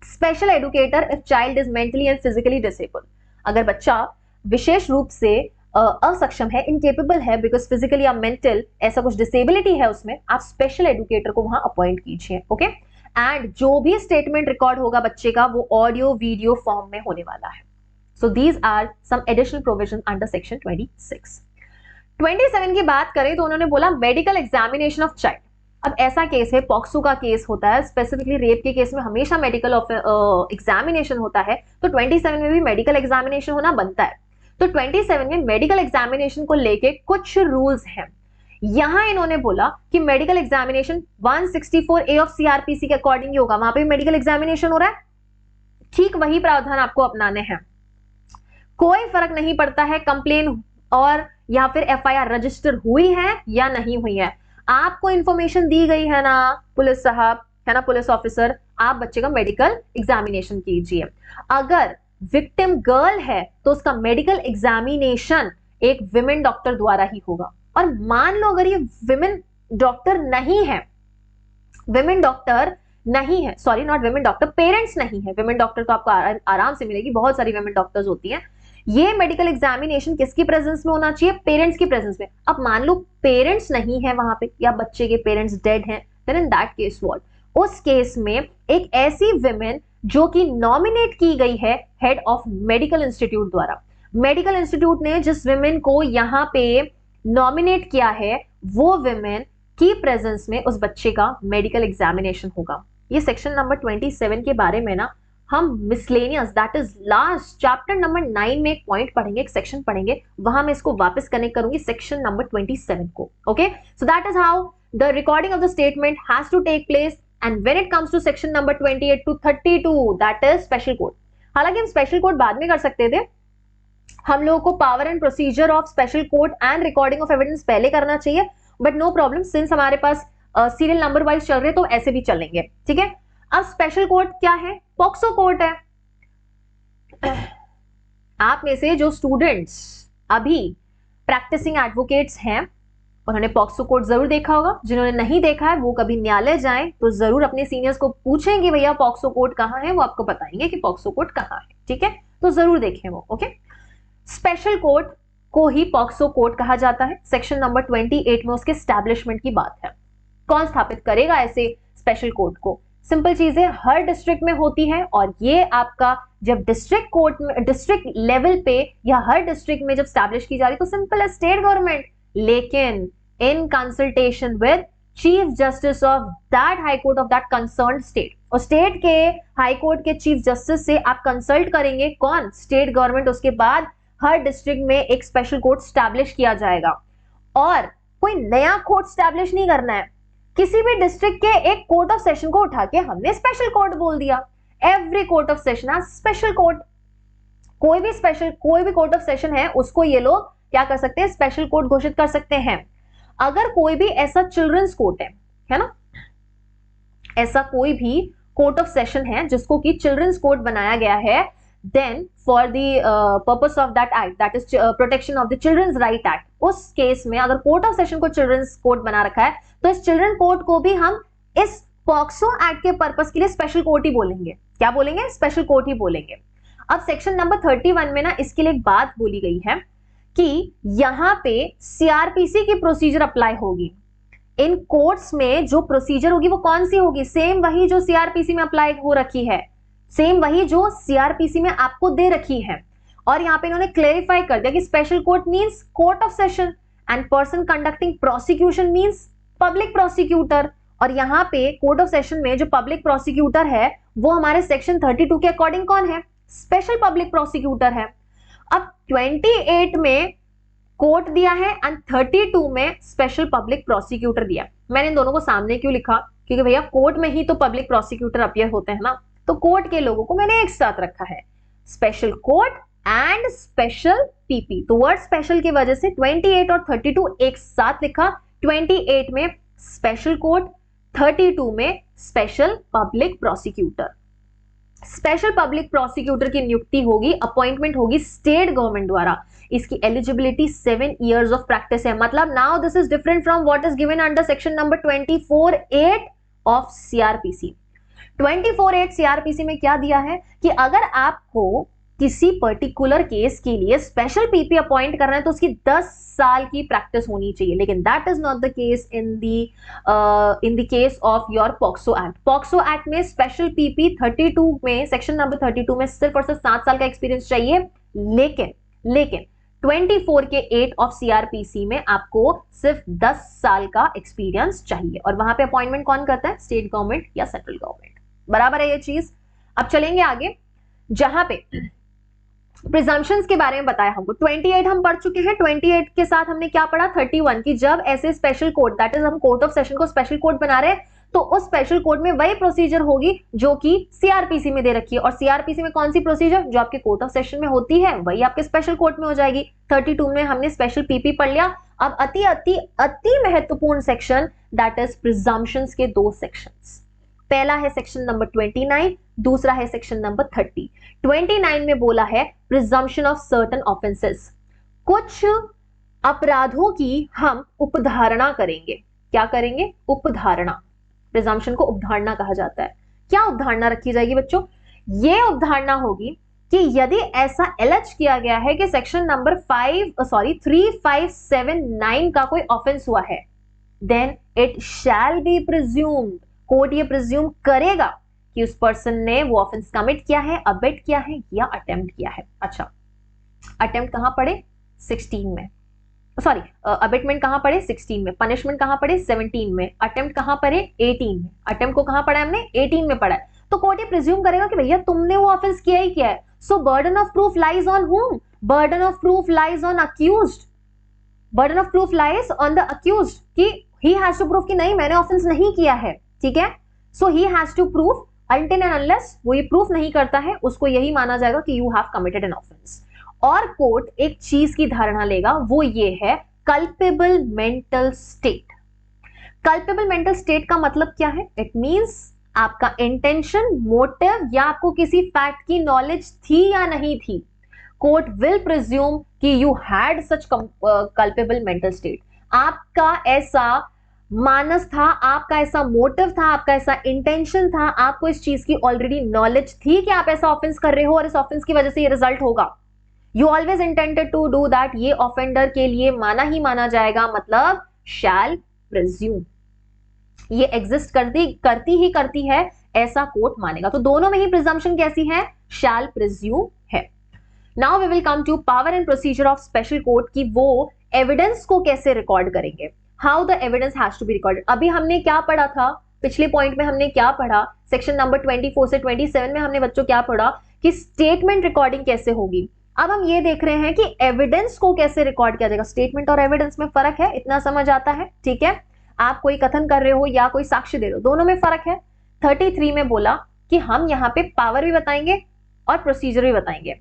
Special educator if child is mentally and physically disabled, अगर बच्चा विशेष रूप से असक्षम है, इनकेपेबल है, बिकॉज फिजिकली या मेंटल ऐसा कुछ डिसेबिलिटी है उसमें, आप स्पेशल एडुकेटर को वहां अपॉइंट कीजिए। ओके। एंड जो भी स्टेटमेंट रिकॉर्ड होगा बच्चे का वो ऑडियो वीडियो फॉर्म में होने वाला है। So these are some additional provision under section 26। 27 की बात करें तो उन्होंने बोला मेडिकल एग्जामिनेशन ऑफ चाइल्ड। अब ऐसा केस है, पॉक्सो का केस होता है, स्पेसिफिकली रेप के केस में हमेशा मेडिकल एग्जामिनेशन होता है, तो 27 में भी मेडिकल एग्जामिनेशन होना बनता है। तो 27 में मेडिकल एग्जामिनेशन को लेके कुछ रूल्स हैं। यहां इन्होंने बोला कि medical examination 164A of CrPC के अकॉर्डिंग ही होगा, वहां पे मेडिकल एग्जामिनेशन हो रहा है, ठीक वही प्रावधान आपको अपनाने हैं। कोई फर्क नहीं पड़ता है कंप्लेन और या फिर एफआईआर रजिस्टर हुई है या नहीं हुई है, आपको इंफॉर्मेशन दी गई है ना पुलिस साहब, है ना पुलिस ऑफिसर, आप बच्चे का मेडिकल एग्जामिनेशन कीजिए। अगर विक्टिम गर्ल है तो उसका मेडिकल एग्जामिनेशन एक विमेन डॉक्टर द्वारा ही होगा। और मान लो अगर ये विमेन डॉक्टर नहीं है, विमेन डॉक्टर नहीं है, sorry not women doctor, parents नहीं है, विमेन डॉक्टर तो आपको आराम से मिलेगी, बहुत सारी विमेन डॉक्टर्स होती हैं। ये मेडिकल एग्जामिनेशन किसकी प्रेजेंस में होना चाहिए, पेरेंट्स की प्रेजेंस में। अब मान लो पेरेंट्स नहीं है वहां पे या बच्चे के पेरेंट्स डेड हैं, then in that case what, उस केस में एक ऐसी विमेन जो कि नॉमिनेट की गई है हेड ऑफ मेडिकल इंस्टीट्यूट द्वारा, मेडिकल इंस्टीट्यूट ने जिस विमेन को यहाँ पे नॉमिनेट किया है वो विमेन की प्रेजेंस में उस बच्चे का मेडिकल एग्जामिनेशन होगा। ये सेक्शन नंबर 27 के बारे में ना हम miscellaneous that is last chapter number 9 में एक पॉइंट पढ़ेंगे, एक सेक्शन पढ़ेंगे, वहां मैं इसको वापस कनेक्ट करूंगी सेक्शन नंबर 27 को। Okay, so that is how the recording of the statement has to take place and when it comes to section number 28 to 32 that is special court. हालांकि हम स्पेशल कोड बाद में कर सकते थे, हम लोगों को power and procedure of special court and recording of evidence पहले करना चाहिए, बट नो प्रॉब्लम, सिंस हमारे पास सीरियल नंबर वाइज चल रहे तो ऐसे भी चलेंगे। ठीक है, अब स्पेशल कोड क्या है, पॉक्सो कोड है। आप में से जो स्टूडेंट्स अभी प्रैक्टिसिंग एडवोकेट्स हैं उन्होंने पॉक्सो कोड जरूर देखा होगा, जिन्होंने नहीं देखा है वो कभी न्यायालय जाएं तो जरूर अपने सीनियर्स को पूछेंगे भैया पॉक्सो कोड कहाँ है, वो आपको बताएंगे कि पॉक्सो कोड कहाँ है। ठीक है, तो जरूर देखें वो। ओके, स्पेशल कोड को ही पॉक्सो कोड कहा जाता है। सेक्शन नंबर 28 में उसके एस्टैब्लिशमेंट की बात है। कौन स्थापित करेगा ऐसे स्पेशल कोड को? सिंपल चीज है, हर डिस्ट्रिक्ट में होती है, और ये आपका जब डिस्ट्रिक्ट कोर्ट में डिस्ट्रिक्ट लेवल पे या हर डिस्ट्रिक्ट में जब स्टैब्लिश की जा रही तो सिंपल है स्टेट गवर्नमेंट, लेकिन in consultation with chief justice of that high court of that concerned state. और स्टेट के हाई कोर्ट के चीफ जस्टिस से आप कंसल्ट करेंगे, कौन? State government. उसके बाद हर डिस्ट्रिक्ट में एक स्पेशल कोर्ट स्टैब्लिश किया जाएगा, और कोई नया कोर्ट स्टैब्लिश नहीं करना है। किसी भी डिस्ट्रिक्ट के एक कोर्ट ऑफ सेशन को उठा के हमने स्पेशल कोर्ट बोल दिया। Every court of session has special court. कोई भी कोर्ट ऑफ सेशन है उसको ये लोग क्या कर सकते हैं, स्पेशल कोर्ट घोषित कर सकते हैं। अगर कोई भी ऐसा चिल्ड्रंस कोर्ट है ना, ऐसा कोई भी कोर्ट ऑफ सेशन है जिसको कि चिल्ड्रंस कोर्ट बनाया गया है, then for the purpose of that act, that is protection of the children's right act, उस केस में अगर कोर्ट ऑफ सेशन को चिल्ड्रंस कोर्ट बना रखा है तो इस चिल्ड्रन कोर्ट को भी हम इस पॉक्सो एक्ट के पर्पस के लिए स्पेशल कोर्ट ही बोलेंगे। क्या बोलेंगे, स्पेशल कोर्ट ही बोलेंगे। अब सेक्शन नंबर 31 में ना इसके लिए एक बात बोली गई है कि यहां पे सीआरपीसी की प्रोसीजर अप्लाई होगी। इन कोर्ट्स में जो प्रोसीजर होगी वो कौन सी होगी, सेम वही जो सीआरपीसी में अप्लाई हो रखी है, सेम वही जो सीआरपीसी में आपको दे रखी है। और यहां पे इन्होंने क्लेरिफाई कर दिया कि special court means court of session and person conducting prosecution means public prosecutor. और यहाँ पे कोर्ट ऑफ सेशन में जो पब्लिक प्रोसिक्यूटर है वो हमारे सेक्शन 32 के अकॉर्डिंग कौन है, स्पेशल पब्लिक प्रोसिक्यूटर है। अब 28 में कोर्ट दिया है एंड 32 में स्पेशल पब्लिक प्रोसिक्यूटर दिया। मैंने इन दोनों को सामने क्यों लिखा, क्योंकि भैया कोर्ट में ही तो पब्लिक प्रोसिक्यूटर अपीयर होते हैं ना, तो कोर्ट के लोगों को मैंने एक साथ रखा है, special court and special PP. तो वर्ड स्पेशल की वजह से 28 और 32 एक साथ लिखा, 28 में स्पेशल कोर्ट, 32 में special public prosecutor. Special public prosecutor की नियुक्ति होगी, अपॉइंटमेंट होगी स्टेट गवर्नमेंट द्वारा। इसकी एलिजिबिलिटी 7 इयर्स ऑफ प्रैक्टिस है। मतलब now this is different from what is given under section number 24(8) of CrPC. 24(8) CrPC में क्या दिया है कि अगर आपको किसी पर्टिकुलर केस के लिए स्पेशल पीपी अपॉइंट करना है तो उसकी 10 साल की प्रैक्टिस होनी चाहिए। लेकिन that is not the case in the case of your POCSO act. POCSO act में स्पेशल पीपी 32 में, सेक्शन नंबर 32 में सिर्फ और सिर्फ 7 साल का एक्सपीरियंस चाहिए। लेकिन 24 के 8 ऑफ सीआरपीसी में आपको सिर्फ 10 साल का एक्सपीरियंस चाहिए। और वहां पे अपॉइंटमेंट कौन करता है, स्टेट गवर्नमेंट या सेंट्रल गवर्नमेंट। बराबर है ये चीज। अब चलेंगे आगे, जहां पे प्रिजम्पशंस के बारे में बताया हमको। 28 हम पढ़ चुके हैं, 28 के साथ हमने क्या पढ़ा, 31 की जब ऐसे स्पेशल कोर्ट, दैट इज हम कोर्ट ऑफ सेशन को स्पेशल कोर्ट बना रहे हैं तो उस स्पेशल कोर्ट में वही प्रोसीजर होगी जो कि सीआरपीसी में दे रखी है। और सीआरपीसी में कौन सी प्रोसीजर, जो आपके कोर्ट ऑफ सेशन में होती है वही आपके स्पेशल कोर्ट में हो जाएगी। 32 में हमने स्पेशल पीपी पढ़ लिया। अब अति महत्वपूर्ण सेक्शन, दैट इज प्रिजम्पशंस के 2 सेक्शंस। पहला है सेक्शन नंबर 29, दूसरा है सेक्शन नंबर 30। 29 में बोला है प्रिजम्पशन ऑफ सर्टेन ऑफेंसेस। कुछ अपराधों की हम उपधारणा करेंगे। क्या करेंगे, उपधारणा। प्रिजम्पशन को उपधारणा कहा जाता है। क्या उपधारणा रखी जाएगी बच्चों, ये उपधारणा होगी कि यदि ऐसा एलिज किया गया है कि सेक्शन नंबर 3579 का कोई ऑफेंस हुआ है, then it shall be presumed, court ये प्रिज्यूम करेगा कि उस पर्सन ने वो ऑफेंस कमिट किया है, अबेट किया है या अटेम्प्ट किया है। अच्छा, अटेम्प्ट कहां पड़े, 16 में, सॉरी अबेटमेंट कहां पड़े, 16 में, पनिशमेंट कहां पड़े, 17 में, अटेम्प्ट कहां पड़े, 18 में। अटेम्प्ट को कहां पढ़ा है हमने, 18 में पढ़ा है। तो कोर्ट ये प्रिज्यूम करेगा कि भैया तुमने वो ऑफेंस किया ही किया है। So burden of proof lies on whom? Burden of proof lies on accused. Burden of proof lies on the accused कि ही हैज टू प्रूफ कि नहीं मैंने ऑफेंस नहीं किया है। ठीक है, so he has to proof, until and unless वो ये प्रूफ नहीं करता है उसको यही माना जाएगा कि you have committed an offence. और कोर्ट एक चीज की धारणा लेगा, वो ये है culpable mental state. Culpable mental state का मतलब क्या है, इट मींस आपका इंटेंशन, मोटिव या आपको किसी फैक्ट की नॉलेज थी या नहीं थी। कोर्ट विल प्रिज्यूम कि you had such culpable mental state. आपका ऐसा मानस था, आपका ऐसा मोटिव था, आपका ऐसा इंटेंशन था, आपको इस चीज की ऑलरेडी नॉलेज थी कि आप ऐसा ऑफेंस कर रहे हो और इस ऑफेंस की वजह से ये रिजल्ट होगा। You always intended to do that, ये ऑफेंडर के लिए माना ही माना जाएगा, मतलब शैल प्रिज्यूम। ये एग्जिस्ट करती है ऐसा कोर्ट मानेगा। तो दोनों में ही प्रिजम्पशन कैसी है, शैल प्रिज्यूम है। Now we will come to power and procedure of special court की वो एविडेंस को कैसे रिकॉर्ड करेंगे, how the evidence has to be recorded. अभी हमने क्या पढ़ा था, पिछले पॉइंट में हमने क्या पढ़ा, सेक्शन नंबर 24 से 27 में हमने बच्चों क्या पढ़ा कि स्टेटमेंट रिकॉर्डिंग कैसे होगी। अब हम ये देख रहे हैं कि एविडेंस को कैसे रिकॉर्ड किया जाएगा। स्टेटमेंट और एविडेंस में फर्क है, इतना समझ आता है। ठीक है, आप कोई कथन कर रहे हो या कोई साक्ष्य दे रहे हो, दोनों में फर्क है। 33 में बोला कि हम यहाँ पे पावर भी बताएंगे और प्रोसीजर भी बताएंगे,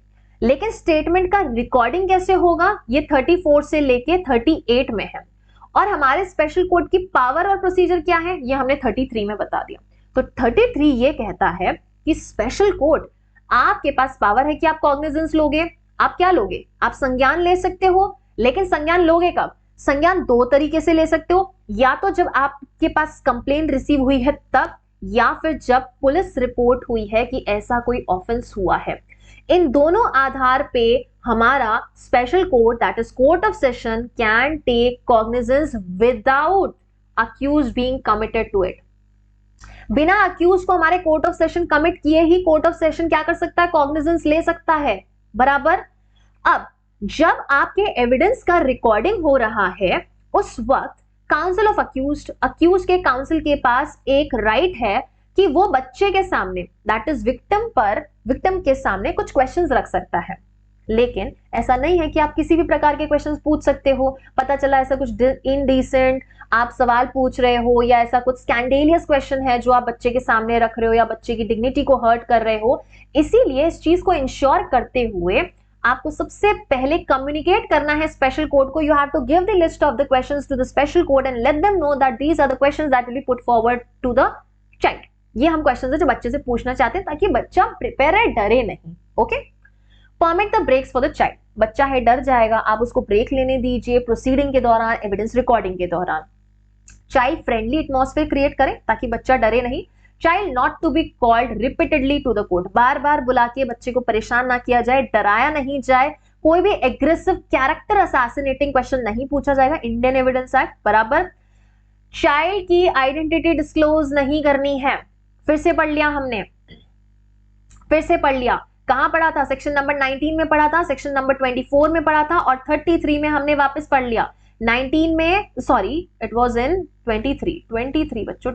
लेकिन स्टेटमेंट का रिकॉर्डिंग कैसे होगा, ये 34 से लेके 38 में है। और हमारे स्पेशल कोड की पावर और प्रोसीजर क्या है, ये हमने 33 में बता दिया। तो 33 ये कहता है कि स्पेशल कोड, आपके पास पावर है कि आप कॉग्निजेंस लोगे। आप क्या लोगे, आप संज्ञान ले सकते हो, लेकिन संज्ञान लोगे कब, संज्ञान दो तरीके से ले सकते हो, या तो जब आपके पास कंप्लेंट रिसीव हुई है तब, या फिर जब पुलिस रिपोर्ट हुई है कि ऐसा कोई ऑफेंस हुआ है। इन दोनों आधार पे हमारा special court, that is court of session, can take cognizance without accused being committed to it. बिना अक्यूज को हमारे कोर्ट ऑफ सेशन कमिट किए ही कोर्ट ऑफ सेशन क्या कर सकता है, कॉग्निजेंस ले सकता है, बराबर। अब जब आपके एविडेंस का रिकॉर्डिंग हो रहा है, उस वक्त काउंसिल ऑफ अक्यूज के काउंसिल के पास एक राइट है कि वो बच्चे के सामने, दैट इज विक्टिम के सामने कुछ क्वेश्चंस रख सकता है। लेकिन ऐसा नहीं है कि आप किसी भी प्रकार के क्वेश्चंस पूछ सकते हो। पता चला ऐसा कुछ इनडिसेंट आप सवाल पूछ रहे हो, या ऐसा कुछ स्कैंडेलियस क्वेश्चन है जो आप बच्चे के सामने रख रहे हो, या बच्चे की डिग्निटी को हर्ट कर रहे हो। इसीलिए इस चीज को इंश्योर करते हुए आपको सबसे पहले कम्युनिकेट करना है स्पेशल कोड को। You have to give the list of the questions to the special court and let them know that these are the questions that will be put forward to the child. ये हम क्वेश्चंस है जो बच्चे से पूछना चाहते हैं ताकि बच्चा प्रिपेयर है, डरे नहीं। Okay, permit the breaks for the child. बच्चा है डर जाएगा, आप उसको ब्रेक लेने दीजिए प्रोसीडिंग के दौरान, एविडेंस रिकॉर्डिंग के दौरान। चाइल्ड फ्रेंडली एटमॉस्फेयर क्रिएट करें ताकि बच्चा डरे नहीं। Child not to be called repeatedly to the court. बार बार बुला के बच्चे को परेशान ना किया जाए, डराया नहीं जाए। कोई भी एग्रेसिव कैरेक्टर असैसिनेटिंग क्वेश्चन नहीं पूछा जाएगा, इंडियन एविडेंस एक्ट, बराबर। चाइल्ड की आइडेंटिटी डिस्क्लोज नहीं करनी है। फिर से पढ़ लिया हमने, फिर से पढ़ लिया। कहां पढ़ा था, सेक्शन नंबर 19 में पढ़ा था, सेक्शन नंबर 24 में पढ़ा था, और 33 में हमने वापस पढ़ लिया। 19 में, सॉरी इट वाज इन 23 बच्चों,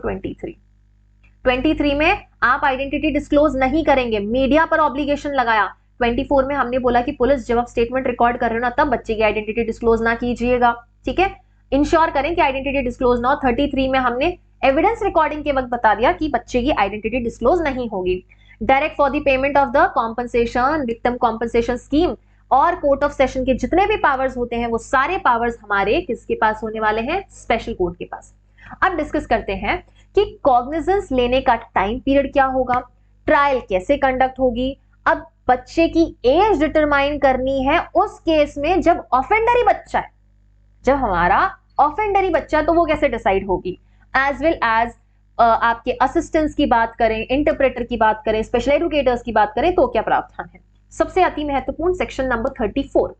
23 में आप आइडेंटिटी डिस्क्लोज नहीं करेंगे, मीडिया पर ऑब्लिगेशन लगाया। 24 में हमने बोला कि पुलिस जब आप स्टेटमेंट रिकॉर्ड कर रहे हो ना, तब बच्चे की आइडेंटिटी डिस्क्लोज ना कीजिएगा, ठीक है, इंश्योर करें कि आइडेंटिटी डिस्क्लोज ना हो। 33 में हमने एविडेंस रिकॉर्डिंग के वक्त बता दिया कि बच्चे की आइडेंटिटी डिस्क्लोज नहीं होगी। Direct for the payment of the compensation, victim compensation scheme और कोर्ट ऑफ सेशन के जितने भी पावर्स होते हैं वो सारे पावर्स हमारे किसके पास होने वाले हैं, स्पेशल कोर्ट के पास। अब डिस्कस करते हैं कि कॉग्निजेंस लेने का टाइम पीरियड क्या होगा, ट्रायल कैसे कंडक्ट होगी। अब बच्चे की एज डिटरमाइन करनी है उस केस में जब ऑफेंडर ही बच्चा है, जब हमारा ऑफेंडर ही बच्चा, तो वो कैसे डिसाइड होगी। एज वेल एज आपके असिस्टेंट्स की बात करें, इंटरप्रेटर की बात करें, स्पेशल एजुकेटर्स की बात करें तो क्या प्रावधान है। सबसे अति महत्वपूर्ण सेक्शन नंबर 34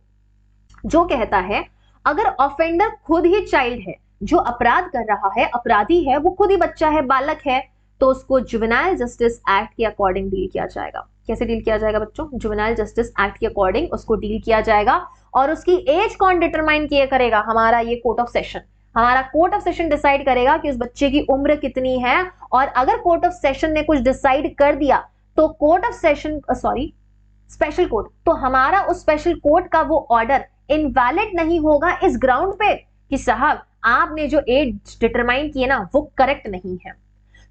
जो कहता है अगर ऑफेंडर खुद ही चाइल्ड है, जो अपराध कर रहा है, अपराधी है, वो खुद ही बच्चा है, बालक है, तो उसको जुवेनाइल जस्टिस एक्ट के अकॉर्डिंग डील किया जाएगा। कैसे डील किया जाएगा बच्चों, जुवेनाइल जस्टिस एक्ट के अकॉर्डिंग उसको डील किया जाएगा। और उसकी एज कौन डिटरमाइन किया करेगा, हमारा ये कोर्ट ऑफ सेशन। हमारा कोर्ट ऑफ सेशन डिसाइड करेगा कि उस बच्चे की उम्र कितनी है। और अगर कोर्ट ऑफ सेशन ने कुछ डिसाइड कर दिया तो court of session, sorry special court, तो हमारा उस स्पेशल कोर्ट का वो ऑर्डर इनवैलिड नहीं होगा इस ग्राउंड पे कि साहब आपने जो एज डिटरमाइन किए ना वो करेक्ट नहीं है।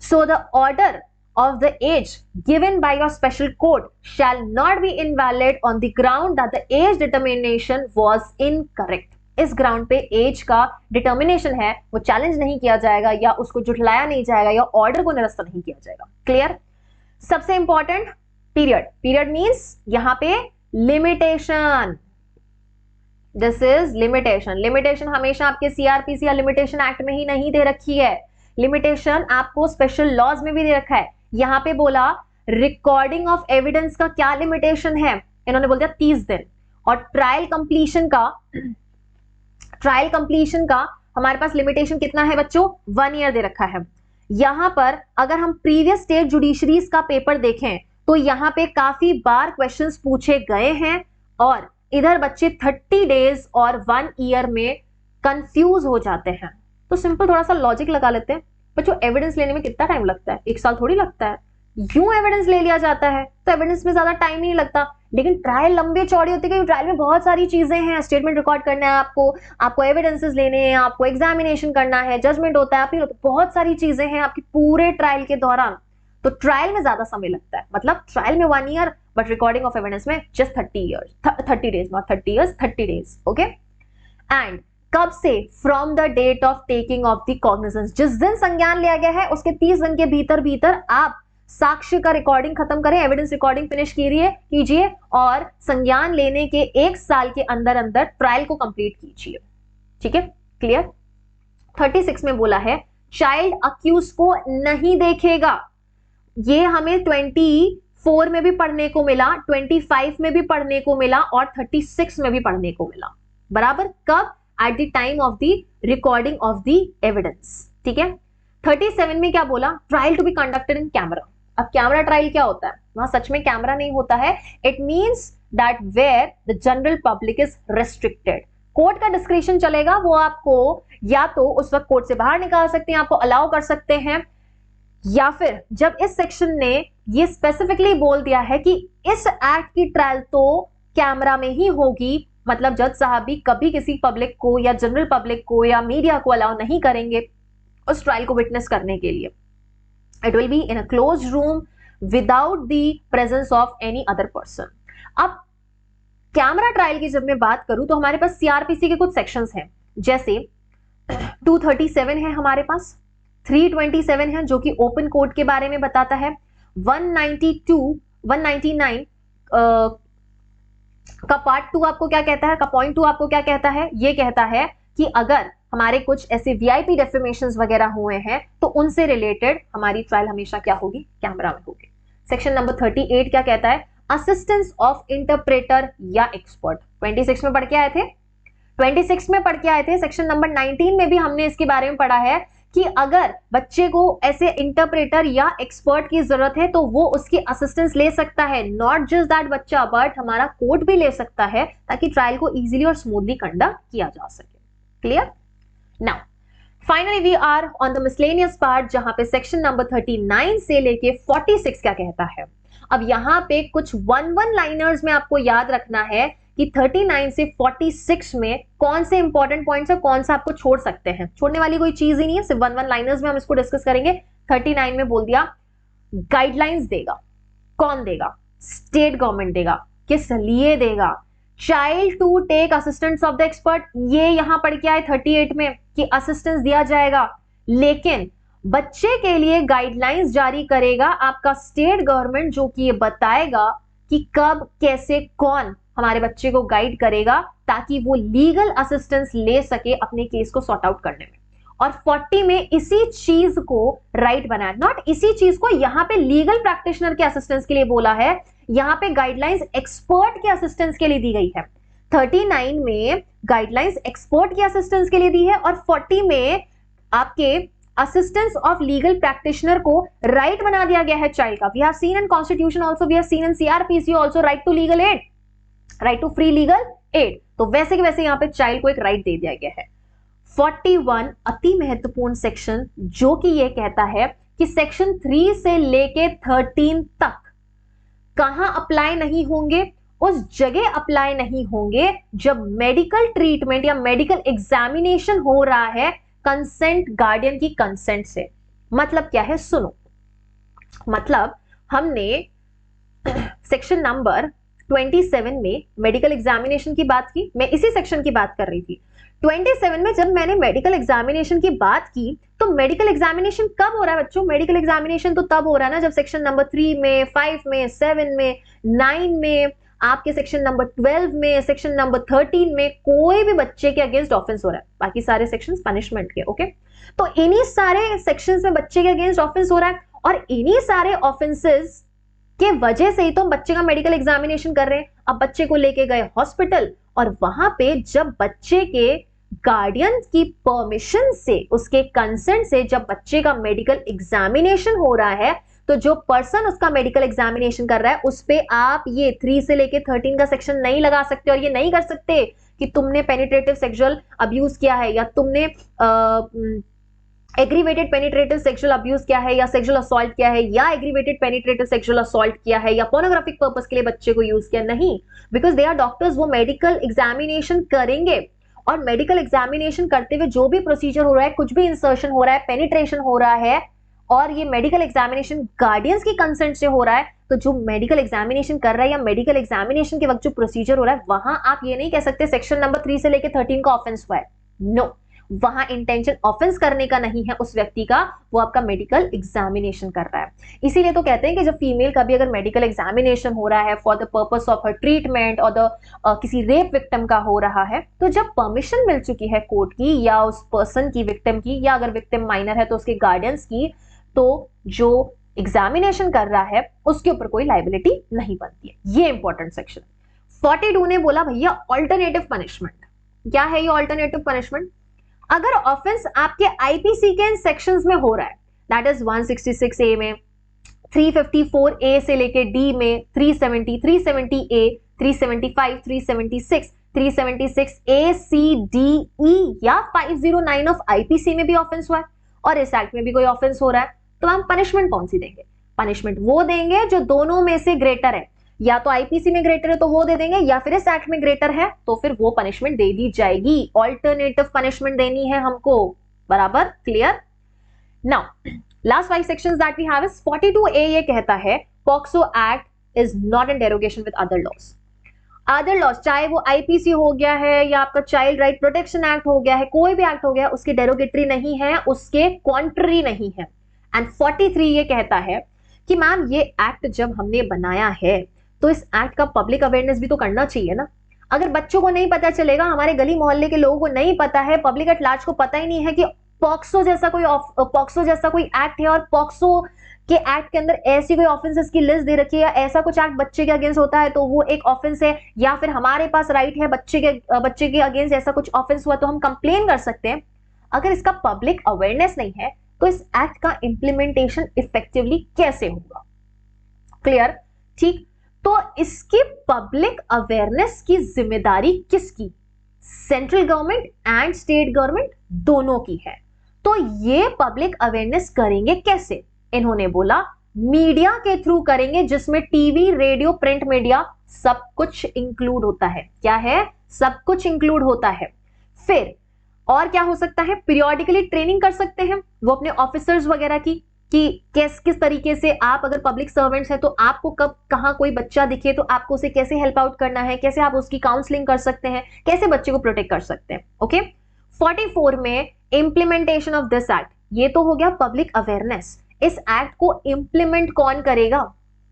So the order of the age given by your special court shall not be invalid on the ground that the age determination was incorrect. इस ग्राउंड पे एज का डिटर्मिनेशन है वो चैलेंज नहीं किया जाएगा, या उसको जुटलाया नहीं जाएगा, या ऑर्डर को निरस्त नहीं किया जाएगा। क्लियर। सबसे इंपॉर्टेंट पीरियड मींस यहां पे लिमिटेशन। दिस इज लिमिटेशन हमेशा आपके सीआरपीसी या लिमिटेशन एक्ट में ही नहीं दे रखी है, लिमिटेशन आपको स्पेशल लॉज में भी दे रखा है। यहां पे बोला रिकॉर्डिंग ऑफ एविडेंस का क्या लिमिटेशन है, इन्होंने बोल दिया 30 दिन। और ट्रायल कंप्लीशन का हमारे पास लिमिटेशन कितना है बच्चों, 1 ईयर दे रखा है। यहां पर अगर हम प्रीवियस स्टेट जुडिशरीज का पेपर देखें तो यहां पे काफी बार क्वेश्चंस पूछे गए हैं, और इधर बच्चे 30 डेज और 1 ईयर में कंफ्यूज हो जाते हैं। तो सिंपल थोड़ा सा लॉजिक लगा लेते हैं बच्चों, एविडेंस लेने में कितना टाइम लगता है, 1 साल थोड़ी लगता है। यूं एविडेंस ले लिया जाता है तो एविडेंस में ज्यादा टाइम नहीं लगता, लेकिन ट्रायल लंबे चौड़ी होती है क्योंकि ट्रायल में बहुत सारी चीजें हैं, स्टेटमेंट रिकॉर्ड करना है आपको एविडेंसेस लेने हैं, आपको एग्जामिनेशन करना है, जजमेंट होता है, अपील होता है, बहुत सारी चीजें हैं आपकी पूरे ट्रायल के दौरान। तो ट्रायल में ज्यादा समय लगता है, मतलब ट्रायल में 1 year, but recording of evidence में just 30 days, not 30 years, 30 days, okay. And कब से? From the date of taking of the cognizance, जिस दिन संज्ञान लिया गया है उसके 30 दिन के भीतर भीतर आप साक्ष्य का रिकॉर्डिंग खत्म करें, एविडेंस रिकॉर्डिंग फिनिश कीजिए और संज्ञान लेने के 1 साल के अंदर अंदर ट्रायल को कंप्लीट कीजिए। ठीक है, क्लियर। 36 में बोला है चाइल्ड अक्यूज को नहीं देखेगा। ये हमें 24 में भी पढ़ने को मिला, 25 में भी पढ़ने को मिला और 36 में भी पढ़ने को मिला। बराबर कब? At the time of the recording of the evidence. ठीक है। 37 में क्या बोला? Trial to be conducted in camera. अब कैमरा ट्रायल क्या होता है? वहां सच में कैमरा नहीं होता है। It means that where the general public is restricted. Court का डिस्क्रिप्शन चलेगा, वो आपको या तो उस वक्त कोर्ट से बाहर निकाल सकते हैं, आपको अलाउ कर सकते हैं, या फिर जब इस सेक्शन ने ये स्पेसिफिकली बोल दिया है कि इस एक्ट की ट्रायल तो कैमरा में ही होगी, मतलब जज साहब भी कभी किसी पब्लिक को या जनरल पब्लिक को या मीडिया को अलाउ नहीं करेंगे उस ट्रायल को विटनेस करने के लिए। It will be in a close room without the presence of any other person. अब कैमरा ट्रायल की जब मैं बात करूं तो हमारे पास सीआरपीसी के कुछ सेक्शंस हैं, जैसे 237 है हमारे पास, 327 है जो कि ओपन कोर्ट के बारे में बताता है, 199 का पार्ट 2 आपको क्या कहता है, का पॉइंट 2 आपको क्या कहता है? ये कहता है कि अगर हमारे कुछ ऐसे वीआईपी डेफेमेशंस वगैरह हुए हैं तो उनसे रिलेटेड हमारी ट्रायल हमेशा क्या होगी? कैमरा में होगी। सेक्शन नंबर 38 क्या कहता है? असिस्टेंस ऑफ इंटरप्रेटर या एक्सपर्ट। 26 में पढ़ के आए थे, 26 में पढ़ के आए थे। सेक्शन नंबर 19 में भी हमने इसके बारे में पढ़ा है कि अगर बच्चे को ऐसे इंटरप्रेटर या एक्सपर्ट की जरूरत है तो वो उसकी असिस्टेंस ले सकता है। नॉट जस्ट दैट बच्चा, बट हमारा कोर्ट भी ले सकता है ताकि ट्रायल को इजीली और स्मूथली कंडक्ट किया जा सके। Clear? Now finally we are on the miscellaneous part, जहां पे सेक्शन नंबर 39 से लेके 46 क्या कहता है। अब यहां पे कुछ वन लाइनर्स में आपको याद रखना है कि 39 से 46 में कौन से इंपॉर्टेंट पॉइंट्स है, कौन सा आपको छोड़ सकते हैं। छोड़ने वाली कोई चीज ही नहीं है, सिर्फ वन लाइनर्स में हम इसको डिस्कस करेंगे। 39 में बोल दिया गाइडलाइंस देगा। कौन देगा? स्टेट गवर्नमेंट देगा। किस लिए देगा? Child to take assistance of the expert, ये यहां पढ़ के आए 38 में कि असिस्टेंस दिया जाएगा, लेकिन बच्चे के लिए गाइडलाइंस जारी करेगा आपका स्टेट गवर्नमेंट, जो कि ये बताएगा कि कब कैसे कौन हमारे बच्चे को गाइड करेगा ताकि वो लीगल असिस्टेंस ले सके अपने केस को सॉर्ट आउट करने में। और 40 में इसी चीज को राइट बनाया, नॉट इसी चीज को, यहां पे लीगल प्रैक्टिशनर के असिस्टेंस के लिए बोला है, यहां पे गाइडलाइंस एक्सपर्ट के असिस्टेंस के लिए दी गई है। 39 में गाइडलाइंस एक्सपर्ट के असिस्टेंस के लिए दी है और 40 में आपके असिस्टेंस ऑफ लीगल प्रैक्टिशनर को राइट बना दिया गया है चाइल्ड का। We have seen in constitution also, we have seen in CrPC also right to legal aid, right to free legal aid. तो वैसे के वैसे यहां पे चाइल्ड को एक राइट दे दिया गया है। 41 अति महत्वपूर्ण सेक्शन, जो कि यह कहता है कि सेक्शन 3 से लेके 13 तक कहां अप्लाई नहीं होंगे? उस जगह अप्लाई नहीं होंगे जब मेडिकल ट्रीटमेंट या मेडिकल एग्जामिनेशन हो रहा है कंसेंट, गार्डियन की कंसेंट से। मतलब क्या है? सुनो, मतलब हमने सेक्शन नंबर 27 में मेडिकल एग्जामिनेशन की बात की, मैं इसी सेक्शन की बात कर रही थी। 27 में जब मैंने मेडिकल एग्जामिनेशन की बात की तो मेडिकल एग्जामिनेशन कब हो रहा है बच्चों? मेडिकल एग्जामिनेशन तो तब हो रहा है ना जब सेक्शन नंबर 3 में, 5 में, 7 में, 9 में, आपके सेक्शन नंबर 12 में, सेक्शन नंबर 13 में कोई भी बच्चे के अगेंस्ट ऑफेंस हो रहा है। बाकी सारे सेक्शंस पनिशमेंट के, ओके। तो इन्हीं सारे सेक्शंस में बच्चे के अगेंस्ट ऑफेंस हो रहा है और इन्हीं सारे ऑफेंसेस के वजह से ही तो बच्चे का मेडिकल एग्जामिनेशन कर रहे हैं। अब बच्चे को लेके गए हॉस्पिटल और वहां पे जब बच्चे के गार्डियन की परमिशन से, उसके कंसेंट से जब बच्चे का मेडिकल एग्जामिनेशन हो रहा है तो जो पर्सन उसका मेडिकल एग्जामिनेशन कर रहा है उस पे आप ये 3 से लेके 13 का सेक्शन नहीं लगा सकते। और ये नहीं कर सकते कि तुमने पेनिट्रेटिव सेक्सुअल अब्यूज किया है या तुमने एग्रीवेटेड पेनिट्रेटिव सेक्सुअल अब्यूज किया है या सेक्सुअल असॉल्ट किया है या एग्रीवेटेड पेनिट्रेटिव सेक्सुअल असॉल्ट किया है या पोर्नोग्राफिक पर्पस के लिए बच्चे को यूज किया। नहीं, बिकॉज दे आर डॉक्टर्स, वो मेडिकल एग्जामिनेशन करेंगे और मेडिकल एग्जामिनेशन करते हुए जो भी प्रोसीजर हो रहा है, कुछ भी इंसर्शन हो रहा है, पेनिट्रेशन हो रहा है, और ये मेडिकल एग्जामिनेशन गार्डियंस की कंसेंट से हो रहा है, तो जो मेडिकल एग्जामिनेशन कर रहा है या मेडिकल एग्जामिनेशन के वक्त जो प्रोसीजर हो रहा है, वहां आप ये नहीं कह सकते सेक्शन नंबर 3 से लेकर 13 का ऑफेंस हुआ है। नो, वहां इंटेंशन ऑफेंस करने का नहीं है उस व्यक्ति का, वो आपका मेडिकल एग्जामिनेशन कर रहा है। इसीलिए तो कहते हैं कि जब फीमेल का भी अगर मेडिकल एग्जामिनेशन हो रहा है for the purpose of her treatment और किसी रेप विक्टिम का हो रहा है, तो जब परमिशन मिल चुकी है कोर्ट की या उस पर्सन की, विक्टिम की, या अगर विक्टिम माइनर है तो उसके गार्डियंस की, तो जो एग्जामिनेशन कर रहा है उसके ऊपर कोई लाइबिलिटी नहीं बनती है। ये इंपॉर्टेंट सेक्शन। 42 ने बोला भैया ऑल्टरनेटिव पनिशमेंट। क्या है ये ऑल्टरनेटिव पनिशमेंट? अगर ऑफेंस आपके आईपीसी के सेक्शंस में हो रहा है, दैट इज 166 ए में, 354 ए से लेके डी में, 370, 370 ए, 375, 376, 376 ए, सी, डी, ई या 509 ऑफ आईपीसी में भी ऑफेंस हुआ है और इस एक्ट में भी कोई ऑफेंस हो रहा है, तो हम पनिशमेंट कौन सी देंगे? पनिशमेंट वो देंगे जो दोनों में से ग्रेटर है, या तो आईपीसी में ग्रेटर है तो वो दे देंगे, या फिर इस एक्ट में ग्रेटर है तो फिर वो पनिशमेंट दे दी जाएगी। ऑल्टरनेटिव पनिशमेंट देनी है हमको, बराबर? Clear? Now last 5 sections that we have is 42A ये कहता है POCSO act is not in derogation with other laws. Other laws, चाहे वो आईपीसी हो गया है या आपका चाइल्ड राइट प्रोटेक्शन एक्ट हो गया है, कोई भी एक्ट हो गया, उसके डेरोगेटरी नहीं है, उसके कॉन्ट्ररी नहीं है। एंड 43 ये कहता है कि मैम ये एक्ट जब हमने बनाया है तो इस एक्ट का पब्लिक अवेयरनेस भी तो करना चाहिए ना। अगर बच्चों को नहीं पता चलेगा, हमारे गली मोहल्ले के लोगों को नहीं पता है, पब्लिक एट लार्ज को पता ही नहीं है कि पॉक्सो जैसा कोई एक्ट है और पॉक्सो के एक्ट के अंदर ऐसी कोई ऑफेंसेस की लिस्ट दे रखी है, या ऐसा कुछ एक्ट बच्चे के अगेंस्ट होता है तो वो एक ऑफेंस है, या फिर हमारे पास राइट है बच्चे के अगेंस्ट ऐसा कुछ ऑफेंस हुआ तो हम कंप्लेन कर सकते हैं। अगर इसका पब्लिक अवेयरनेस नहीं है तो इस एक्ट का इंप्लीमेंटेशन इफेक्टिवली कैसे होगा? क्लियर? ठीक, तो इसकी पब्लिक अवेयरनेस की जिम्मेदारी किसकी? Central government and state government दोनों की है। तो ये पब्लिक अवेयरनेस करेंगे कैसे? इन्होंने बोला मीडिया के थ्रू करेंगे, जिसमें टीवी, रेडियो, प्रिंट मीडिया सब कुछ इंक्लूड होता है। क्या है? सब कुछ इंक्लूड होता है। फिर और क्या हो सकता है? पीरियोडिकली ट्रेनिंग कर सकते हैं वो अपने ऑफिसर्स वगैरह की, कि किस तरीके से आप अगर पब्लिक सर्वेंट्स हैं तो आपको कब कहां कोई बच्चा दिखे तो आपको उसे कैसे हेल्प आउट करना है, कैसे आप उसकी काउंसलिंग कर सकते हैं, कैसे बच्चे को प्रोटेक्ट कर सकते हैं। ओके। 44 में इंप्लीमेंटेशन ऑफ दिस एक्ट, ये तो हो गया पब्लिक अवेयरनेस। इस एक्ट को इंप्लीमेंट कौन करेगा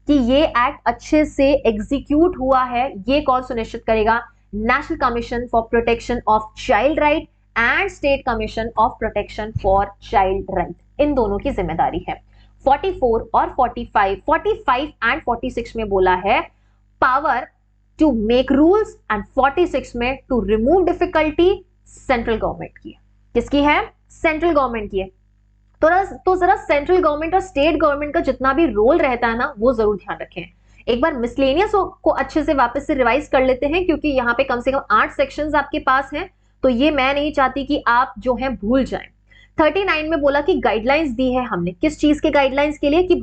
कि ये एक्ट अच्छे से एग्जीक्यूट हुआ है, ये कौन सुनिश्चित करेगा? National commission for protection of child right and state commission of protection for child right, इन दोनों की जिम्मेदारी है। 44 और 45 एंड 46 में बोला है power to make rules, and 46 में to remove difficulty central government की है। किसकी है? सेंट्रल गवर्नमेंट की है। तो जरा सेंट्रल गवर्नमेंट और स्टेट गवर्नमेंट का जितना भी रोल रहता है ना, वो जरूर ध्यान रखें। एक बार मिसलेनियस को अच्छे से वापस से रिवाइज कर लेते हैं, क्योंकि यहाँ पे कम से कम 8 सेक्शंस आपके पास हैं, तो ये मैं नहीं चाहती कि आप जो है भूल जाएं। 39 में बोला कि गाइडलाइंस दी है हमने, किस चीज के गाइडलाइंस के लिए? कि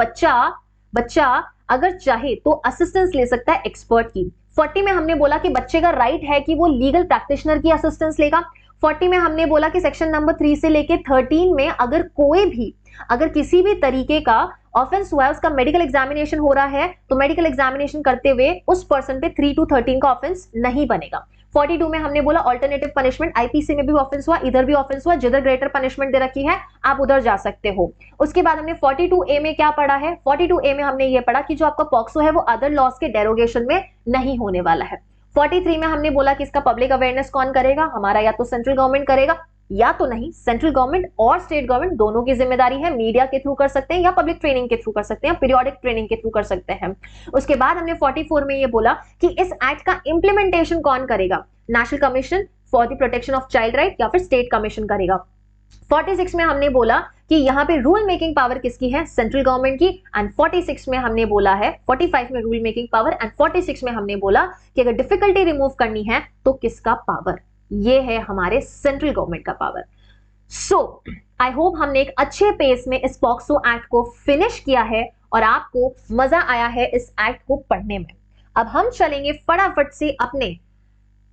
बच्चा अगर चाहे तो असिस्टेंस ले सकता है एक्सपर्ट की। 40 में हमने बोला कि बच्चे का राइट है कि वो लीगल प्रैक्टिशनर की असिस्टेंस लेगा। 40 में हमने बोला कि सेक्शन नंबर 3 से लेके 13 में अगर किसी भी तरीके का ऑफेंस हुआ है, उसका मेडिकल एग्जामिनेशन हो रहा है, तो मेडिकल एग्जामिनेशन करते हुए उस पर्सन पे 3 to 13 का ऑफेंस नहीं बनेगा। 42 में हमने बोला ऑल्टरनेटिव पनिशमेंट, आईपीसी में भी ऑफेंस हुआ, इधर भी ऑफेंस हुआ, जिधर ग्रेटर पनिशमेंट दे रखी है आप उधर जा सकते हो। उसके बाद हमने 42A में क्या पढ़ा है? 42A में हमने ये पढ़ा कि जो आपका पॉक्सो है वो अदर लॉज के डेरोगेशन में नहीं होने वाला है। 43 में हमने बोला कि इसका पब्लिक अवेयरनेस कौन करेगा? हमारा या तो सेंट्रल गवर्नमेंट करेगा या तो नहीं, सेंट्रल गवर्नमेंट और स्टेट गवर्नमेंट दोनों की जिम्मेदारी है। मीडिया के थ्रू कर सकते हैं या पब्लिक ट्रेनिंग के थ्रू कर सकते हैं, पीरियोडिक ट्रेनिंग के थ्रू कर सकते हैं। उसके बाद हमने 44 में ये बोला कि इस एक्ट का इंप्लीमेंटेशन कौन करेगा? National commission for the protection of child right या फिर स्टेट कमीशन करेगा। 46 में हमने बोला कि यहाँ पे रूल मेकिंग पावर किसकी है? सेंट्रल गवर्नमेंट की। एंड 46 में हमने बोला है, 45 में रूल मेकिंग पावर एंड 46 में हमने बोला कि अगर डिफिकल्टी रिमूव करनी है तो किसका पावर? ये है हमारे सेंट्रल गवर्नमेंट का पावर। सो आई होप हमने एक अच्छे पेस में इस पॉक्सो एक्ट को फिनिश किया है और आपको मजा आया है इस एक्ट को पढ़ने में। अब हम चलेंगे फटाफट से अपने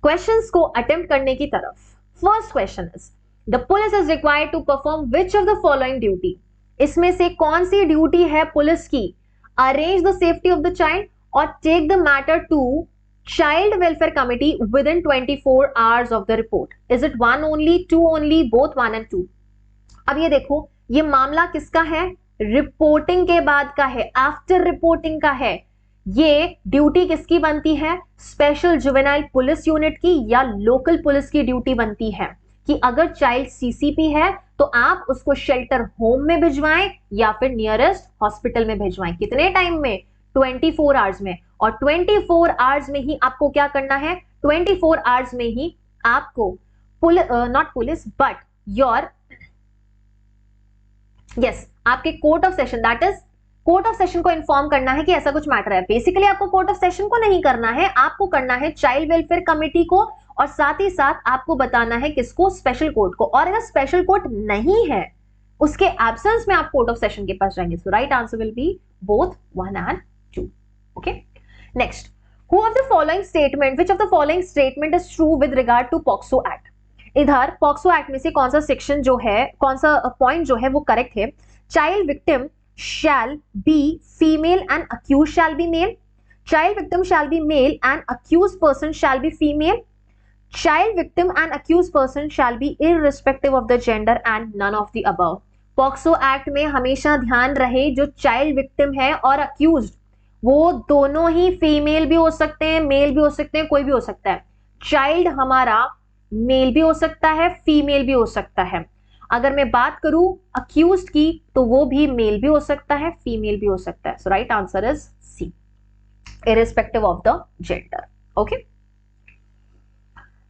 क्वेश्चंस को अटेम्प्ट करने की तरफ। First question is the police is required to perform which of the following duty? इसमें से कौन सी ड्यूटी है पुलिस की? Arrange the safety of the child और take the matter to child welfare committee within 24 hours of the report. Is it one only, two only, both, one and two? अब ये देखो, ये मामला किसका है? रिपोर्टिंग के बाद का है, आफ्टर रिपोर्टिंग का है. ये ड्यूटी किसकी बनती है? स्पेशल जुवेनाइल पुलिस यूनिट की या लोकल पुलिस की ड्यूटी बनती है कि अगर चाइल्ड सीसीपी है तो आप उसको शेल्टर होम में भिजवाएं या फिर नियरेस्ट हॉस्पिटल में भिजवाएं. कितने टाइम में? 24 आवर्स में. और 24 आवर्स में ही आपको क्या करना है? 24 आवर्स में ही आपको not police but your yes आपके court of session, that is court of session को इन्फॉर्म करना है कि ऐसा कुछ मैटर है. बेसिकली आपको कोर्ट ऑफ सेशन को नहीं करना है, आपको करना है चाइल्ड वेलफेयर कमेटी को, और साथ ही साथ आपको बताना है किसको? स्पेशल कोर्ट को. और अगर स्पेशल कोर्ट नहीं है, उसके एब्सेंस में आप कोर्ट ऑफ सेशन के पास जाएंगे. So right answer will be both 1 and 2. Okay, next. Who of the following statement, which of the following statement is true with regard to POCSO Act? इधर POCSO Act में से कौन सा सेक्शन जो है, कौन सा पॉइंट जो है वो करेक्ट है? Child victim shall be female and accused shall be male. Child victim shall be male and accused person shall be female. Child victim and accused person shall be irrespective of the gender and none of the above. POCSO Act में हमेशा ध्यान रहे जो चाइल्ड विक्टिम है और accused वो दोनों ही फीमेल भी हो सकते हैं, मेल भी हो सकते हैं, कोई भी हो सकता है. चाइल्ड हमारा मेल भी हो सकता है, फीमेल भी हो सकता है. अगर मैं बात करूं अक्यूज्ड की तो वो भी मेल भी हो सकता है, फीमेल भी हो सकता है. So right answer is C, irrespective of the gender. Okay,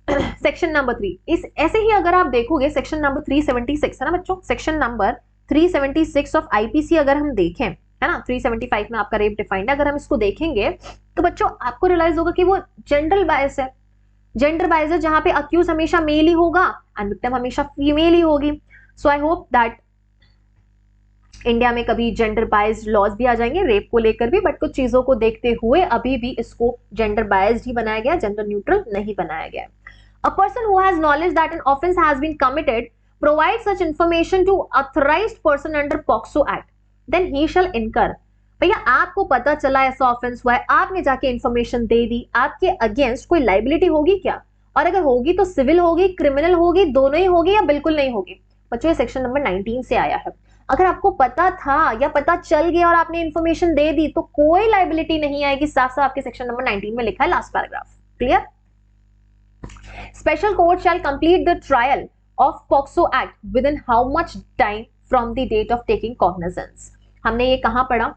section number 3. इस ऐसे ही अगर आप देखोगे सेक्शन नंबर 376 है ना बच्चों, सेक्शन नंबर 376 ऑफ आईपीसी अगर हम देखें, है ना, 375 में आपका रेप डिफाइंड है, अगर हम इसको देखेंगे तो बच्चों आपको रियलाइज होगा कि वो जेंडर बायस है. जेंडर बायस है जहां पे अक्यूज हमेशा मेल ही होगा एंड विक्टिम हमेशा फीमेल ही होगी. सो आई होप दैट इंडिया में कभी जेंडर बायस्ड लॉज भी आ जाएंगे रेप को लेकर भी, बट कुछ चीजों को देखते हुए अभी भी इसको जेंडर बायस्ड ही बनाया गया, जेंडर न्यूट्रल नहीं बनाया गया. A person who has knowledge that an offence has been committed provide such information to authorised person under POCSO act then he shall incur. भैया आपको पता चला ऐसा ऑफेंस हुआ है, आपने जाके इंफॉर्मेशन दे दी, आपके अगेंस्ट कोई लाइबिलिटी होगी क्या? और अगर होगी तो सिविल होगी, क्रिमिनल होगी, दोनों ही होगी या बिल्कुल नहीं होगी? बच्चों ये सेक्शन नंबर 19 से आया है. अगर आपको पता था या पता चल गया और आपने इंफॉर्मेशन दे दी तो कोई लाइबिलिटी नहीं आएगी. साफ साफ आपके सेक्शन नंबर 19 में लिखा है last paragraph. Clear? Special court shall complete the trial of POCSO act within how much time from the date of taking cognizance. हमने ये कहां पढ़ा?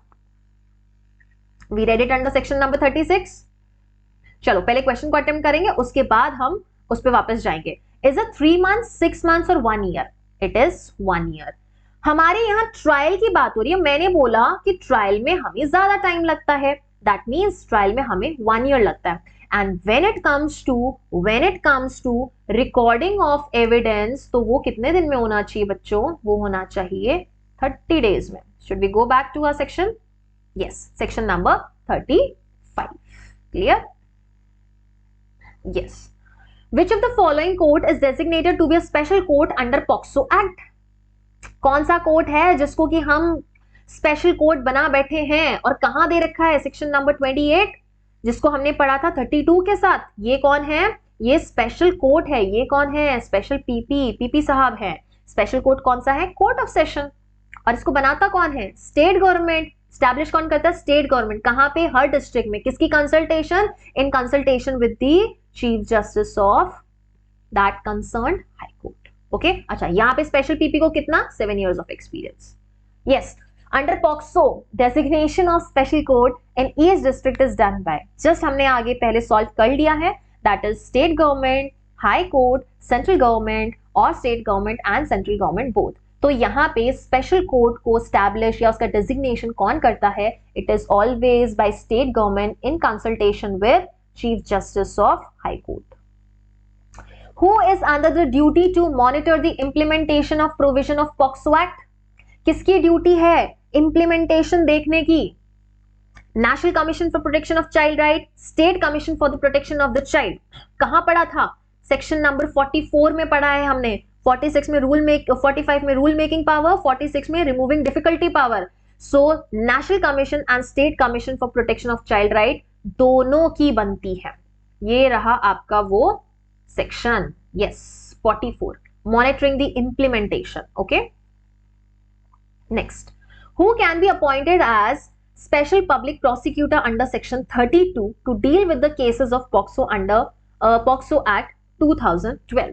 We read it under section number 36. चलो पहले क्वेश्चन को अटेम्प्ट करेंगे, उसके बाद हम उस पर वापस जाएंगे. इज इट 3 months, 6 months और 1 year? It is 1 year. हमारे यहाँ ट्रायल की बात हो रही है. मैंने बोला कि ट्रायल में हमें ज्यादा टाइम लगता है, दैट मीन्स ट्रायल में हमें 1 year लगता है. And when it comes to recording of evidence तो वो कितने दिन में होना चाहिए बच्चों? वो होना चाहिए 30 days में. Should we go back to our section? Yes, section number 35. Clear? Yes. Which of the following court is designated to be a special court under POCSO Act? कौन सा कोर्ट है जिसको कि हम स्पेशल कोर्ट बना बैठे हैं और कहां दे रखा है? सेक्शन नंबर 28 जिसको हमने पढ़ा था 32 के साथ. ये कौन है? ये स्पेशल कोर्ट है. ये कौन है? स्पेशल पीपी साहब है. स्पेशल कोर्ट कौन सा है? Court of session. और इसको बनाता कौन है? State government. स्टैब्लिश कौन करता है? State government. कहां पे? हर डिस्ट्रिक्ट में. किसकी consultation? In consultation with the chief justice of that concerned high court. Okay, अच्छा यहां पे स्पेशल पीपी को कितना? 7 years of experience. Yes, under POCSO designation of special court in each district is done by, just हमने आगे पहले सॉल्व कर लिया है, that is state government, high court, central government और state government and central government both. तो यहाँ पे स्पेशल कोर्ट को स्टैब्लिश या उसका डेजिग्नेशन कौन करता है? It is always by state government in consultation with chief justice of high court. Who is under the duty to monitor the implementation of provision of POCSO Act? किसकी ड्यूटी है इंप्लीमेंटेशन देखने की? National commission for protection of child right, state commission for the protection of the child. कहां पढ़ा था? सेक्शन नंबर 44 में पढ़ा है हमने. 46 में 45 में रूल मेकिंग पावर, 46 में removing difficulty power. So national commission and state commission for protection of child right दोनों की बनती है। ये रहा आपका वो section, yes 44, monitoring the implementation. Okay, next, who can be appointed as special public prosecutor under section 32 to deal with the cases of POCSO under POCSO Act 2012।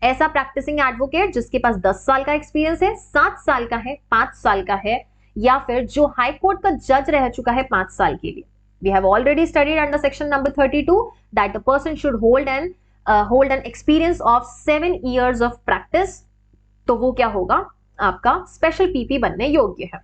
ऐसा प्रैक्टिसिंग एडवोकेट जिसके पास 10 साल का एक्सपीरियंस है, 7 साल का है, 5 साल का है, या फिर जो हाई कोर्ट का जज रह चुका है 5 साल के लिए। We have already studied under section number 32 that the person should hold an experience of 7 years of practice। तो वो क्या होगा, आपका स्पेशल पीपी बनने योग्य है।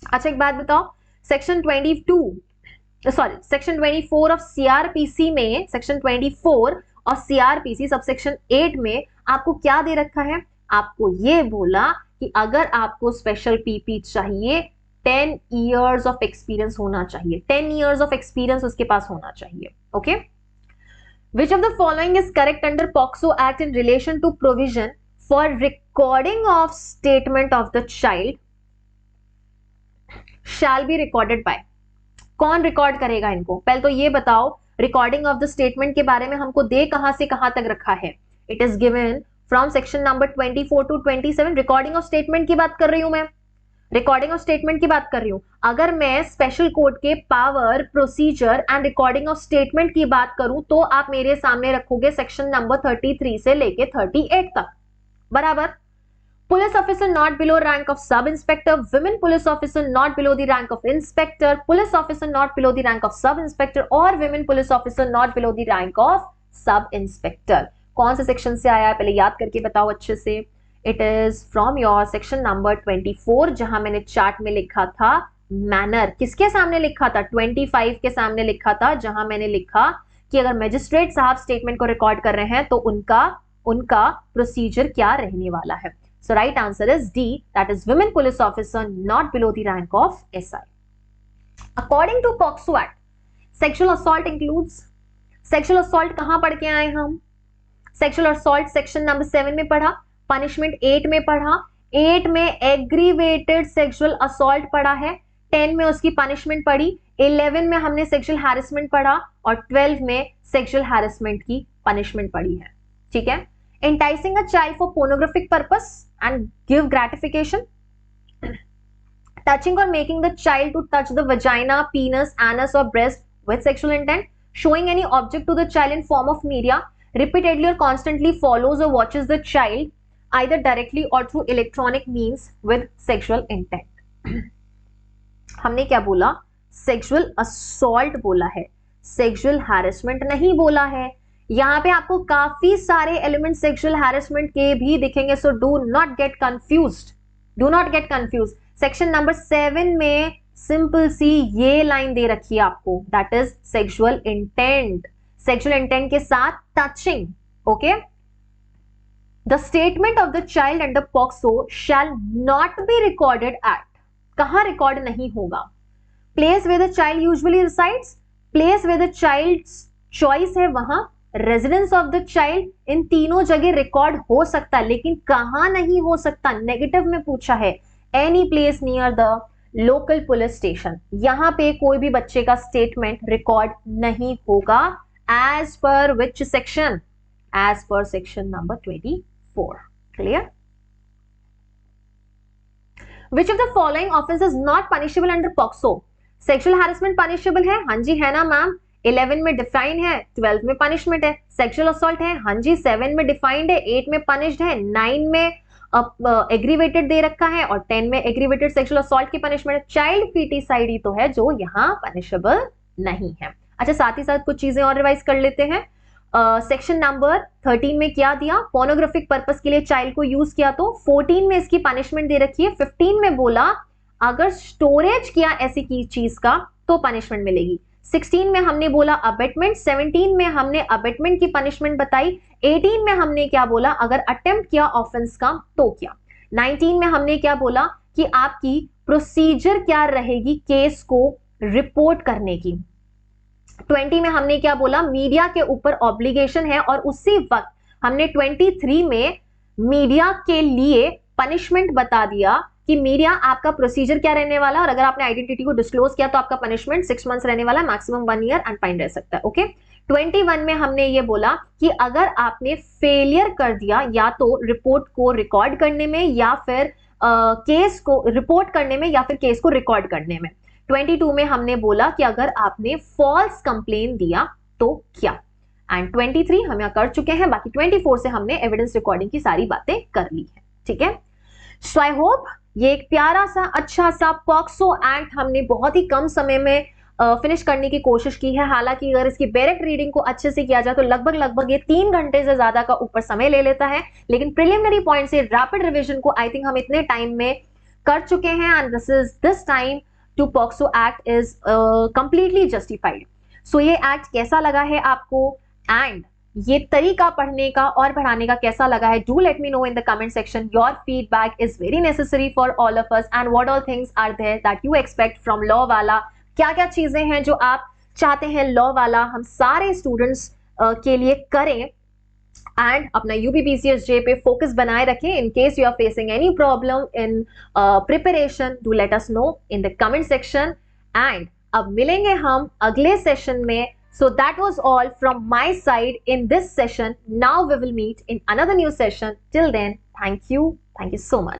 अच्छा एक बात बताओ, सेक्शन 24 ऑफ सीआरपीसी में, सेक्शन 24 और सीआरपीसी सबसेक्शन 8 में आपको क्या दे रखा है? आपको ये बोला कि अगर आपको स्पेशल पीपी चाहिए 10 इयर्स ऑफ एक्सपीरियंस होना चाहिए, 10 इयर्स ऑफ एक्सपीरियंस उसके पास होना चाहिए। Okay, which of the following is correct under POCSO act in relation to provision for recording of statement of the child shall be recorded by. कौन रिकॉर्ड करेगा इनको? पहले तो ये बताओ, रिकॉर्डिंग ऑफ द स्टेटमेंट के बारे में हमको दे कहां से कहां तक रखा है? It is given from section number 24 to 27। Recording of statement की बात कर रही हूं मैं, रिकॉर्डिंग ऑफ स्टेटमेंट की बात कर रही हूं। अगर मैं स्पेशल कोर्ट के power, procedure and recording of statement की बात करूं तो आप मेरे सामने रखोगे सेक्शन नंबर 33 से लेके 38 तक, बराबर। Police officer not below rank of sub inspector, women police officer not below the rank of inspector, police officer not below the rank of sub inspector और women police officer not below the rank of sub inspector। कौन से सेक्शन से आया है पहले याद करके बताओ अच्छे से। It is from your section number 24, जहां मैंने चार्ट में लिखा था मैनर, किसके सामने लिखा था? 25 के सामने लिखा था, जहां मैंने लिखा कि अगर मजिस्ट्रेट साहब स्टेटमेंट को रिकॉर्ड कर रहे हैं तो उनका प्रोसीजर क्या रहने वाला है। So right answer is D, that is women police officer not below the rank of SI। According to POCSO Act, sexual assault includes, sexual assault कहां पढ़ के आए हम? Sexual assault section number 7 में पढ़ा, punishment 8 में पढ़ा, 8 में aggravated sexual assault पढ़ा है, 10 में उसकी punishment पढ़ी, 11 में हमने sexual harassment पढ़ा और 12 में sexual harassment की punishment पढ़ी है। ठीक है, enticing a child for pornographic purpose and give gratification, touching or making the child to touch the vagina, penis, anus or breast with sexual intent, showing any object to the child in form of media, repeatedly or constantly follows or watches the child either directly or through electronic means with sexual intent। हमने क्या बोला? sexual assault बोला है, sexual harassment नहीं बोला है। यहाँ पे आपको काफी सारे एलिमेंट सेक्सुअल हैरेसमेंट के भी दिखेंगे, so do not gate confused, do not gate confused. Section number 7 में सिंपल सी ये लाइन दे रखी है आपको, that is sexual intent, sexual intent के साथ touching. Okay, the statement of the child under POCSO shall not be recorded at, कहां रिकॉर्ड नहीं होगा? Place where the child usually resides, place where the child's choice है वहां, रेजिडेंस ऑफ द चाइल्ड, इन तीनों जगह रिकॉर्ड हो सकता है, लेकिन कहां नहीं हो सकता? नेगेटिव में पूछा है, any place near the local police station, यहां पे कोई भी बच्चे का स्टेटमेंट रिकॉर्ड नहीं होगा। As per which section? As per section number 24। Clear? Which of the following offence is not punishable under POCSO? Sexual harassment punishable है, हाँ जी, है ना मैम। 11 में डिफाइन है, 12 में पनिशमेंट है। सेक्सुअल असॉल्ट है, हाँ जी, 7 में डिफाइंड है, 8 में पनिश्ड है, 9 में एग्रीवेटेड दे रखा है और 10 में एग्रीवेटेड सेक्सुअल असॉल्ट की पनिशमेंट है। चाइल्ड फीटिसाइड ही तो है जो यहाँ पनिशेबल नहीं है। अच्छा, साथ ही साथ कुछ चीजें और रिवाइज कर लेते हैं। सेक्शन नंबर 13 में क्या दिया? पोर्नोग्राफिक पर्पस के लिए चाइल्ड को यूज किया तो 14 में इसकी पनिशमेंट दे रखी है। 15 में बोला अगर स्टोरेज किया ऐसी की चीज का तो पनिशमेंट मिलेगी। 16 में हमने बोला अबेटमेंट, 17 में हमने अबेटमेंट की पनिशमेंट बताई, 18 में हमने क्या बोला अगर अटेम्प्ट किया ऑफेंस का तो क्या, 19 में हमने क्या बोला कि आपकी प्रोसीजर क्या रहेगी केस को रिपोर्ट करने की, 20 में हमने क्या बोला मीडिया के ऊपर ऑब्लिगेशन है और उसी वक्त हमने 23 में मीडिया के लिए पनिशमेंट बता दिया कि मीडिया आपका प्रोसीजर क्या रहने वाला है, और अगर आपने आइडेंटिटी को डिस्क्लोज किया तो आपका पनिशमेंट 6 मंथ्स रहने वाला है, मैक्सिमम 1 ईयर एंड फाइन रह सकता है। ओके 21 में हमने ये बोला कि अगर आपने फेलियर कर दिया या तो रिपोर्ट को रिकॉर्ड करने में या फिर केस को रिपोर्ट करने में या फिर केस को रिकॉर्ड करने में। 22 में हमने बोला कि अगर आपने फॉल्स कंप्लेन दिया तो क्या, एंड 23 हम यहाँ कर चुके हैं, बाकी 24 से हमने एविडेंस रिकॉर्डिंग की सारी बातें कर ली है। ठीक है, सो आई होप ये एक प्यारा सा अच्छा सा पॉक्सो एक्ट हमने बहुत ही कम समय में फिनिश करने की कोशिश की है। हालांकि अगर इसकी डायरेक्ट रीडिंग को अच्छे से किया जाए तो लगभग ये 3 घंटे से ज्यादा का ऊपर समय ले लेता है, लेकिन प्रिलिमिनरी पॉइंट से रैपिड रिविजन को आई थिंक हम इतने टाइम में कर चुके हैं, and this time to POCSO act is completely justified. So ये एक्ट कैसा लगा है आपको, एंड ये तरीका पढ़ने का और पढ़ाने का कैसा लगा है, do let me know in the comment section. Your feedback is very necessary for all of us, and what all things are there that you expect from law वाला। क्या क्या चीजें हैं जो आप चाहते हैं लॉ वाला हम सारे स्टूडेंट्स के लिए करें, एंड अपना यूपीपीसीएसजे पे फोकस बनाए रखें। In case you are facing any problem in preparation, do let us know in the comment section. And अब मिलेंगे हम अगले सेशन में। So that was all from my side in this session. Now we will meet in another new session. Till then, thank you so much.